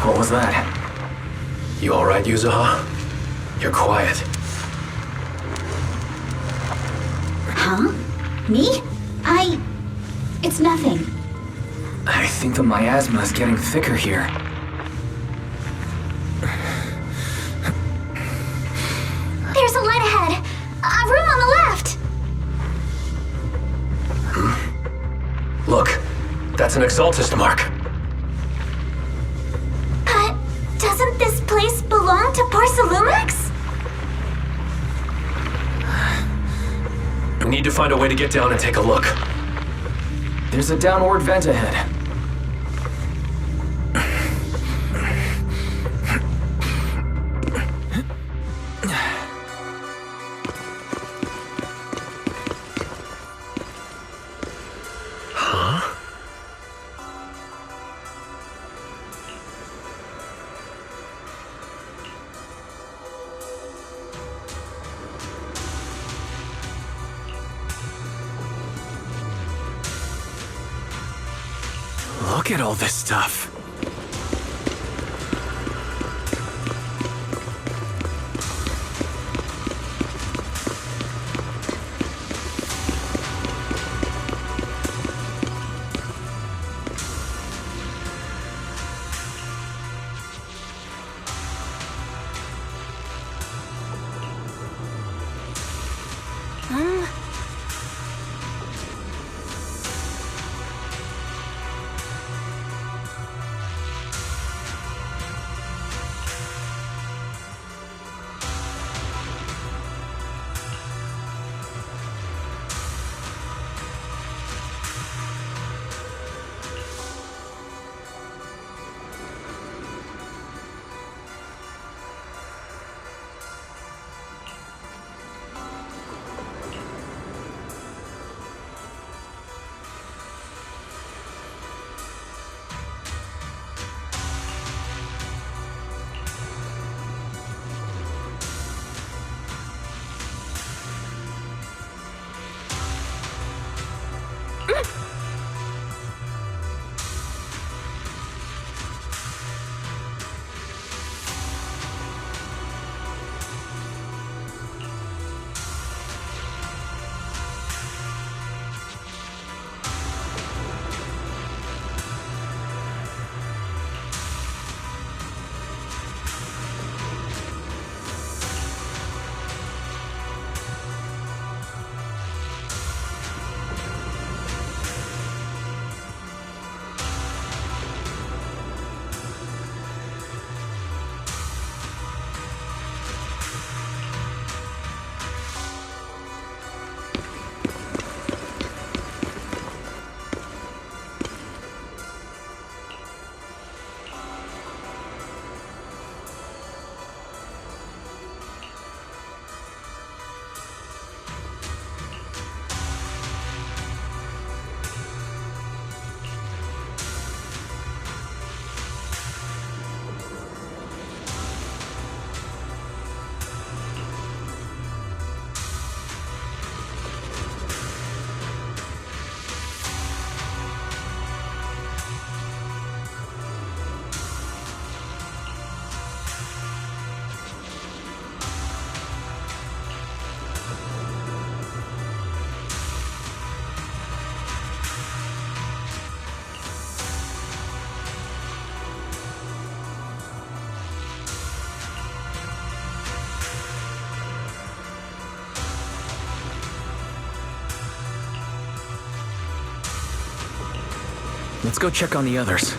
What was that? You alright, Yuzuha? You're quiet. Huh? Me? It's nothing. I think the miasma is getting thicker here. There's a light ahead. A room on the left. Look, that's an exaltist mark. But doesn't this place belong to Porcelumex? We need to find a way to get down and take a look. There's a downward vent ahead. Look at all this stuff. Let's go check on the others.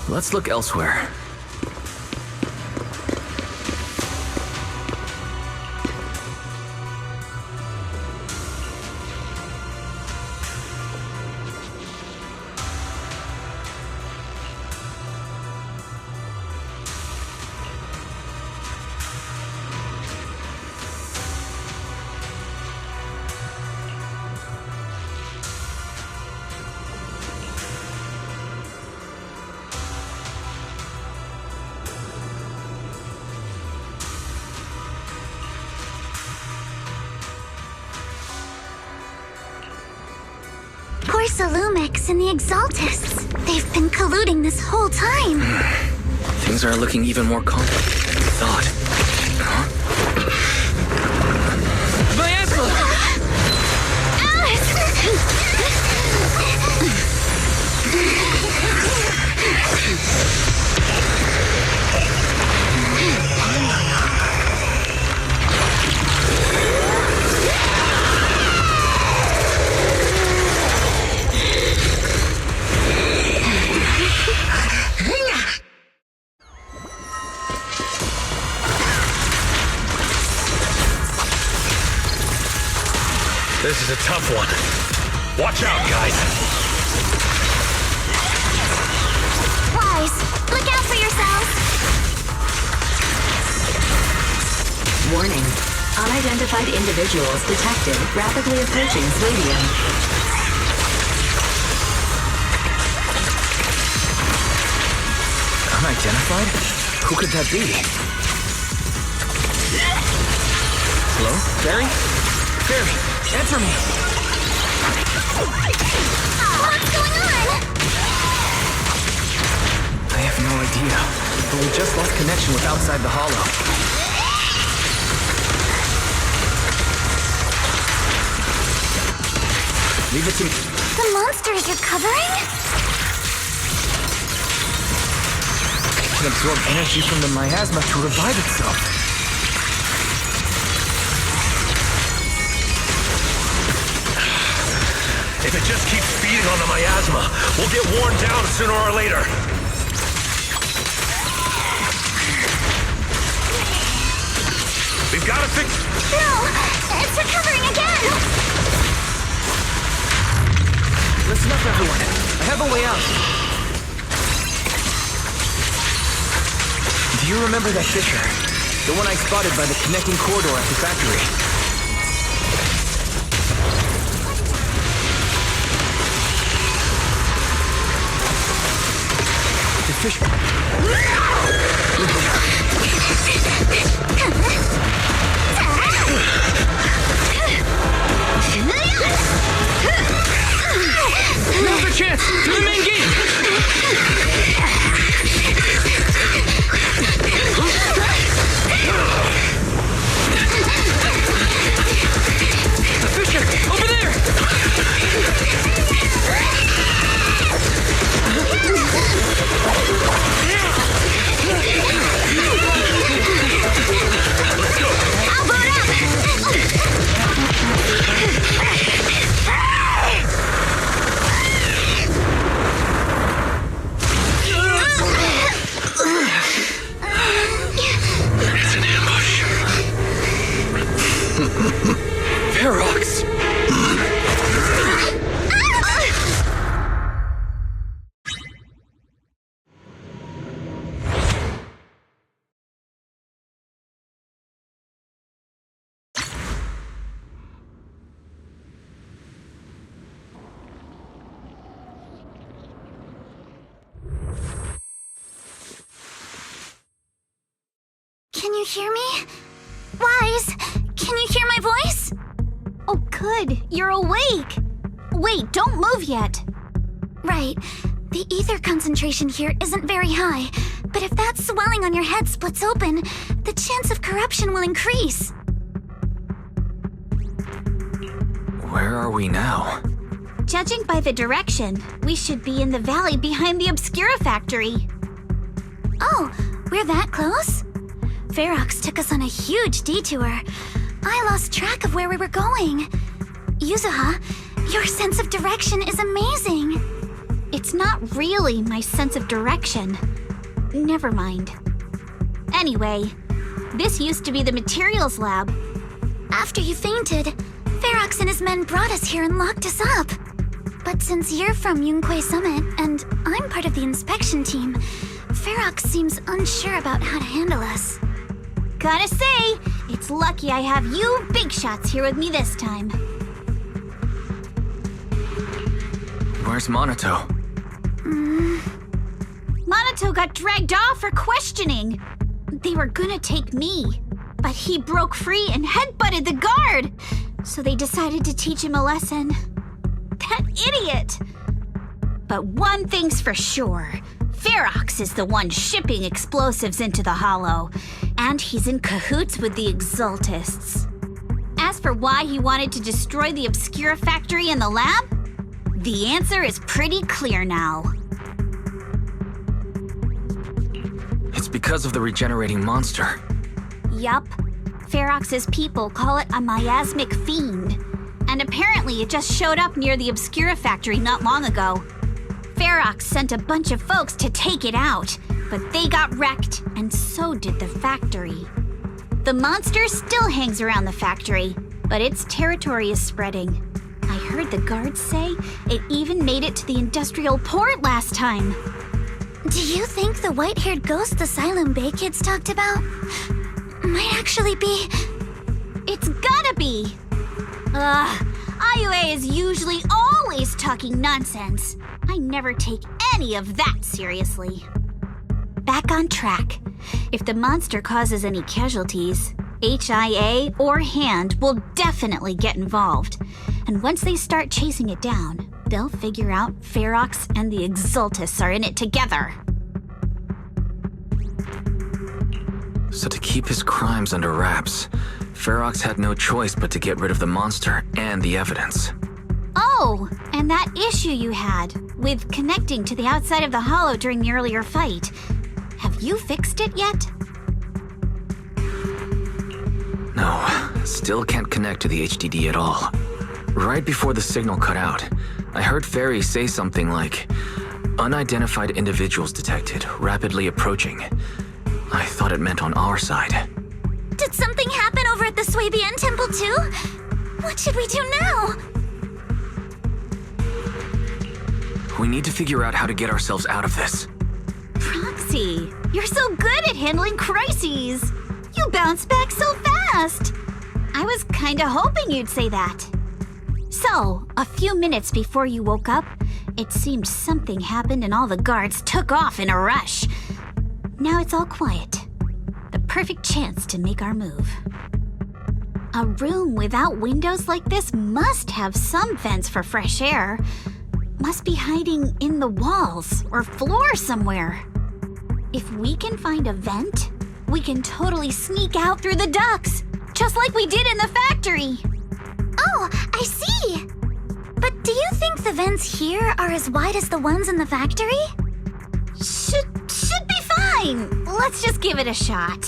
Let's look elsewhere. Lumix and the Exaltists. They've been colluding this whole time. Things are looking even more complicated than we thought. Huh? This is a tough one. Watch out, guys. Wise, look out for yourselves. Warning. Unidentified individuals detected rapidly approaching Stadium. Unidentified? Who could that be? Hello? Barry? Barry, answer me! What's going on? I have no idea, but we just lost connection with outside the hollow. Leave it to me. The monster is recovering? It can absorb energy from the miasma to revive itself. If it just keeps feeding on the miasma, we'll get worn down sooner or later. We've got to fix... No! It's recovering again! Listen up, everyone. I have a way out. Do you remember that fissure? The one I spotted by the connecting corridor at the factory. The fissure... Now's the chance! To the main gate! Can you hear me? Wise, can you hear my voice? Oh, good. You're awake. Wait, don't move yet. Right. The ether concentration here isn't very high, but if that swelling on your head splits open, the chance of corruption will increase. Where are we now? Judging by the direction, we should be in the valley behind the Obscura factory. Oh, we're that close? Ferox took us on a huge detour. I lost track of where we were going. Yuzuha, your sense of direction is amazing. It's not really my sense of direction. Never mind. Anyway, this used to be the materials lab. After you fainted, Ferox and his men brought us here and locked us up. But since you're from Yunquay Summit and I'm part of the inspection team, Ferox seems unsure about how to handle us. Gotta say, it's lucky I have you big shots here with me this time. Where's Monato? Monato got dragged off for questioning. They were gonna take me, but he broke free and headbutted the guard. So they decided to teach him a lesson. That idiot! But one thing's for sure. Ferox is the one shipping explosives into the Hollow, and he's in cahoots with the Exaltists. As for why he wanted to destroy the Obscura factory and the lab, the answer is pretty clear now. It's because of the regenerating monster. Yup. Ferox's people call it a miasmic fiend, and apparently it just showed up near the Obscura factory not long ago. Ferox sent a bunch of folks to take it out, but they got wrecked, and so did the factory. The monster still hangs around the factory, but its territory is spreading. I heard the guards say it even made it to the industrial port last time. Do you think the white-haired ghost the Asylum Bay kids talked about might actually be... It's gotta be! IUA is usually always talking nonsense. I never take any of that seriously. Back on track. If the monster causes any casualties, HIA or HAND will definitely get involved. And once they start chasing it down, they'll figure out Ferox and the Exaltists are in it together. So to keep his crimes under wraps, Ferox had no choice but to get rid of the monster and the evidence. Oh, and that issue you had with connecting to the outside of the Hollow during the earlier fight. Have you fixed it yet? No, still can't connect to the HDD at all. Right before the signal cut out, I heard Fairy say something like, "Unidentified individuals detected, rapidly approaching." I thought it meant on our side. Did something happen over at the Swabian Temple too? What should we do now? We need to figure out how to get ourselves out of this. Proxy, you're so good at handling crises. You bounce back so fast. I was kinda hoping you'd say that. So, a few minutes before you woke up, it seemed something happened and all the guards took off in a rush. Now it's all quiet. The perfect chance to make our move. A room without windows like this must have some vents for fresh air. Must be hiding in the walls or floor somewhere. If we can find a vent, we can totally sneak out through the ducts, just like we did in the factory. Oh, I see! But do you think the vents here are as wide as the ones in the factory? Should be fine. Let's just give it a shot.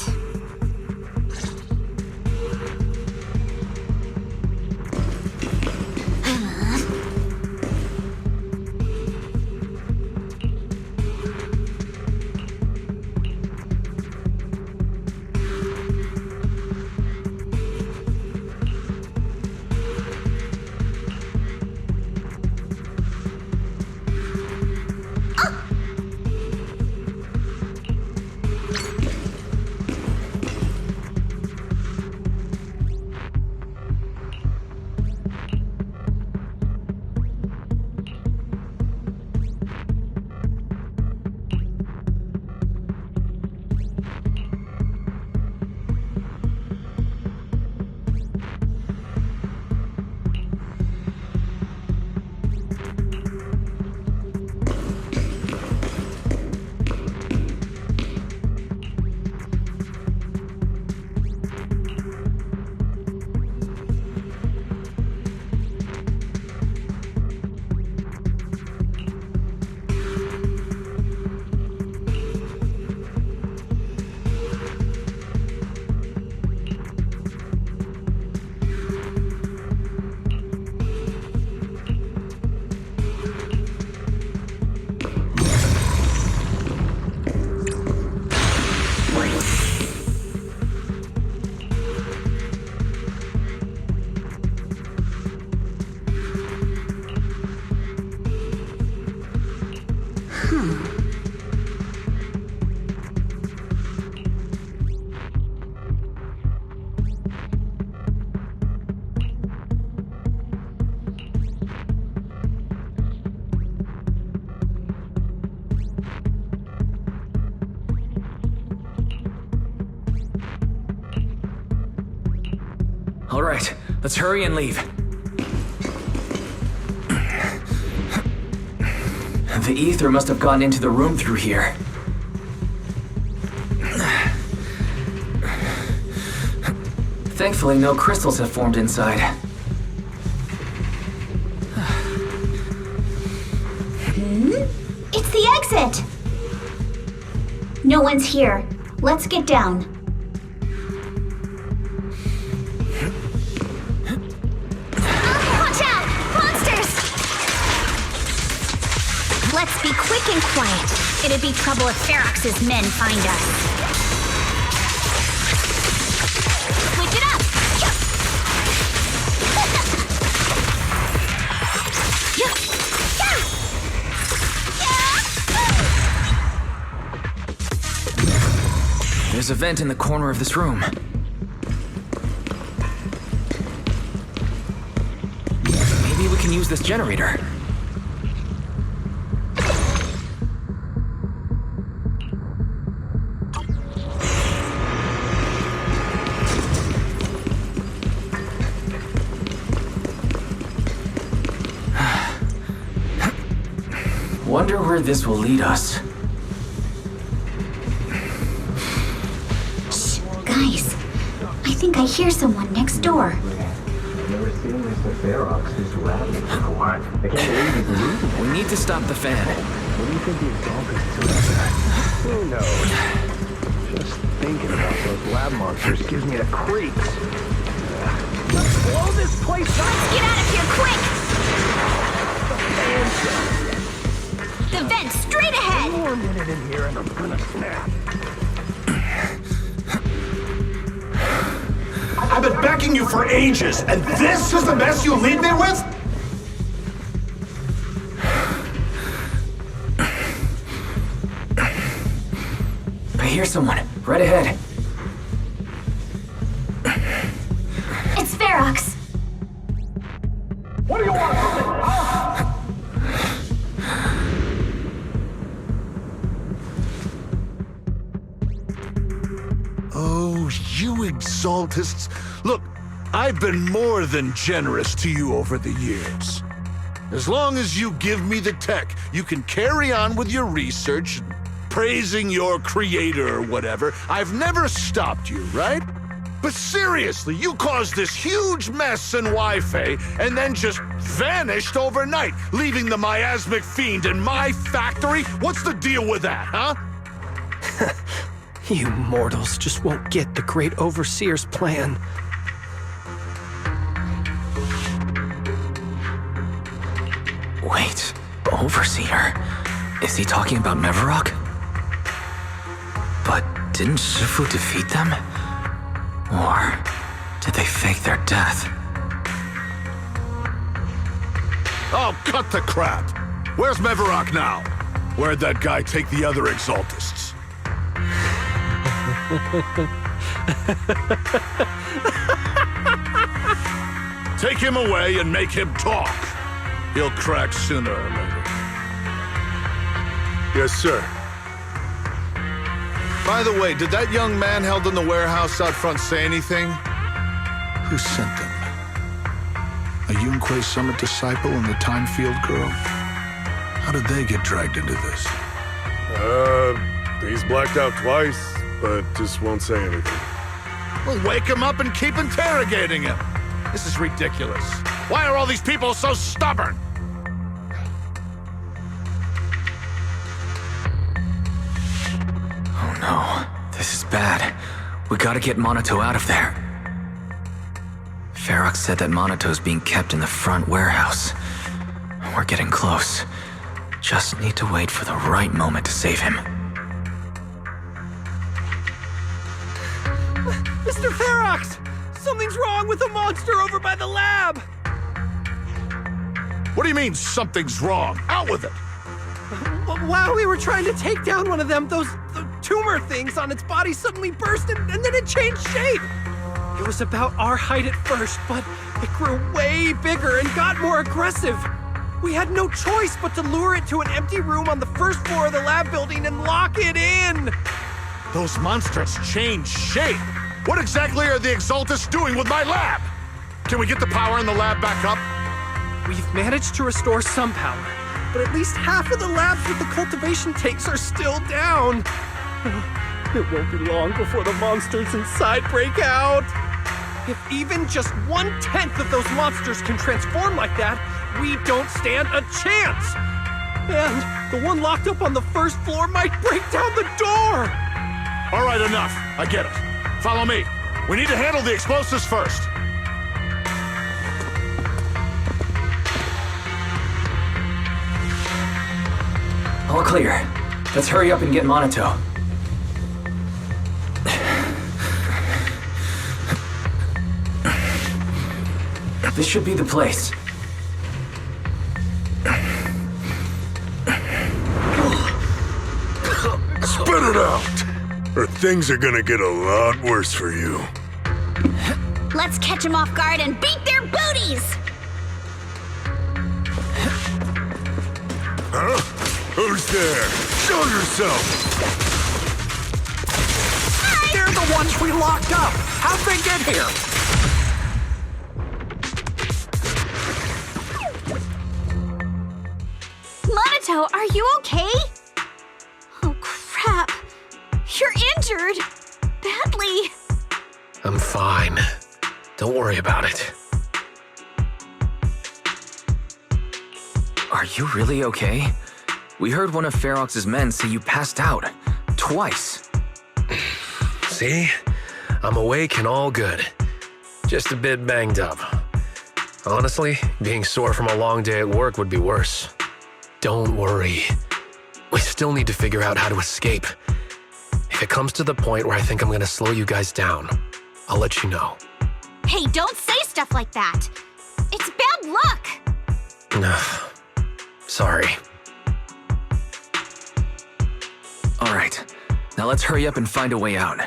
All right, let's hurry and leave. The ether must have gotten into the room through here. Thankfully, no crystals have formed inside. It's the exit! No one's here. Let's get down. Watch out! Monsters! Let's be quick and quiet. It'd be trouble if Ferox's men find us. Switch it up! There's a vent in the corner of this room. Maybe we can use this generator. Wonder where this will lead us. Guys, I think I hear someone next door. We need to stop the fan. What do you think the exalted Who knows? Just thinking about those lab monsters gives me the creeps. Let's blow this place up! Let's get out of here quick! The vent straight ahead! One more minute in here and I'm gonna snap. I've been begging you for ages, and this is the mess you leave me with? I hear someone, right ahead. It's Ferox. What do you want from me? Oh, you exaltists. Look, I've been more than generous to you over the years. As long as you give me the tech, you can carry on with your research and praising your creator or whatever. I've never stopped you, right? But seriously, you caused this huge mess in Wi-Fi and then just vanished overnight, leaving the miasmic fiend in my factory? What's the deal with that, huh? You mortals just won't get the Great Overseer's plan. Wait, Overseer? Is he talking about Mevarok? But didn't Shifu defeat them? Or did they fake their death? Oh, cut the crap! Where's Mevarok now? Where'd that guy take the other exaltists? Take him away and make him talk. He'll crack sooner or later. Yes, sir. By the way, did that young man held in the warehouse out front say anything? Who sent them? A Yunque Summit disciple and the Time Field girl? How did they get dragged into this? He's blacked out twice, but just won't say anything. Well, wake him up and keep interrogating him. This is ridiculous. Why are all these people so stubborn? Oh no, this is bad. We gotta get Monato out of there. Ferox said that Monato's being kept in the front warehouse. We're getting close. Just need to wait for the right moment to save him. Mr. Ferox! Something's wrong with the monster over by the lab! What do you mean, something's wrong? Out with it! While we were trying to take down one of them, those tumor things on its body suddenly burst and then it changed shape! It was about our height at first, but it grew way bigger and got more aggressive. We had no choice but to lure it to an empty room on the first floor of the lab building and lock it in! Those monsters changed shape! What exactly are the Exaltists doing with my lab? Can we get the power in the lab back up? We've managed to restore some power, but at least half of the labs with the cultivation tanks are still down. It won't be long before the monsters inside break out. If even just 1/10 of those monsters can transform like that, we don't stand a chance. And the one locked up on the first floor might break down the door. All right, enough. I get it. Follow me. We need to handle the explosives first. All clear. Let's hurry up and get Monato. This should be the place. Spit it out! Or things are gonna get a lot worse for you. Let's catch them off guard and beat their booties! Huh? Who's there? Show yourself! They're the ones we locked up! How'd they get here? Monato, are you okay? Oh, crap. You're injured. Badly. I'm fine. Don't worry about it. Are you really okay? We heard one of Ferox's men say you passed out. Twice. See? I'm awake and all good. Just a bit banged up. Honestly, being sore from a long day at work would be worse. Don't worry. We still need to figure out how to escape. If it comes to the point where I think I'm gonna slow you guys down, I'll let you know. Hey, don't say stuff like that. It's bad luck. Sorry. All right. Now let's hurry up and find a way out.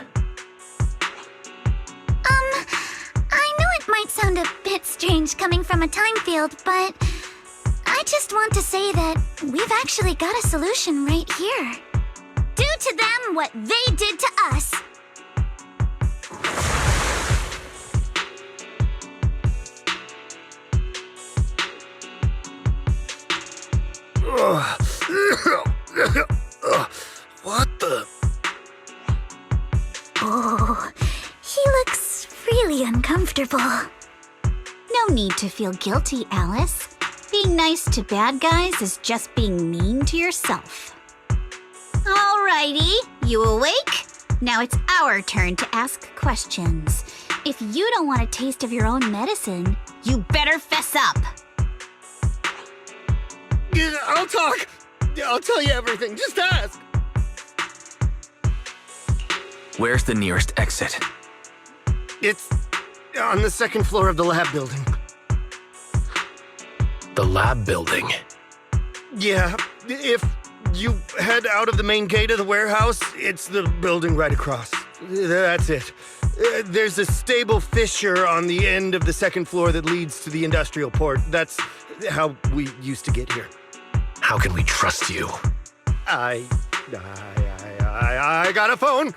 I know it might sound a bit strange coming from a time field, but I just want to say that we've actually got a solution right here. Do to them what they did to us. What the? Oh, he looks really uncomfortable. No need to feel guilty, Alice. Being nice to bad guys is just being mean to yourself. Alrighty, you awake? Now it's our turn to ask questions. If you don't want a taste of your own medicine, you better fess up. I'll talk. I'll tell you everything. Just ask. Where's the nearest exit? It's on the second floor of the lab building. The lab building? Yeah, if you head out of the main gate of the warehouse, it's the building right across. That's it. There's a stable fissure on the end of the second floor that leads to the industrial port. That's how we used to get here. How can we trust you? I got a phone.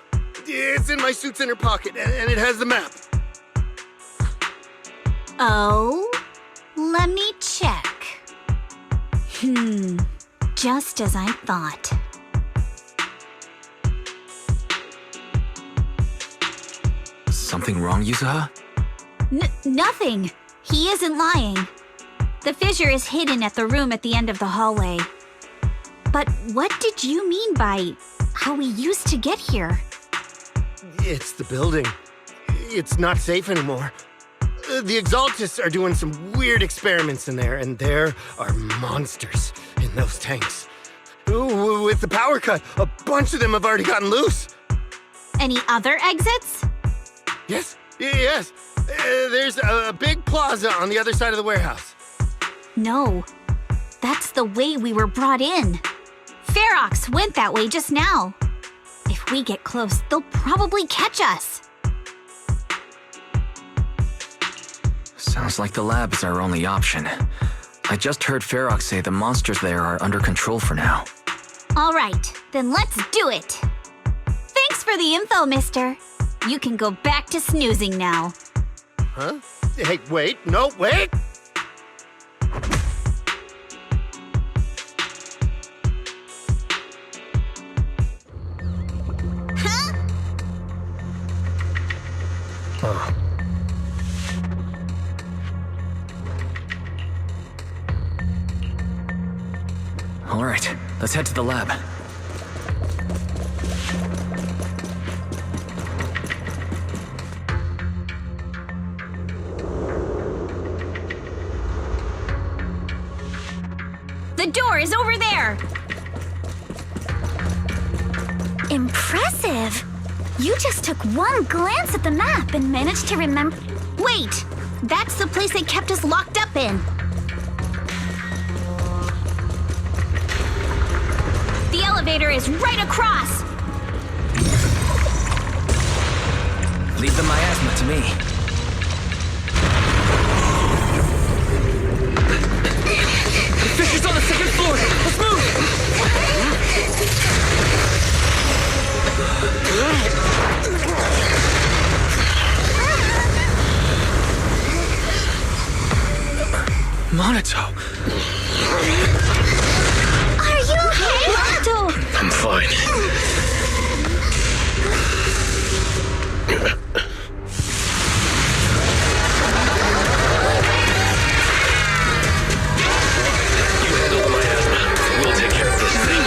It's in my suit's inner pocket, and it has the map. Oh? Let me check. Just as I thought. Something wrong, Yuzuha? Nothing. He isn't lying. The fissure is hidden at the room at the end of the hallway. But what did you mean by how we used to get here? It's the building. It's not safe anymore. The Exaltists are doing some weird experiments in there, and there are monsters in those tanks. Ooh, with the power cut, a bunch of them have already gotten loose. Any other exits? Yes. There's a big plaza on the other side of the warehouse. No. That's the way we were brought in. Ferox went that way just now. If we get close, they'll probably catch us. Sounds like the lab is our only option. I just heard Ferox say the monsters there are under control for now. All right, then let's do it. Thanks for the info, mister. You can go back to snoozing now. Huh? Hey, wait. No, wait! All right, let's head to the lab. The door is over there! Impressive! You just took one glance at the map and managed to remember. Wait! That's the place they kept us locked up in. The elevator is right across! Leave the miasma to me. The fish is on the second floor! Let's move! Monato! Are you okay, Monato? I'm fine. You handle the miasma. We'll take care of this thing.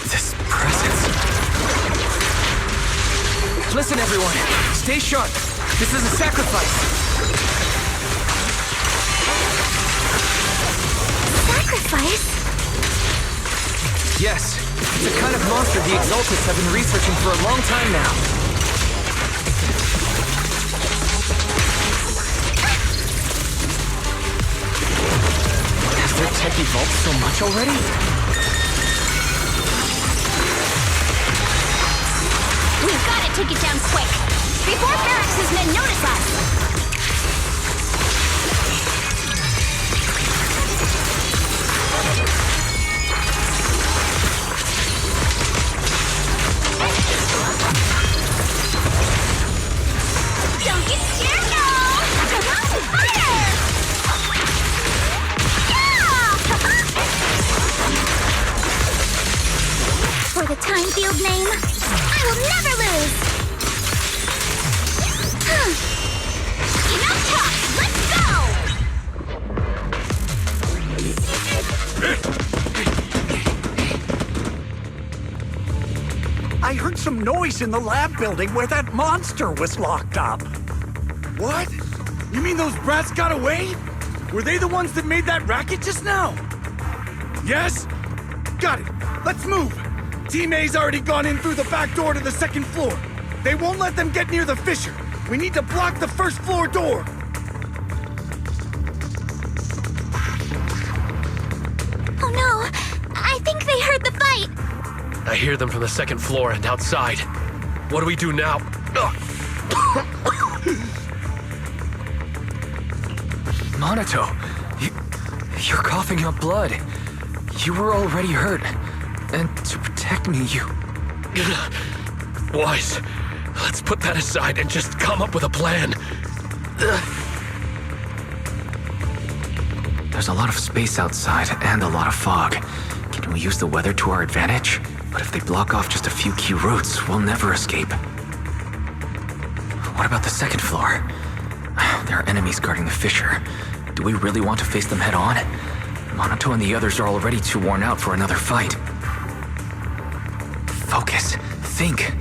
This presence. Listen, everyone. Stay sharp. This is a sacrifice. Sacrifice? Yes. It's a kind of monster the Exaltists have been researching for a long time now. Has their tech evolved so much already? We've got to take it down quick, before Barracks' men notice us! Don't get scared now! Fire! For the time field name, I will never lose! Enough talk! Let's go! I heard some noise in the lab building where that monster was locked up. What? You mean those brats got away? Were they the ones that made that racket just now? Yes? Got it. Let's move. Team A's already gone in through the back door to the second floor. They won't let them get near the fissure. We need to block the first floor door. Oh no! I think they heard the fight! I hear them from the second floor and outside. What do we do now? Monato, you're coughing up blood. You were already hurt. And to protect me, you... Wise. Let's put that aside and just come up with a plan. There's a lot of space outside and a lot of fog. Can we use the weather to our advantage? But if they block off just a few key routes, we'll never escape. What about the second floor? There are enemies guarding the fissure. Do we really want to face them head on? Monato and the others are already too worn out for another fight. Focus. Think.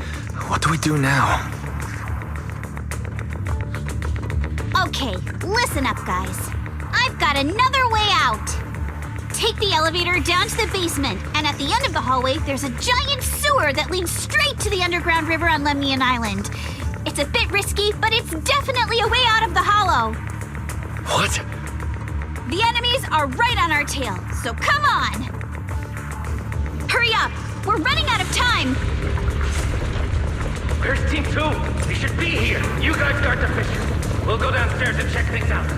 What do we do now? Okay, listen up, guys. I've got another way out. Take the elevator down to the basement, and at the end of the hallway, there's a giant sewer that leads straight to the underground river on Lemnian Island. It's a bit risky, but it's definitely a way out of the hollow. What? The enemies are right on our tail, so come on! Hurry up! We're running out of time! Where's Team 2? They should be here. You guys guard the fissure. We'll go downstairs and check things out.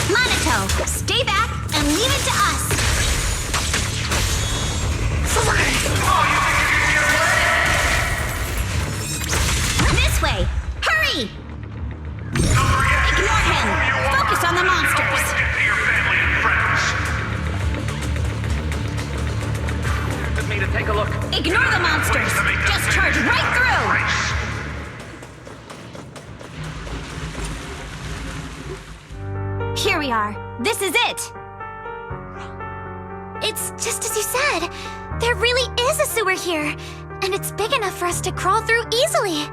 Minato, stay back and leave it to us. This way! Hurry! Ignore him! Focus on the monsters! With me to take a look. Ignore the monsters! Just charge right through! Here we are. This is it! It's just as you said. There really is a sewer here, and it's big enough for us to crawl through easily.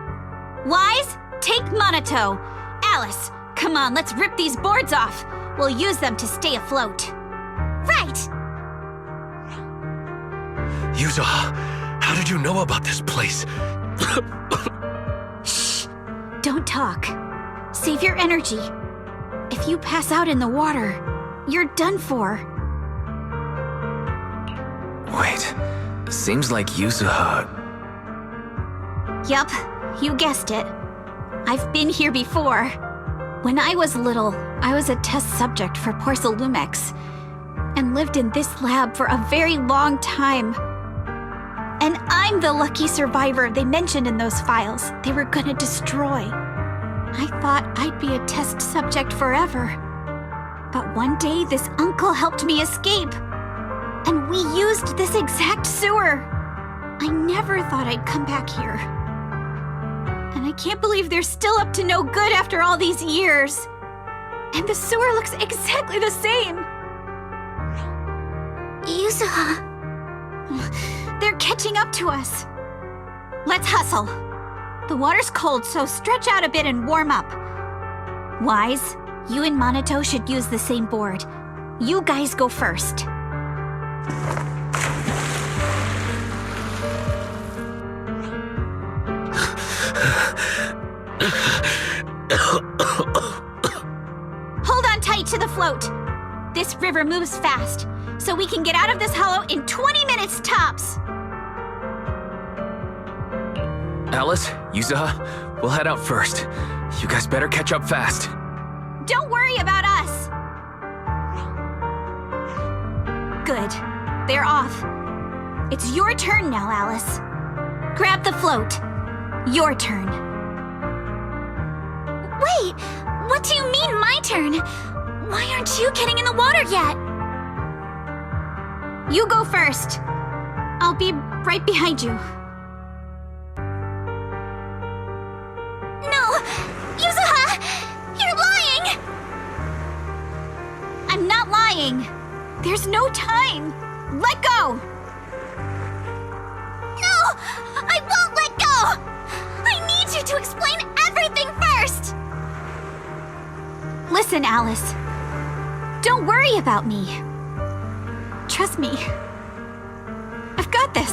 Wise, take Minato. Alice, come on, let's rip these boards off. We'll use them to stay afloat. Right. Yuzuha, how did you know about this place? Shh. Don't talk. Save your energy. If you pass out in the water, you're done for. Wait, seems like Yuzuha... Yup, you guessed it. I've been here before. When I was little, I was a test subject for Porcelumex, and lived in this lab for a very long time. And I'm the lucky survivor they mentioned in those files they were gonna destroy. I thought I'd be a test subject forever. But one day, this uncle helped me escape. And we used this exact sewer. I never thought I'd come back here. And I can't believe they're still up to no good after all these years. And the sewer looks exactly the same. Yuzuha. They're catching up to us. Let's hustle. The water's cold, so stretch out a bit and warm up. Wise, you and Minato should use the same board. You guys go first. Hold on tight to the float. This river moves fast, so we can get out of this hollow in 20 minutes tops. Alice, Yuzuha, we'll head out first. You guys better catch up fast. Don't worry about us. Good. They're off. It's your turn now, Alice. Grab the float. Your turn. Wait, what do you mean my turn? Why aren't you getting in the water yet? You go first. I'll be right behind you. No! Yuzuha! You're lying! I'm not lying. There's no time. Let go! No! I won't let go! I need you to explain everything first! Listen, Alice. Don't worry about me. Trust me. I've got this.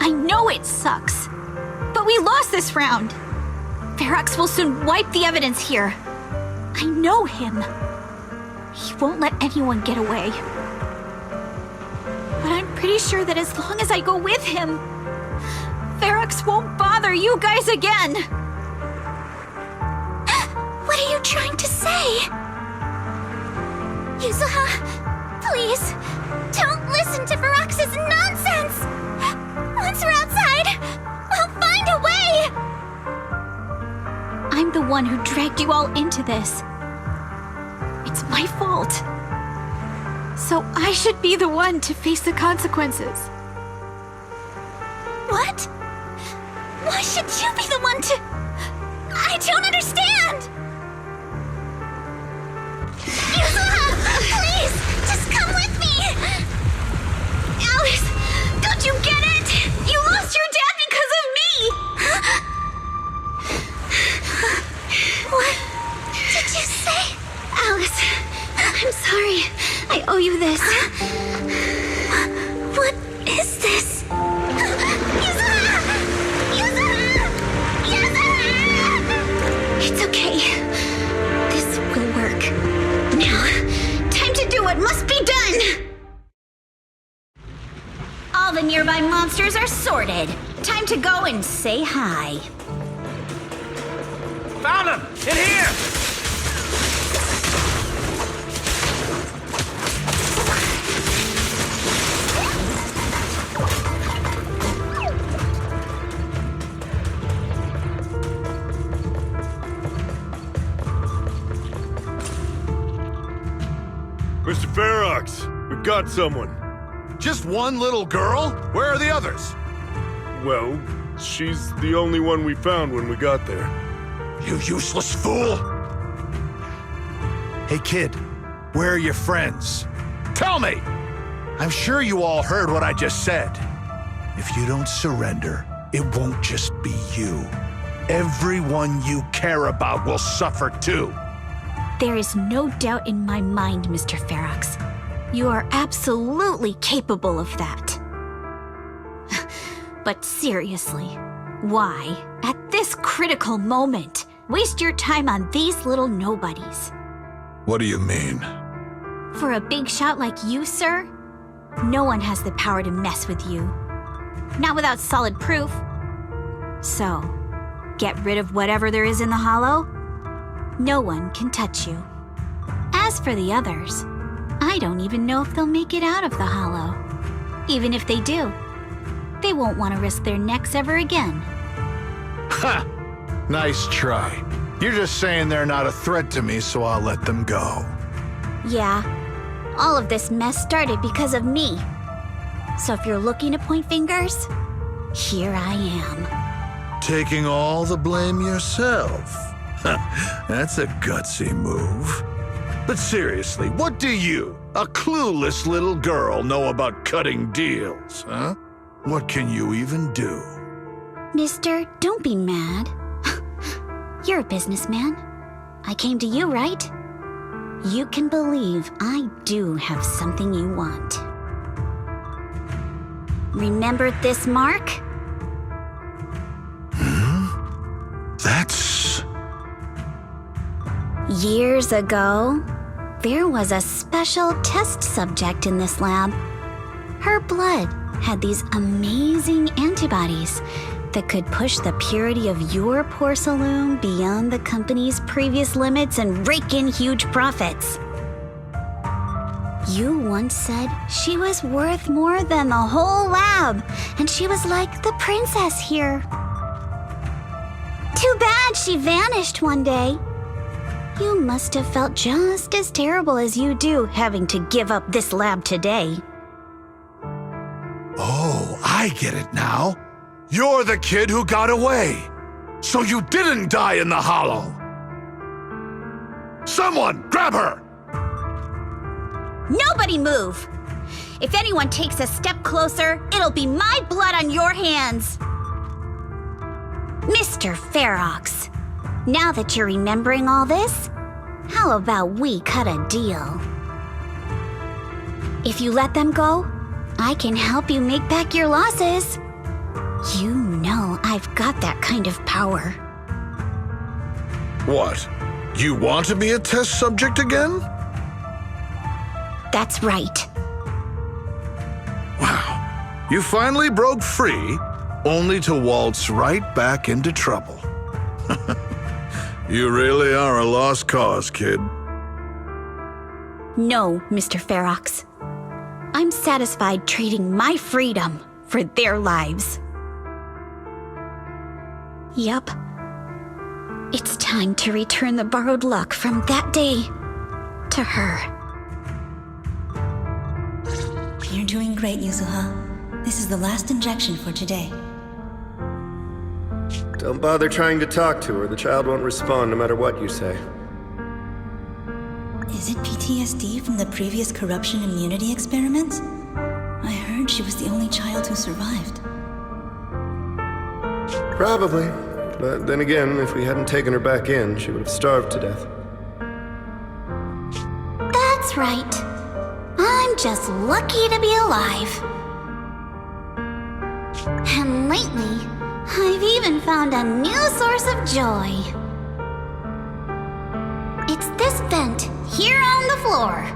I know it sucks, but we lost this round. Ferox will soon wipe the evidence here. I know him. He won't let anyone get away. But I'm pretty sure that as long as I go with him, Ferox won't bother you guys again. What are you trying to say? Yuzuha, please, don't listen to Ferox's nonsense! Once we're outside, we'll find a way! I'm the one who dragged you all into this. It's my fault. So I should be the one to face the consequences. What? Why should you be the one to... I don't understand! Yuzuha, please, just come with me! Alice, don't you get it? You lost your dad because of me! What did you say? Alice, I'm sorry. I owe you this. What is this? Yuzuha! Yuzuha! Yuzuha! It's okay. This will work. Now, time to do what must be done! All the nearby monsters are sorted. Time to go and say hi. Found him! In here! Mr. Ferox, we've got someone. Just one little girl? Where are the others? Well, she's the only one we found when we got there. You useless fool! Hey kid, where are your friends? Tell me! I'm sure you all heard what I just said. If you don't surrender, it won't just be you. Everyone you care about will suffer too. There is no doubt in my mind, Mr. Ferox. You are absolutely capable of that. But seriously, why, at this critical moment, waste your time on these little nobodies? What do you mean? For a big shot like you, sir, no one has the power to mess with you. Not without solid proof. So, get rid of whatever there is in the hollow. No one can touch you. As for the others, I don't even know if they'll make it out of the hollow. Even if they do, they won't want to risk their necks ever again. Ha! Nice try. You're just saying they're not a threat to me, so I'll let them go. Yeah, all of this mess started because of me. So if you're looking to point fingers, here I am. Taking all the blame yourself. That's a gutsy move. But seriously, what do you, a clueless little girl, know about cutting deals, huh? What can you even do? Mister, don't be mad. You're a businessman. I came to you, right? You can believe I do have something you want. Remember this mark? That's... Years ago, there was a special test subject in this lab. Her blood had these amazing antibodies that could push the purity of your porcelain beyond the company's previous limits and rake in huge profits. You once said she was worth more than the whole lab, and she was like the princess here. Too bad she vanished one day. You must have felt just as terrible as you do having to give up this lab today. Oh, I get it now. You're the kid who got away. So you didn't die in the hollow. Someone, grab her! Nobody move! If anyone takes a step closer, it'll be my blood on your hands. Mr. Ferox, now that you're remembering all this, how about we cut a deal? If you let them go, I can help you make back your losses. You know I've got that kind of power. What? You want to be a test subject again? That's right. Wow. You finally broke free, only to waltz right back into trouble. You really are a lost cause, kid. No, Mr. Ferox. I'm satisfied trading my freedom for their lives. Yup. It's time to return the borrowed luck from that day to her. You're doing great, Yuzuha. This is the last injection for today. Don't bother trying to talk to her. The child won't respond no matter what you say. Is it PTSD from the previous corruption immunity experiments? I heard she was the only child who survived. Probably. But then again, if we hadn't taken her back in, she would have starved to death. That's right. I'm just lucky to be alive. And lately, I've even found a new source of joy. It's this vent here on the floor.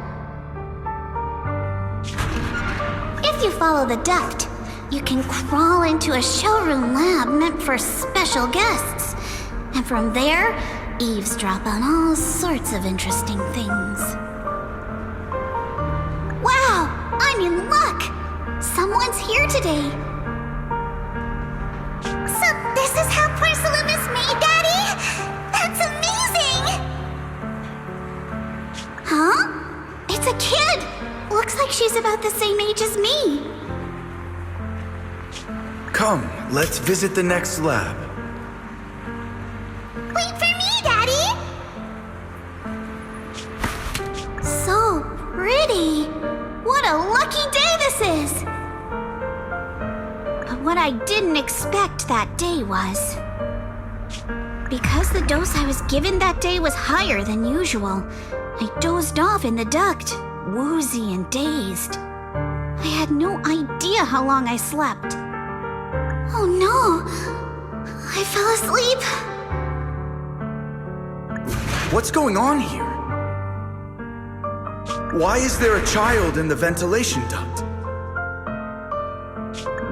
If you follow the duct, you can crawl into a showroom lab meant for special guests. And from there, eavesdrop on all sorts of interesting things. Wow! I'm in luck! Someone's here today. So this is how porcelain is made, Daddy? That's amazing! Huh? It's a kid! Looks like she's about the same age as me. Come, let's visit the next lab. Wait for me, Daddy! So pretty! What a lucky day this is! But what I didn't expect that day was... because the dose I was given that day was higher than usual, I dozed off in the duct, woozy and dazed. I had no idea how long I slept. Oh no! I fell asleep! What's going on here? Why is there a child in the ventilation duct?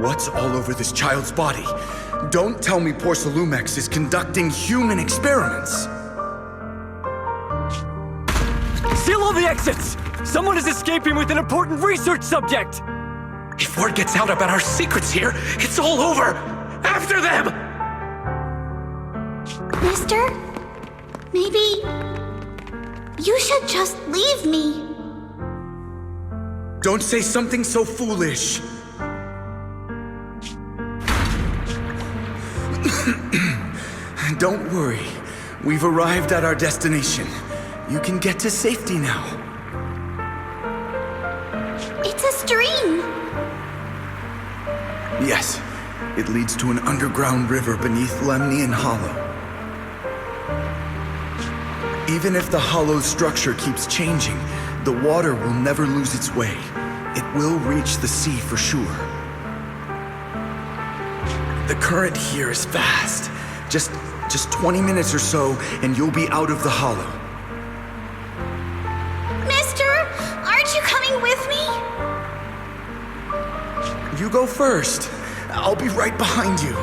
What's all over this child's body? Don't tell me Porcelumex is conducting human experiments. Seal all the exits! Someone is escaping with an important research subject! If word gets out about our secrets here, it's all over! After them! Mister? Maybe... you should just leave me. Don't say something so foolish. Don't worry. We've arrived at our destination. You can get to safety now. It's a stream. Yes, it leads to an underground river beneath Lemnian Hollow. Even if the hollow's structure keeps changing, the water will never lose its way. It will reach the sea for sure. The current here is fast. Just 20 minutes or so, and you'll be out of the hollow. Mister, aren't you coming with me? You go first. I'll be right behind you.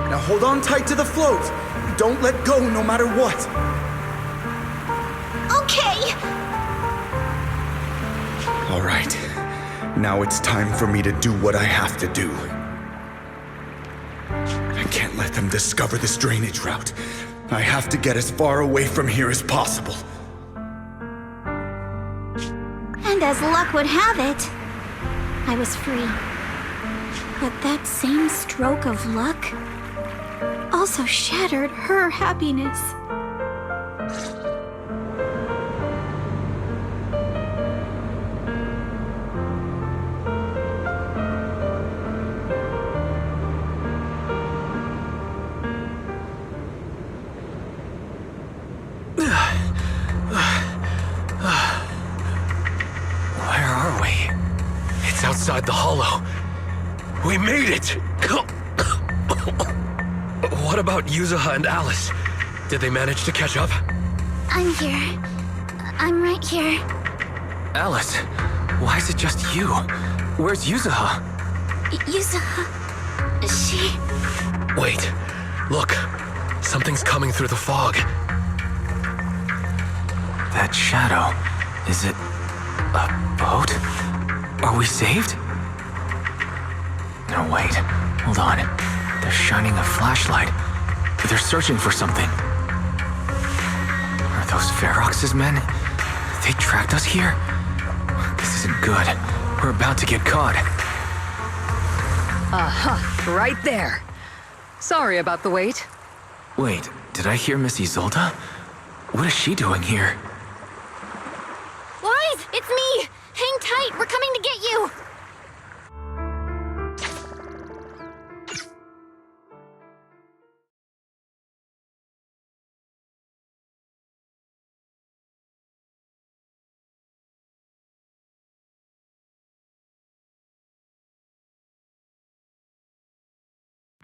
Now hold on tight to the float. Don't let go no matter what. Okay. All right. Now it's time for me to do what I have to do. I can't let them discover this drainage route. I have to get as far away from here as possible. And as luck would have it, I was free. But that same stroke of luck also shattered her happiness. Where are we? It's outside the hollow. We made it! What about Yuzuha and Alice? Did they manage to catch up? I'm here. I'm right here. Alice, why is it just you? Where's Yuzuha? Yuzuha... she... Wait, look. Something's coming through the fog. That shadow, is it a boat? Are we saved? No, wait. Hold on. They're shining a flashlight. They're searching for something. Are those Ferox's men? They tracked us here? This isn't good. We're about to get caught. Aha, right there. Sorry about the wait. Wait, did I hear Miss Isolde? What is she doing here? Wise, it's me! Hang tight, we're coming to get you!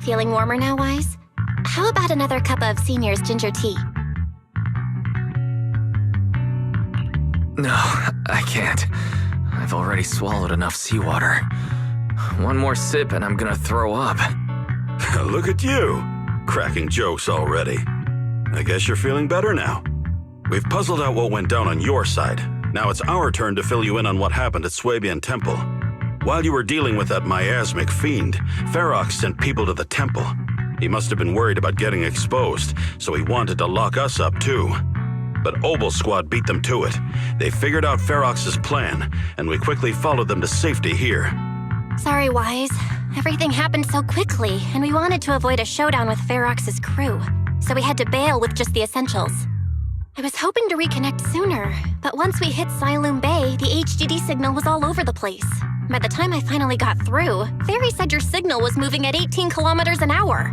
Feeling warmer now, Wise? How about another cup of Senior's ginger tea? No, I can't. I've already swallowed enough seawater. One more sip and I'm gonna throw up. Look at you. cracking jokes already. I guess you're feeling better now. We've puzzled out what went down on your side. Now it's our turn to fill you in on what happened at Swabian Temple. While you were dealing with that miasmic fiend, Ferox sent people to the temple. He must have been worried about getting exposed, so he wanted to lock us up too. But Obel Squad beat them to it. They figured out Ferox's plan, and we quickly followed them to safety here. Sorry, Wise. Everything happened so quickly, and we wanted to avoid a showdown with Ferox's crew, so we had to bail with just the essentials. I was hoping to reconnect sooner, but once we hit Siloam Bay, the HDD signal was all over the place. By the time I finally got through, Fairy said your signal was moving at 18 kilometers an hour.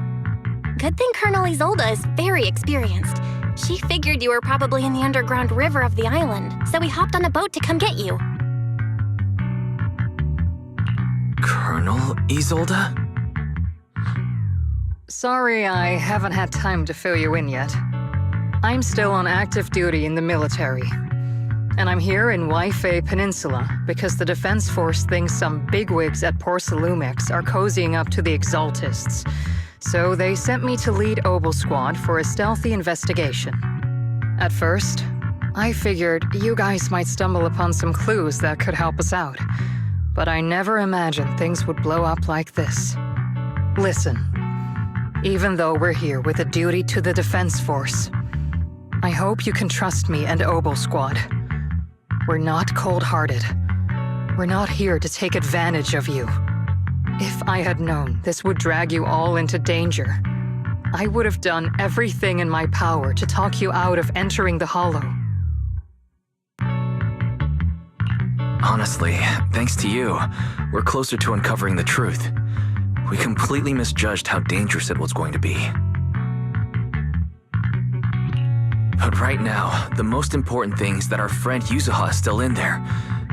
Good thing Colonel Isolde is very experienced. She figured you were probably in the underground river of the island, so we hopped on a boat to come get you. Colonel Isolde? Sorry I haven't had time to fill you in yet. I'm still on active duty in the military. And I'm here in Waifei Peninsula because the Defense Force thinks some bigwigs at Porsalumex are cozying up to the Exaltists. So they sent me to lead Obel Squad for a stealthy investigation. At first, I figured you guys might stumble upon some clues that could help us out. But I never imagined things would blow up like this. Listen, even though we're here with a duty to the Defense Force, I hope you can trust me and Obel Squad. We're not cold-hearted. We're not here to take advantage of you. If I had known this would drag you all into danger, I would have done everything in my power to talk you out of entering the Hollow. Honestly, thanks to you, we're closer to uncovering the truth. We completely misjudged how dangerous it was going to be. But right now, the most important thing is that our friend Yuzuha is still in there.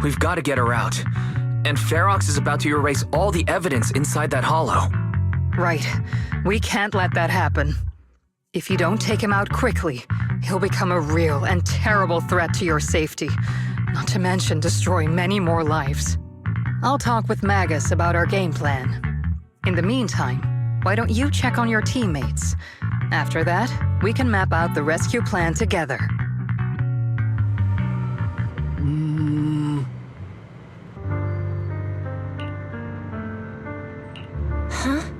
We've got to get her out. And Ferox is about to erase all the evidence inside that hollow. Right. We can't let that happen. If you don't take him out quickly, he'll become a real and terrible threat to your safety, not to mention destroy many more lives. I'll talk with Magus about our game plan. In the meantime, why don't you check on your teammates? After that, we can map out the rescue plan together. Huh?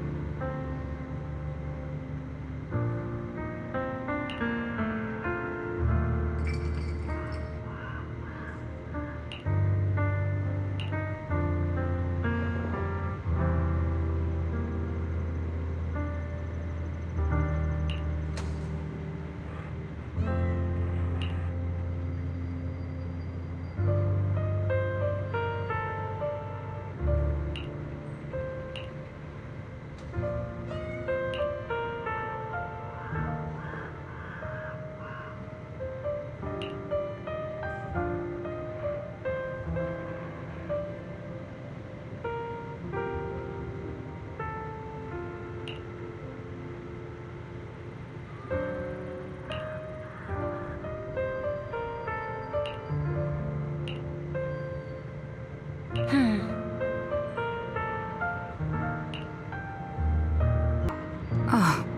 Oh.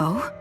Oh?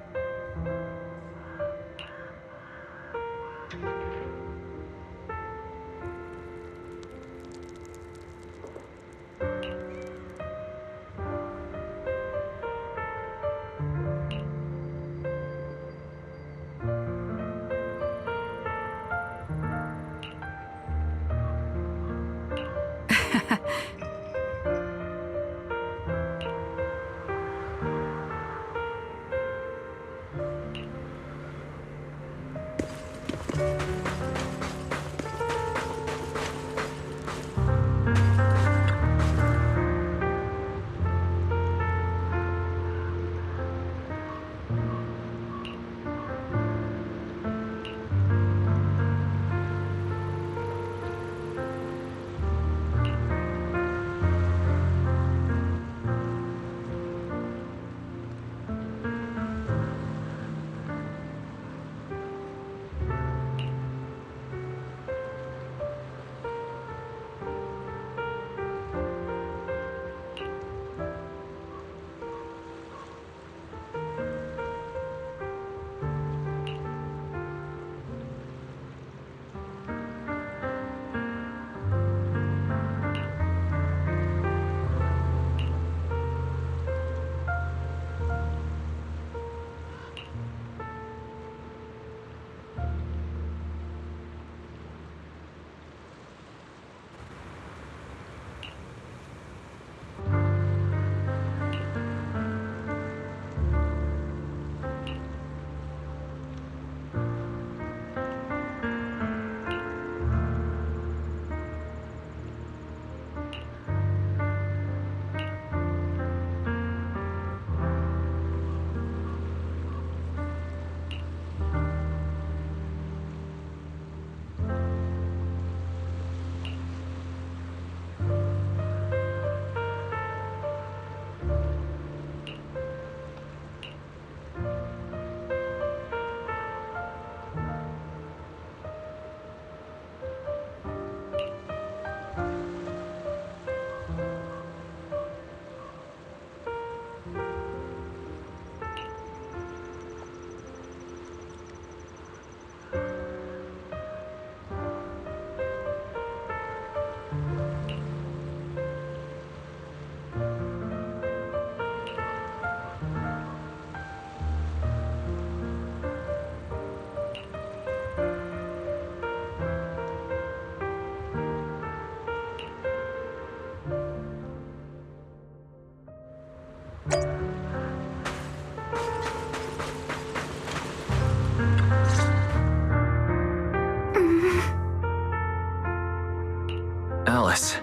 Alice,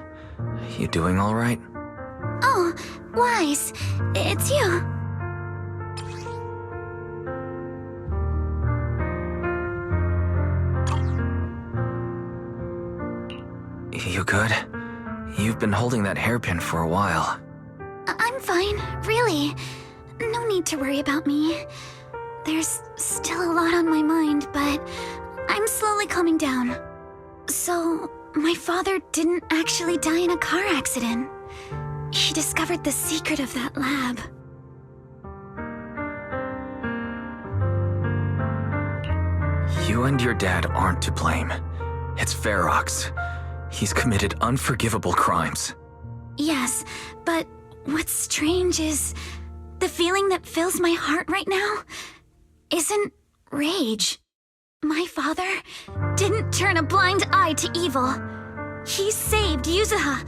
you doing all right? Oh, Wise, it's you. You good? You've been holding that hairpin for a while. I'm fine, really. No need to worry about me. There's still a lot on my mind, but I'm slowly calming down. So, my father didn't actually die in a car accident. He discovered the secret of that lab. You and your dad aren't to blame. It's Ferox. He's committed unforgivable crimes. Yes, but what's strange is the feeling that fills my heart right now isn't rage. My father didn't turn a blind eye to evil. He saved Yuzuha.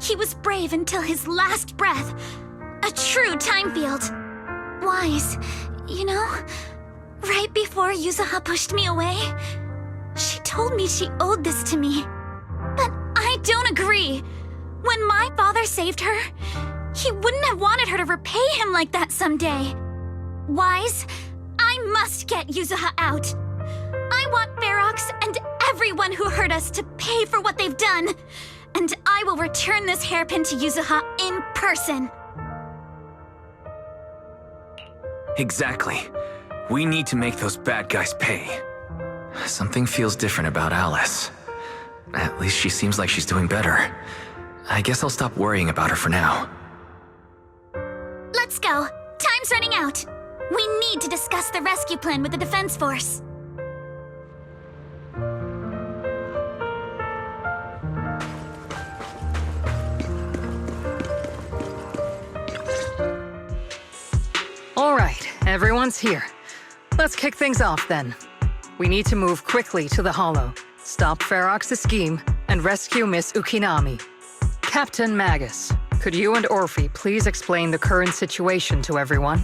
He was brave until his last breath. A true time field. Wise, you know, right before Yuzuha pushed me away, she told me she owed this to me. But I don't agree. When my father saved her, he wouldn't have wanted her to repay him like that someday. Wise, I must get Yuzuha out. I want Ferox and everyone who hurt us to pay for what they've done. And I will return this hairpin to Yuzuha in person. Exactly. We need to make those bad guys pay. Something feels different about Alice. At least she seems like she's doing better. I guess I'll stop worrying about her for now. Let's go. Time's running out. We need to discuss the rescue plan with the Defense Force. All right, everyone's here. Let's kick things off then. We need to move quickly to the Hollow, stop Ferox's scheme, and rescue Miss Ukinami. Captain Magus, could you and Orphe please explain the current situation to everyone?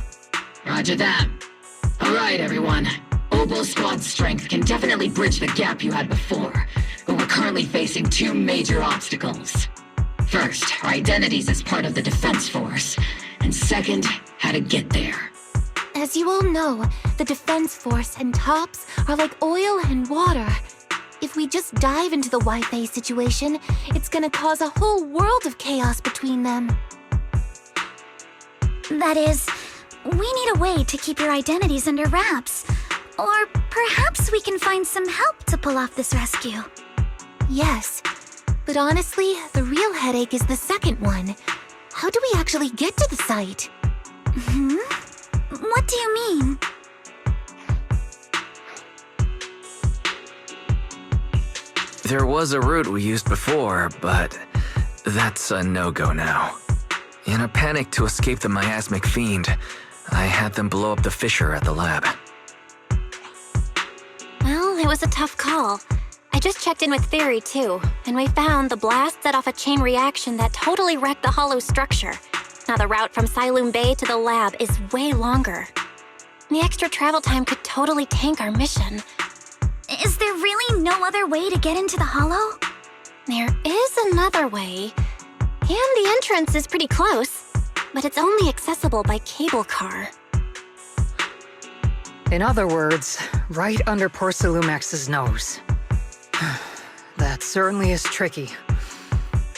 Roger that. All right, everyone. Obel Squad's strength can definitely bridge the gap you had before, but we're currently facing two major obstacles. First, our identities as part of the Defense Force, and second, how to get there. As you all know, the Defense Force and TOPS are like oil and water. If we just dive into the Wi-Fi situation, it's gonna cause a whole world of chaos between them. That is, we need a way to keep your identities under wraps. Or perhaps we can find some help to pull off this rescue. Yes, but honestly, the real headache is the second one. How do we actually get to the site? What do you mean? There was a route we used before, but that's a no-go now. In a panic to escape the miasmic fiend, I had them blow up the fissure at the lab. Well, it was a tough call. I just checked in with Theory too, and we found the blast set off a chain reaction that totally wrecked the hollow structure. Now the route from Siloam Bay to the lab is way longer. The extra travel time could totally tank our mission. Is there really no other way to get into the Hollow? There is another way, and the entrance is pretty close, but it's only accessible by cable car. In other words, right under Porcelumex's nose. That certainly is tricky.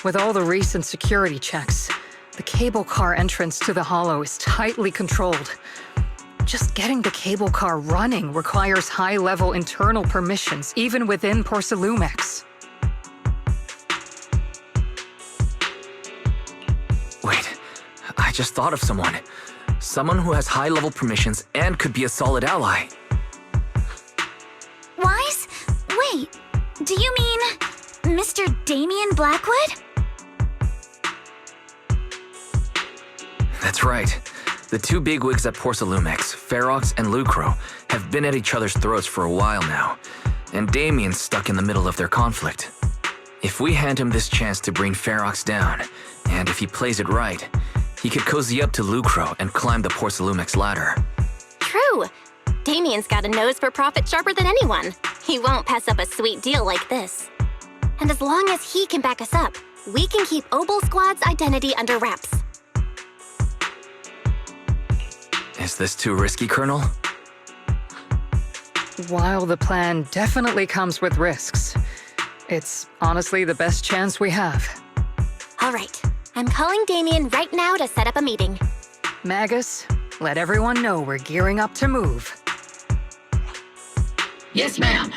With all the recent security checks, the cable car entrance to the Hollow is tightly controlled. Just getting the cable car running requires high-level internal permissions, even within Porcelumex. Wait, I just thought of someone. Someone who has high-level permissions and could be a solid ally. Wise? Wait, do you mean Mr. Damien Blackwood? That's right. The two bigwigs at Porcelumex, Ferox and Lucro, have been at each other's throats for a while now, and Damien's stuck in the middle of their conflict. If we hand him this chance to bring Ferox down, and if he plays it right, he could cozy up to Lucro and climb the Porcelumex ladder. True! Damien's got a nose for profit sharper than anyone. He won't pass up a sweet deal like this. And as long as he can back us up, we can keep Obel Squad's identity under wraps. Is this too risky, Colonel? While the plan definitely comes with risks, it's honestly the best chance we have. All right, I'm calling Damien right now to set up a meeting. Magus, let everyone know we're gearing up to move. Yes, ma'am.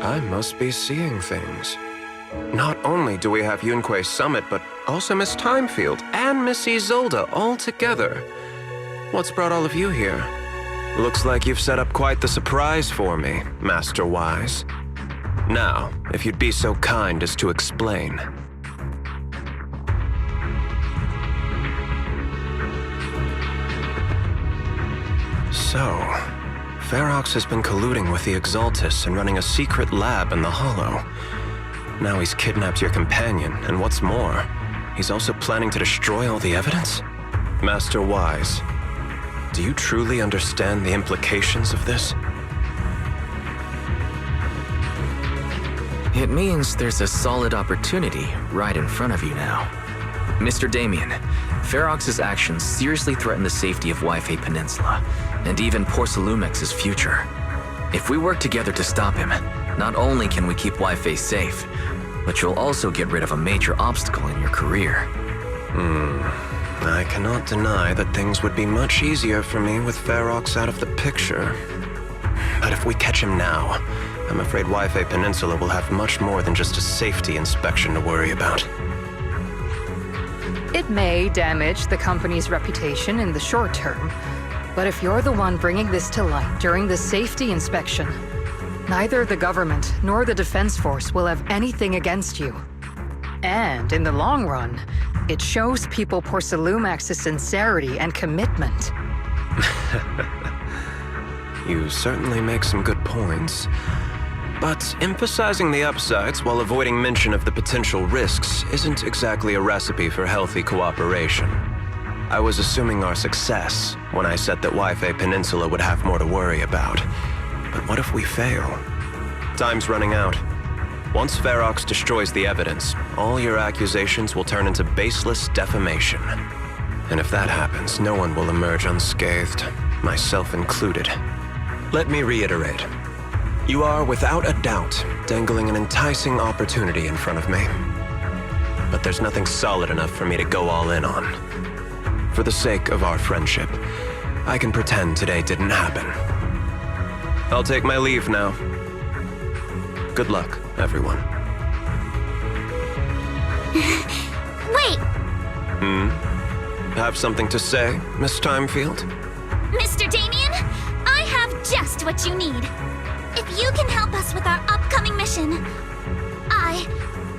I must be seeing things. Not only do we have Yunque's summit, but also Miss Timefield and Miss Isolde all together. What's brought all of you here? Looks like you've set up quite the surprise for me, Master Wise. Now, if you'd be so kind as to explain. So, Ferox has been colluding with the Exaltists and running a secret lab in the Hollow. Now he's kidnapped your companion, and what's more, he's also planning to destroy all the evidence? Master Wise, do you truly understand the implications of this? It means there's a solid opportunity right in front of you now. Mr. Damien, Ferox's actions seriously threaten the safety of Wi-Fi Peninsula, and even Porcelumex's future. If we work together to stop him, not only can we keep Wi-Fi safe, but you'll also get rid of a major obstacle in your career. I cannot deny that things would be much easier for me with Ferox out of the picture. But if we catch him now, I'm afraid Wi-Fi Peninsula will have much more than just a safety inspection to worry about. It may damage the company's reputation in the short term, but if you're the one bringing this to light during the safety inspection, neither the government nor the Defense Force will have anything against you. And in the long run, it shows people Porcelumex's sincerity and commitment. You certainly make some good points. But emphasizing the upsides while avoiding mention of the potential risks isn't exactly a recipe for healthy cooperation. I was assuming our success when I said that Wi-Fi Peninsula would have more to worry about. But what if we fail? Time's running out. Once Ferox destroys the evidence, all your accusations will turn into baseless defamation. And if that happens, no one will emerge unscathed, myself included. Let me reiterate. You are, without a doubt, dangling an enticing opportunity in front of me. But there's nothing solid enough for me to go all in on. For the sake of our friendship, I can pretend today didn't happen. I'll take my leave now. Good luck, everyone. Wait! Have something to say, Miss Timefield? Mr. Damien, I have just what you need. If you can help us with our upcoming mission, I,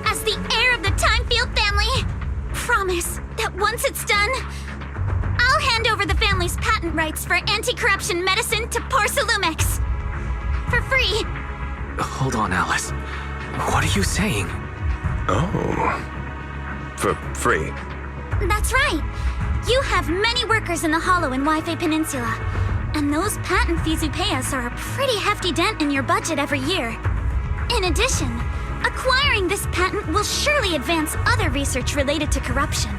as the heir of the Timefield family, promise that once it's done, I'll hand over the family's patent rights for anti-corruption medicine to Porcelumex. For free. Hold on, Alice. What are you saying? Oh. For free? That's right. You have many workers in the Hollow and Wi-Fi Peninsula. And those patent fees you pay us are a pretty hefty dent in your budget every year. In addition, acquiring this patent will surely advance other research related to corruption.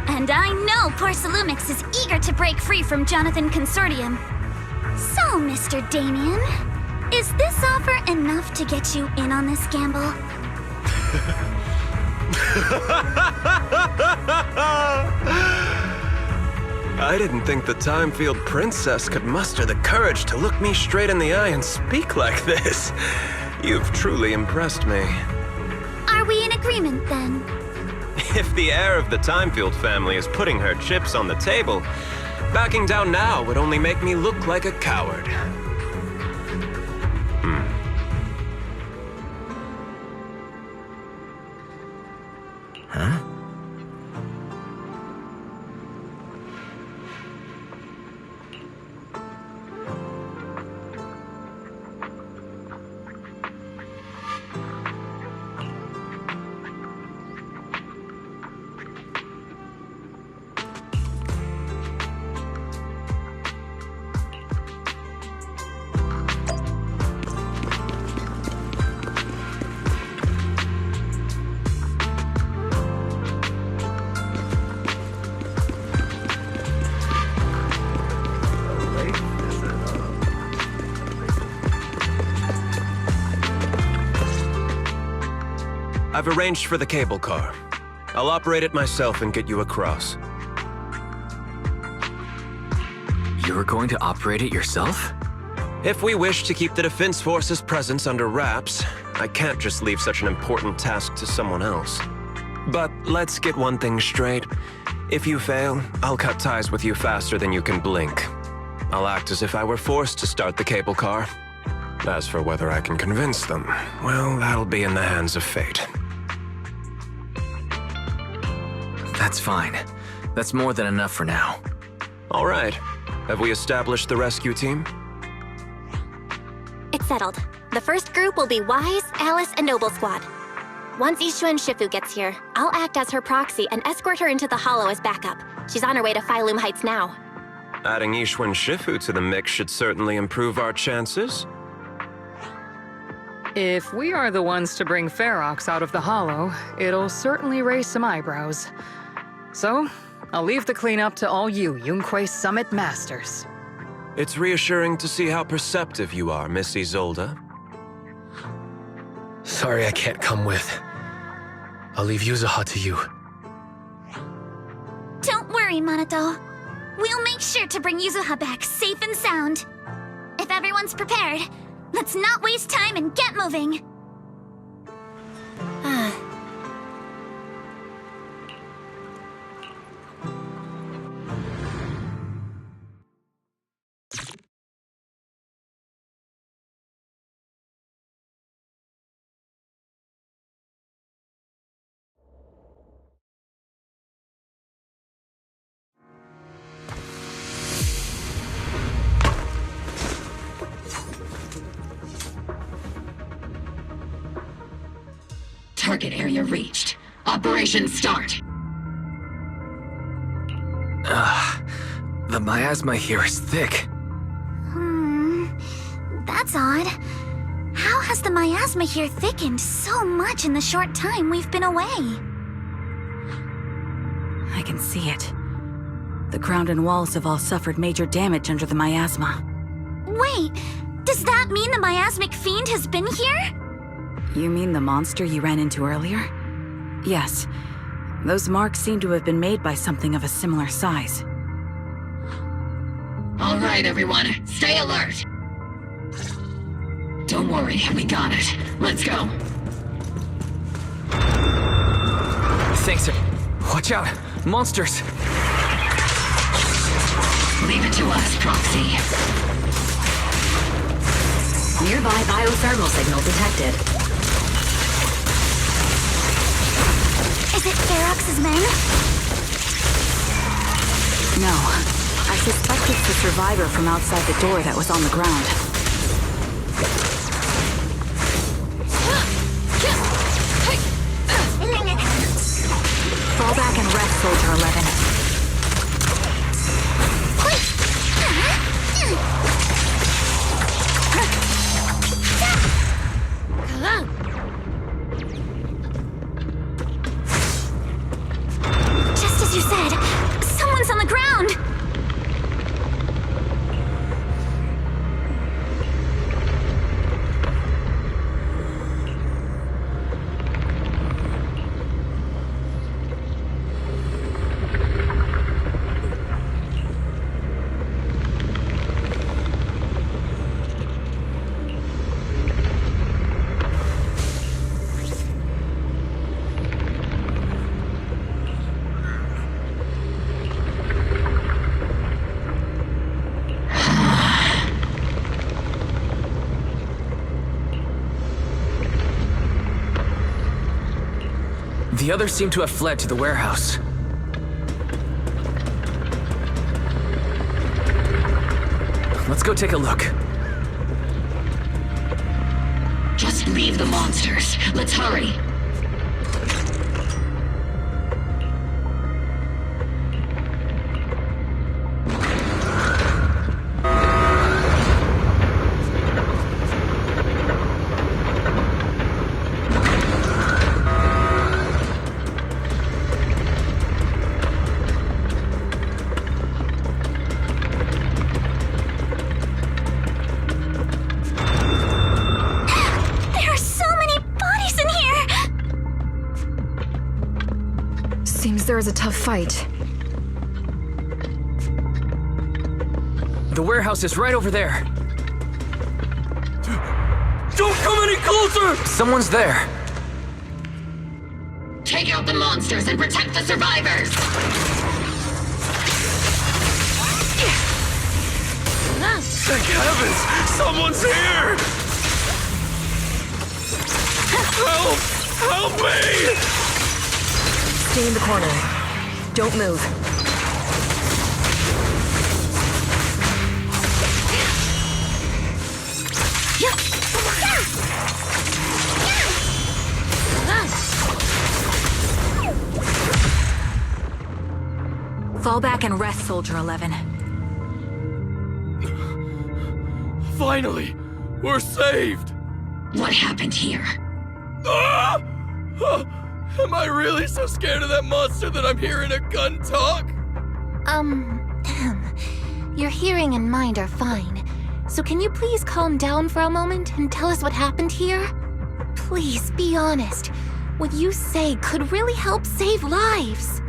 And I know Porcelumex is eager to break free from Jonathan Consortium. So, Mr. Damien, is this offer enough to get you in on this gamble? I didn't think the Timefield princess could muster the courage to look me straight in the eye and speak like this. You've truly impressed me. Are we in agreement, then? If the heir of the Timefield family is putting her chips on the table, backing down now would only make me look like a coward. Huh? I've arranged for the cable car. I'll operate it myself and get you across. You're going to operate it yourself? If we wish to keep the Defense Force's presence under wraps, I can't just leave such an important task to someone else. But let's get one thing straight. If you fail, I'll cut ties with you faster than you can blink. I'll act as if I were forced to start the cable car. As for whether I can convince them, well, that'll be in the hands of fate. That's fine. That's more than enough for now. All right. Have we established the rescue team? It's settled. The first group will be Wise, Alice, and Noble Squad. Once Ishun Shifu gets here, I'll act as her proxy and escort her into the Hollow as backup. She's on her way to Phylum Heights now. Adding Ishun Shifu to the mix should certainly improve our chances. If we are the ones to bring Ferox out of the Hollow, it'll certainly raise some eyebrows. So, I'll leave the cleanup to all you Yunquei Summit Masters. It's reassuring to see how perceptive you are, Miss Isolde. Sorry I can't come with. I'll leave Yuzuha to you. Don't worry, Minato. We'll make sure to bring Yuzuha back safe and sound. If everyone's prepared, let's not waste time and get moving. Target area reached. Operation start. The miasma here is thick. That's odd. How has the miasma here thickened so much in the short time we've been away? I can see it. The ground and walls have all suffered major damage under the miasma. Wait, does that mean the miasmic fiend has been here? You mean the monster you ran into earlier? Yes. Those marks seem to have been made by something of a similar size. All right, everyone, stay alert. Don't worry, we got it. Let's go. Thanks, sir. Watch out! Monsters! Leave it to us, Proxy. Nearby biothermal signal detected. Is it Ferox's men? No. I suspect it's the survivor from outside the door that was on the ground. Fall back and rest, Soldier 11. Just as you said, someone's on the ground! The others seem to have fled to the warehouse. Let's go take a look. Just leave the monsters. Let's hurry. There is a tough fight. The warehouse is right over there. Don't come any closer! Someone's there. Take out the monsters and protect the survivors! Thank heavens! Someone's here! Help! Help me! Stay in the corner. Don't move. Fall back and rest, Soldier 11. Finally! We're saved! What happened here? Ah! Am I really so scared of that monster that I'm hearing a gun talk? Your hearing and mind are fine. So can you please calm down for a moment and tell us what happened here? Please, be honest. What you say could really help save lives.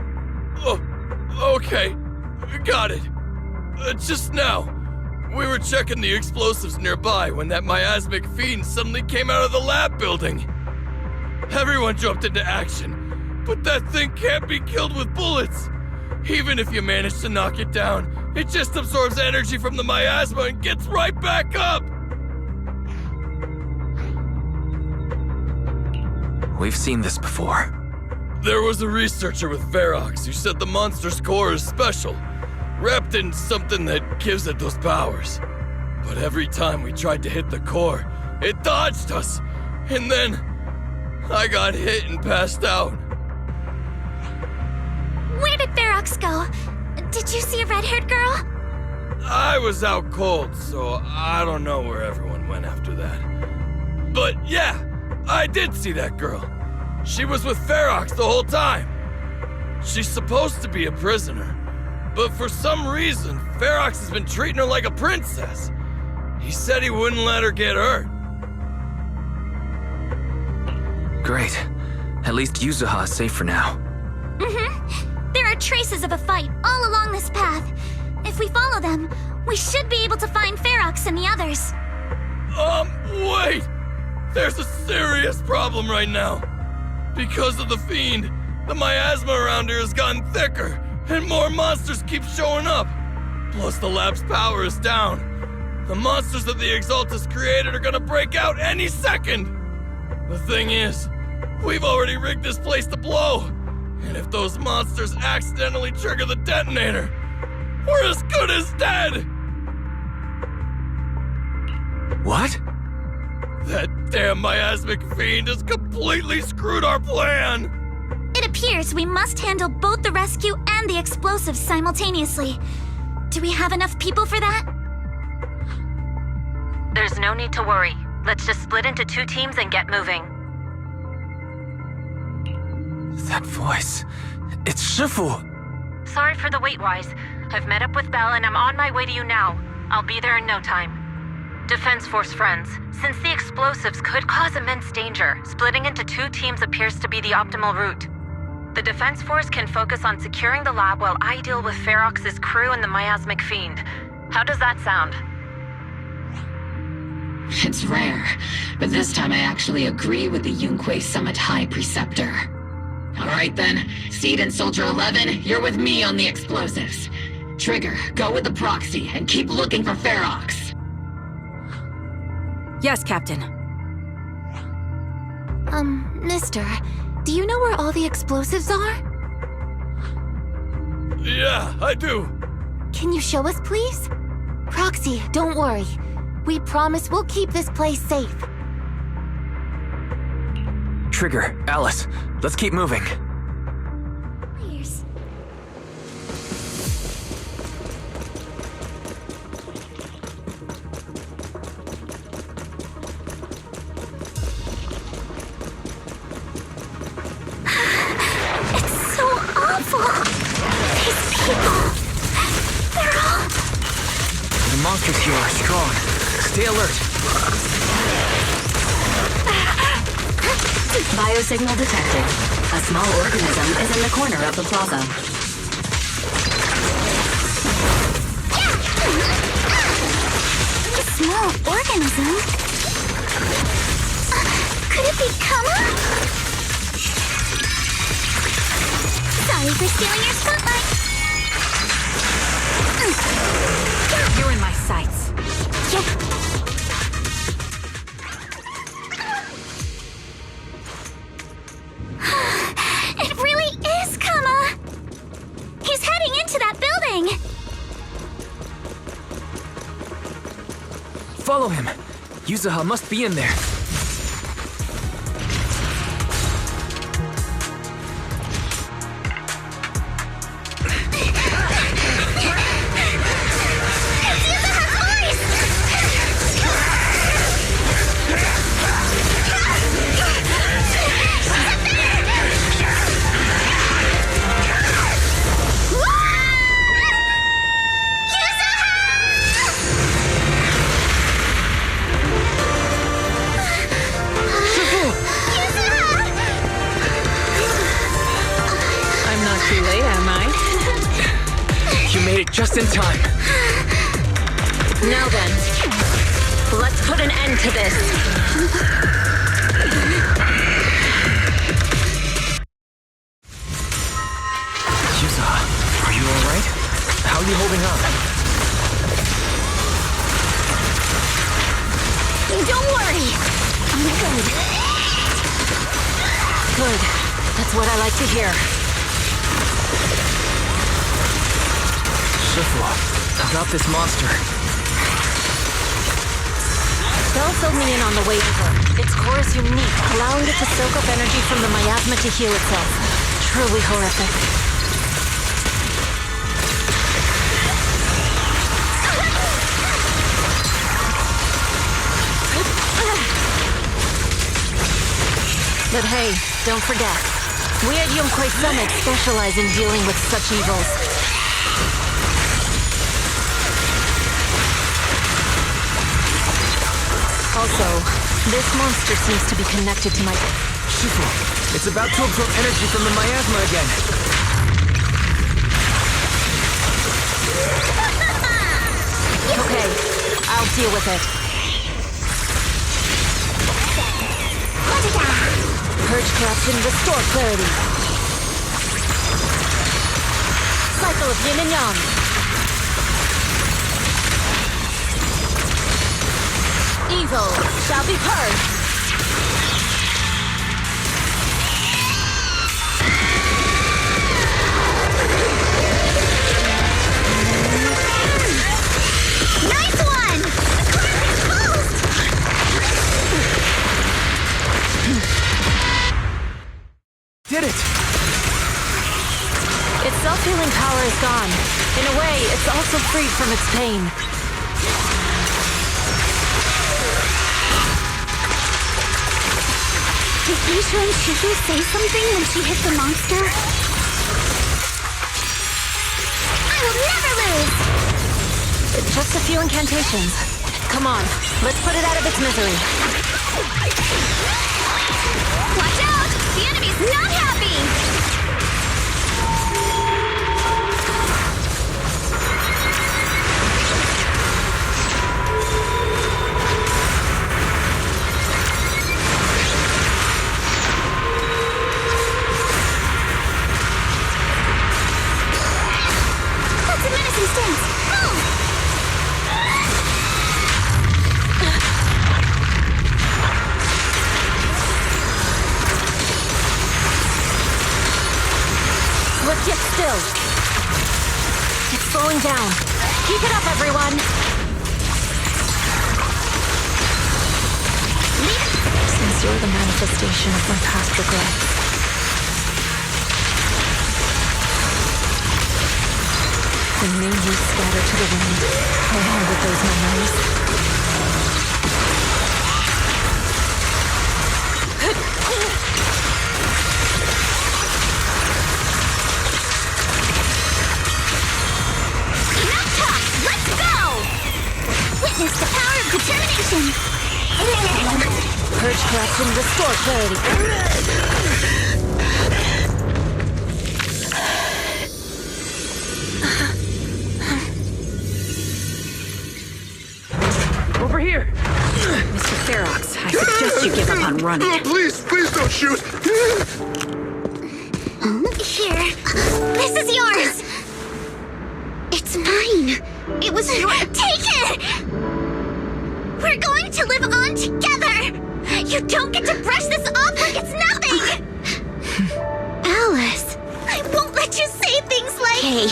Oh, okay. Got it. Just now, we were checking the explosives nearby when that miasmic fiend suddenly came out of the lab building. Everyone jumped into action, but that thing can't be killed with bullets. Even if you manage to knock it down, it just absorbs energy from the miasma and gets right back up! We've seen this before. There was a researcher with Ferox who said the monster's core is special, wrapped in something that gives it those powers. But every time we tried to hit the core, it dodged us, and then I got hit and passed out. Where did Ferox go? Did you see a red-haired girl? I was out cold, so I don't know where everyone went after that. But yeah, I did see that girl. She was with Ferox the whole time. She's supposed to be a prisoner, but for some reason, Ferox has been treating her like a princess. He said he wouldn't let her get hurt. Great. At least Yuzuha is safe for now. There are traces of a fight all along this path. If we follow them, we should be able to find Ferox and the others. Wait! There's a serious problem right now. Because of the fiend, the miasma around here has gotten thicker, and more monsters keep showing up. Plus the lab's power is down. The monsters that the Exaltus created are gonna break out any second. The thing is, we've already rigged this place to blow. And if those monsters accidentally trigger the detonator, we're as good as dead! What? That damn miasmic fiend has completely screwed our plan! It appears we must handle both the rescue and the explosives simultaneously. Do we have enough people for that? There's no need to worry. Let's just split into 2 teams and get moving. That voice. It's Shifu! Sorry for the wait, Wise. I've met up with Belle and I'm on my way to you now. I'll be there in no time. Defense Force friends, since the explosives could cause immense danger, splitting into 2 teams appears to be the optimal route. The Defense Force can focus on securing the lab while I deal with Ferox's crew and the miasmic fiend. How does that sound? It's rare, but this time I actually agree with the Yunque Summit High Preceptor. Alright then, Seed and Soldier 11, you're with me on the explosives. Trigger, go with the proxy and keep looking for Ferox. Yes, Captain. Mister, do you know where all the explosives are? Yeah, I do. Can you show us, please? Proxy, don't worry. We promise we'll keep this place safe. Trigger, Alice, let's keep moving. Please. It's so awful. These people. They're all... The monsters here are strong. Stay alert. Biosignal detected. A small organism is in the corner of the plaza. A small organism? Could it be Kama? Sorry for stealing your spotlight. You're in my sights. Yeah. It really is Kama! He's heading into that building! Follow him. Yuzuha must be in there. Just in time. Now then, let's put an end to this. Yuzuha, are you alright? How are you holding up? Don't worry. I'm good. Good. That's what I like to hear. About this monster. Belle filled me in on the way over. Its core is unique, allowing it to soak up energy from the miasma to heal itself. Truly horrific. But hey, don't forget, we at LXXIII specialize in dealing with such evils. Also, this monster seems to be connected to my... Shifu, it's about to absorb energy from the miasma again. Okay, I'll deal with it. Purge corruption, restore clarity. Cycle of yin and yang. Evil shall be purged. Nice one! Did it! Its self-healing power is gone. In a way, it's also freed from its pain. Did Isha and Shifu say something when she hit the monster? I will never lose! It's just a few incantations. Come on, let's put it out of its misery. Watch out! The enemy's not happy! Yet still. It's slowing down. Keep it up, everyone! Since you're the manifestation of my past regrets, then may you scatter to the wind, along with those memories. Witness the power of determination! Purge corruption, restore clarity. Over here! Mr. Ferox, I suggest you give up on running. Oh, please don't shoot! Here, this is yours! It's mine! It was your... Take it! We're going to live on together! You don't get to brush this off like it's nothing! Alice, I won't let you say things like... Hey.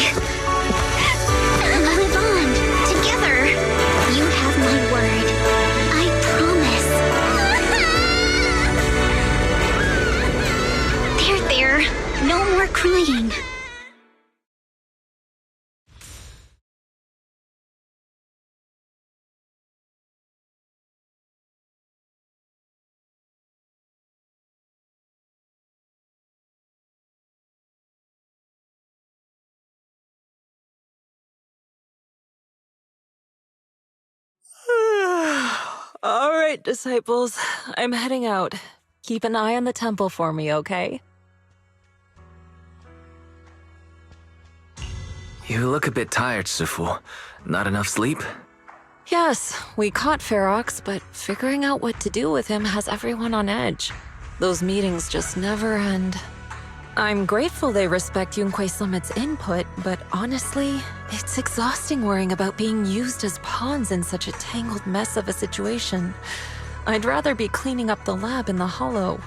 We'll live on, together. You have my word. I promise. crying. All right, disciples. I'm heading out. Keep an eye on the temple for me, okay? You look a bit tired, Sufu. Not enough sleep? Yes, we caught Ferox, but figuring out what to do with him has everyone on edge. Those meetings just never end. I'm grateful they respect Yunquei Summit's input, but honestly, it's exhausting worrying about being used as pawns in such a tangled mess of a situation. I'd rather be cleaning up the lab in the Hollow.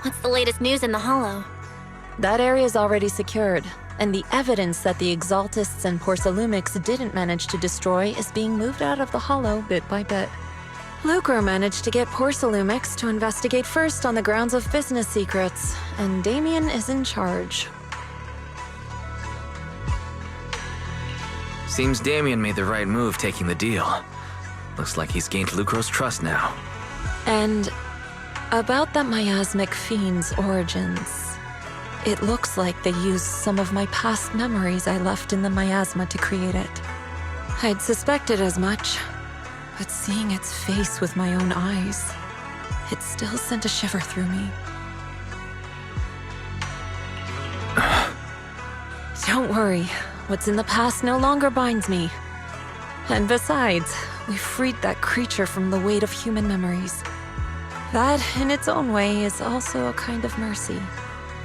What's the latest news in the Hollow? That area's already secured, and the evidence that the Exaltists and Porcelumics didn't manage to destroy is being moved out of the Hollow bit by bit. Lucro managed to get Porcelumics to investigate first on the grounds of business secrets, and Damien is in charge. Seems Damien made the right move taking the deal. Looks like he's gained Lucro's trust now. And about that miasmic fiend's origins, it looks like they used some of my past memories I left in the miasma to create it. I'd suspected as much, but seeing its face with my own eyes, it still sent a shiver through me. Don't worry, what's in the past no longer binds me. And besides, we freed that creature from the weight of human memories. That, in its own way, is also a kind of mercy.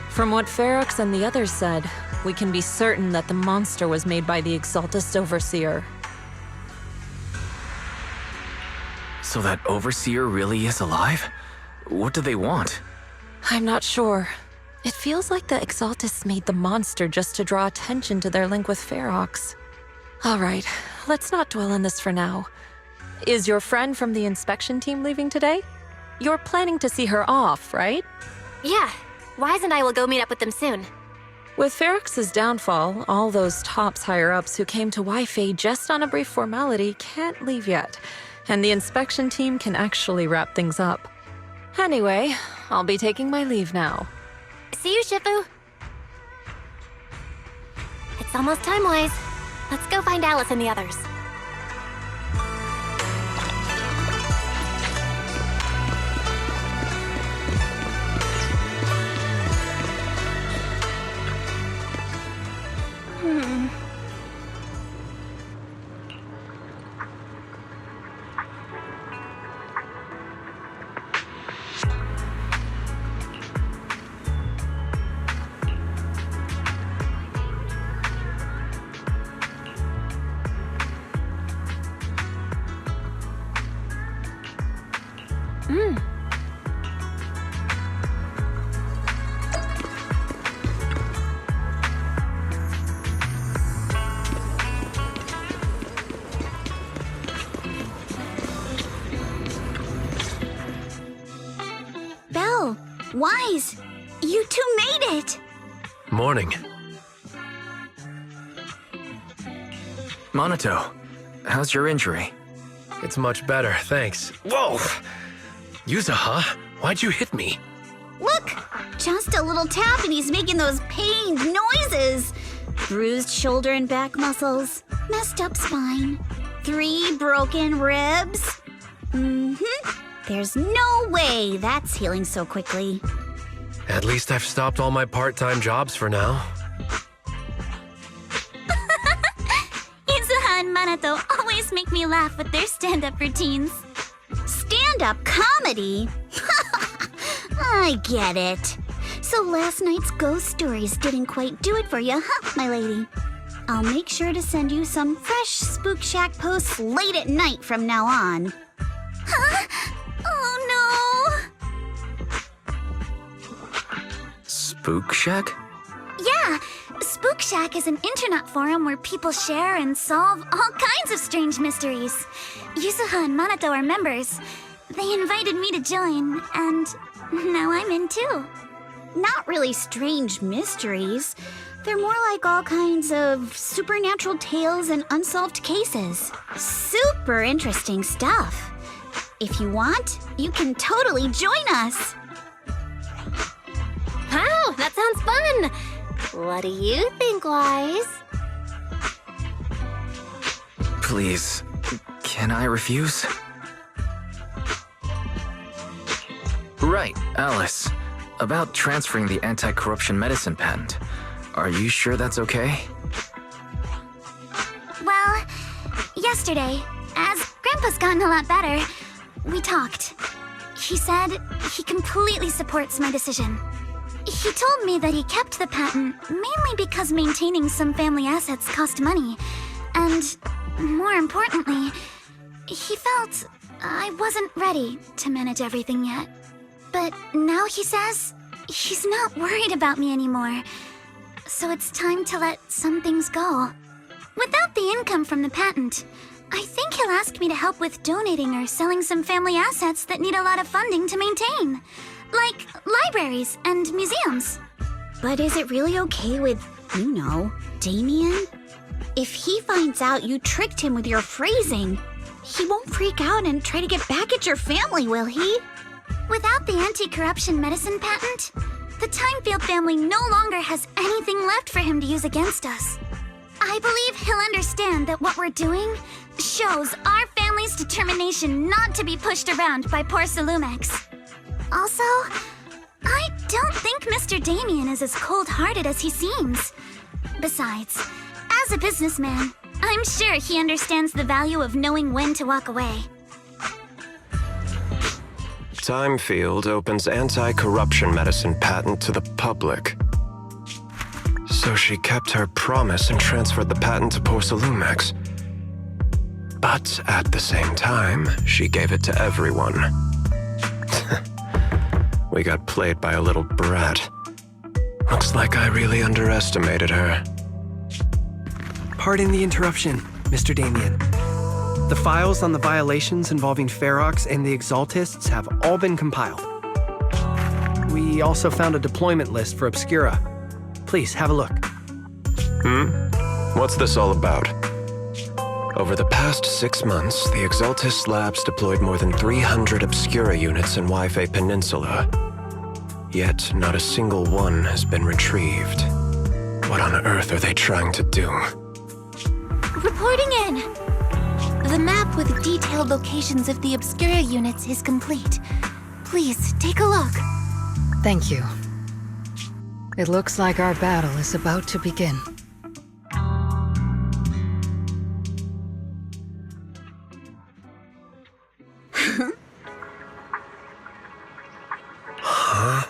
From what Ferox and the others said, we can be certain that the monster was made by the Exaltist Overseer. So that Overseer really is alive? What do they want? I'm not sure. It feels like the Exaltists made the monster just to draw attention to their link with Ferox. All right, let's not dwell on this for now. Is your friend from the inspection team leaving today? You're planning to see her off, right? Yeah, Wise and I will go meet up with them soon. With Ferox's downfall, all those tops higher-ups who came to Wi-Fi just on a brief formality can't leave yet, and the inspection team can actually wrap things up. Anyway, I'll be taking my leave now. See you, Shifu. It's almost time, Wise. Let's go find Alice and the others. Belle, Wise, you two made it! Morning. Monato, how's your injury? It's much better, thanks. Whoa! Yuza, huh? Why'd you hit me? Look! Just a little tap and he's making those pained noises. Bruised shoulder and back muscles, messed up spine, 3 broken ribs. There's no way that's healing so quickly. At least I've stopped all my part-time jobs for now. Izuha and Manato always make me laugh with their stand-up routines. Stand-up comedy? I get it. So last night's ghost stories didn't quite do it for you, huh, my lady? I'll make sure to send you some fresh Spook Shack posts late at night from now on. Huh? Oh no! Spook Shack? Yeah, Spook Shack is an internet forum where people share and solve all kinds of strange mysteries. Yusuha and Manato are members. They invited me to join, and now I'm in too. not really strange mysteries. They're more like all kinds of supernatural tales and unsolved cases. Super interesting stuff. If you want, you can totally join us. Wow, that sounds fun! What do you think, Wise? Please, can I refuse? Right, Alice. About transferring the anti-corruption medicine patent. Are you sure that's okay? Well, yesterday, as Grandpa's gotten a lot better, we talked. He said he completely supports my decision. He told me that he kept the patent mainly because maintaining some family assets cost money. And, more importantly, he felt I wasn't ready to manage everything yet. But now he says he's not worried about me anymore. So it's time to let some things go. Without the income from the patent, I think he'll ask me to help with donating or selling some family assets that need a lot of funding to maintain. Like libraries and museums. But is it really okay with, Damien? If he finds out you tricked him with your phrasing, he won't freak out and try to get back at your family, will he? Without the anti-corruption medicine patent, the Timefield family no longer has anything left for him to use against us. I believe he'll understand that what we're doing shows our family's determination not to be pushed around by poor Solumex. Also, I don't think Mr. Damien is as cold-hearted as he seems. Besides, as a businessman, I'm sure he understands the value of knowing when to walk away. Timefield opens anti-corruption medicine patent to the public. So she kept her promise and transferred the patent to Porcelumex. But at the same time, she gave it to everyone. We got played by a little brat. Looks like I really underestimated her. Pardon the interruption, Mr. Damien. The files on the violations involving Ferox and the Exaltists have all been compiled. We also found a deployment list for Obscura. Please, have a look. What's this all about? Over the past 6 months, the Exaltist Labs deployed more than 300 Obscura units in Wi-Fi Peninsula. Yet, not a single one has been retrieved. What on earth are they trying to do? Reporting in! The map with detailed locations of the Obscura units is complete. Please, take a look. Thank you. It looks like our battle is about to begin. Huh?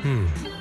Hmm.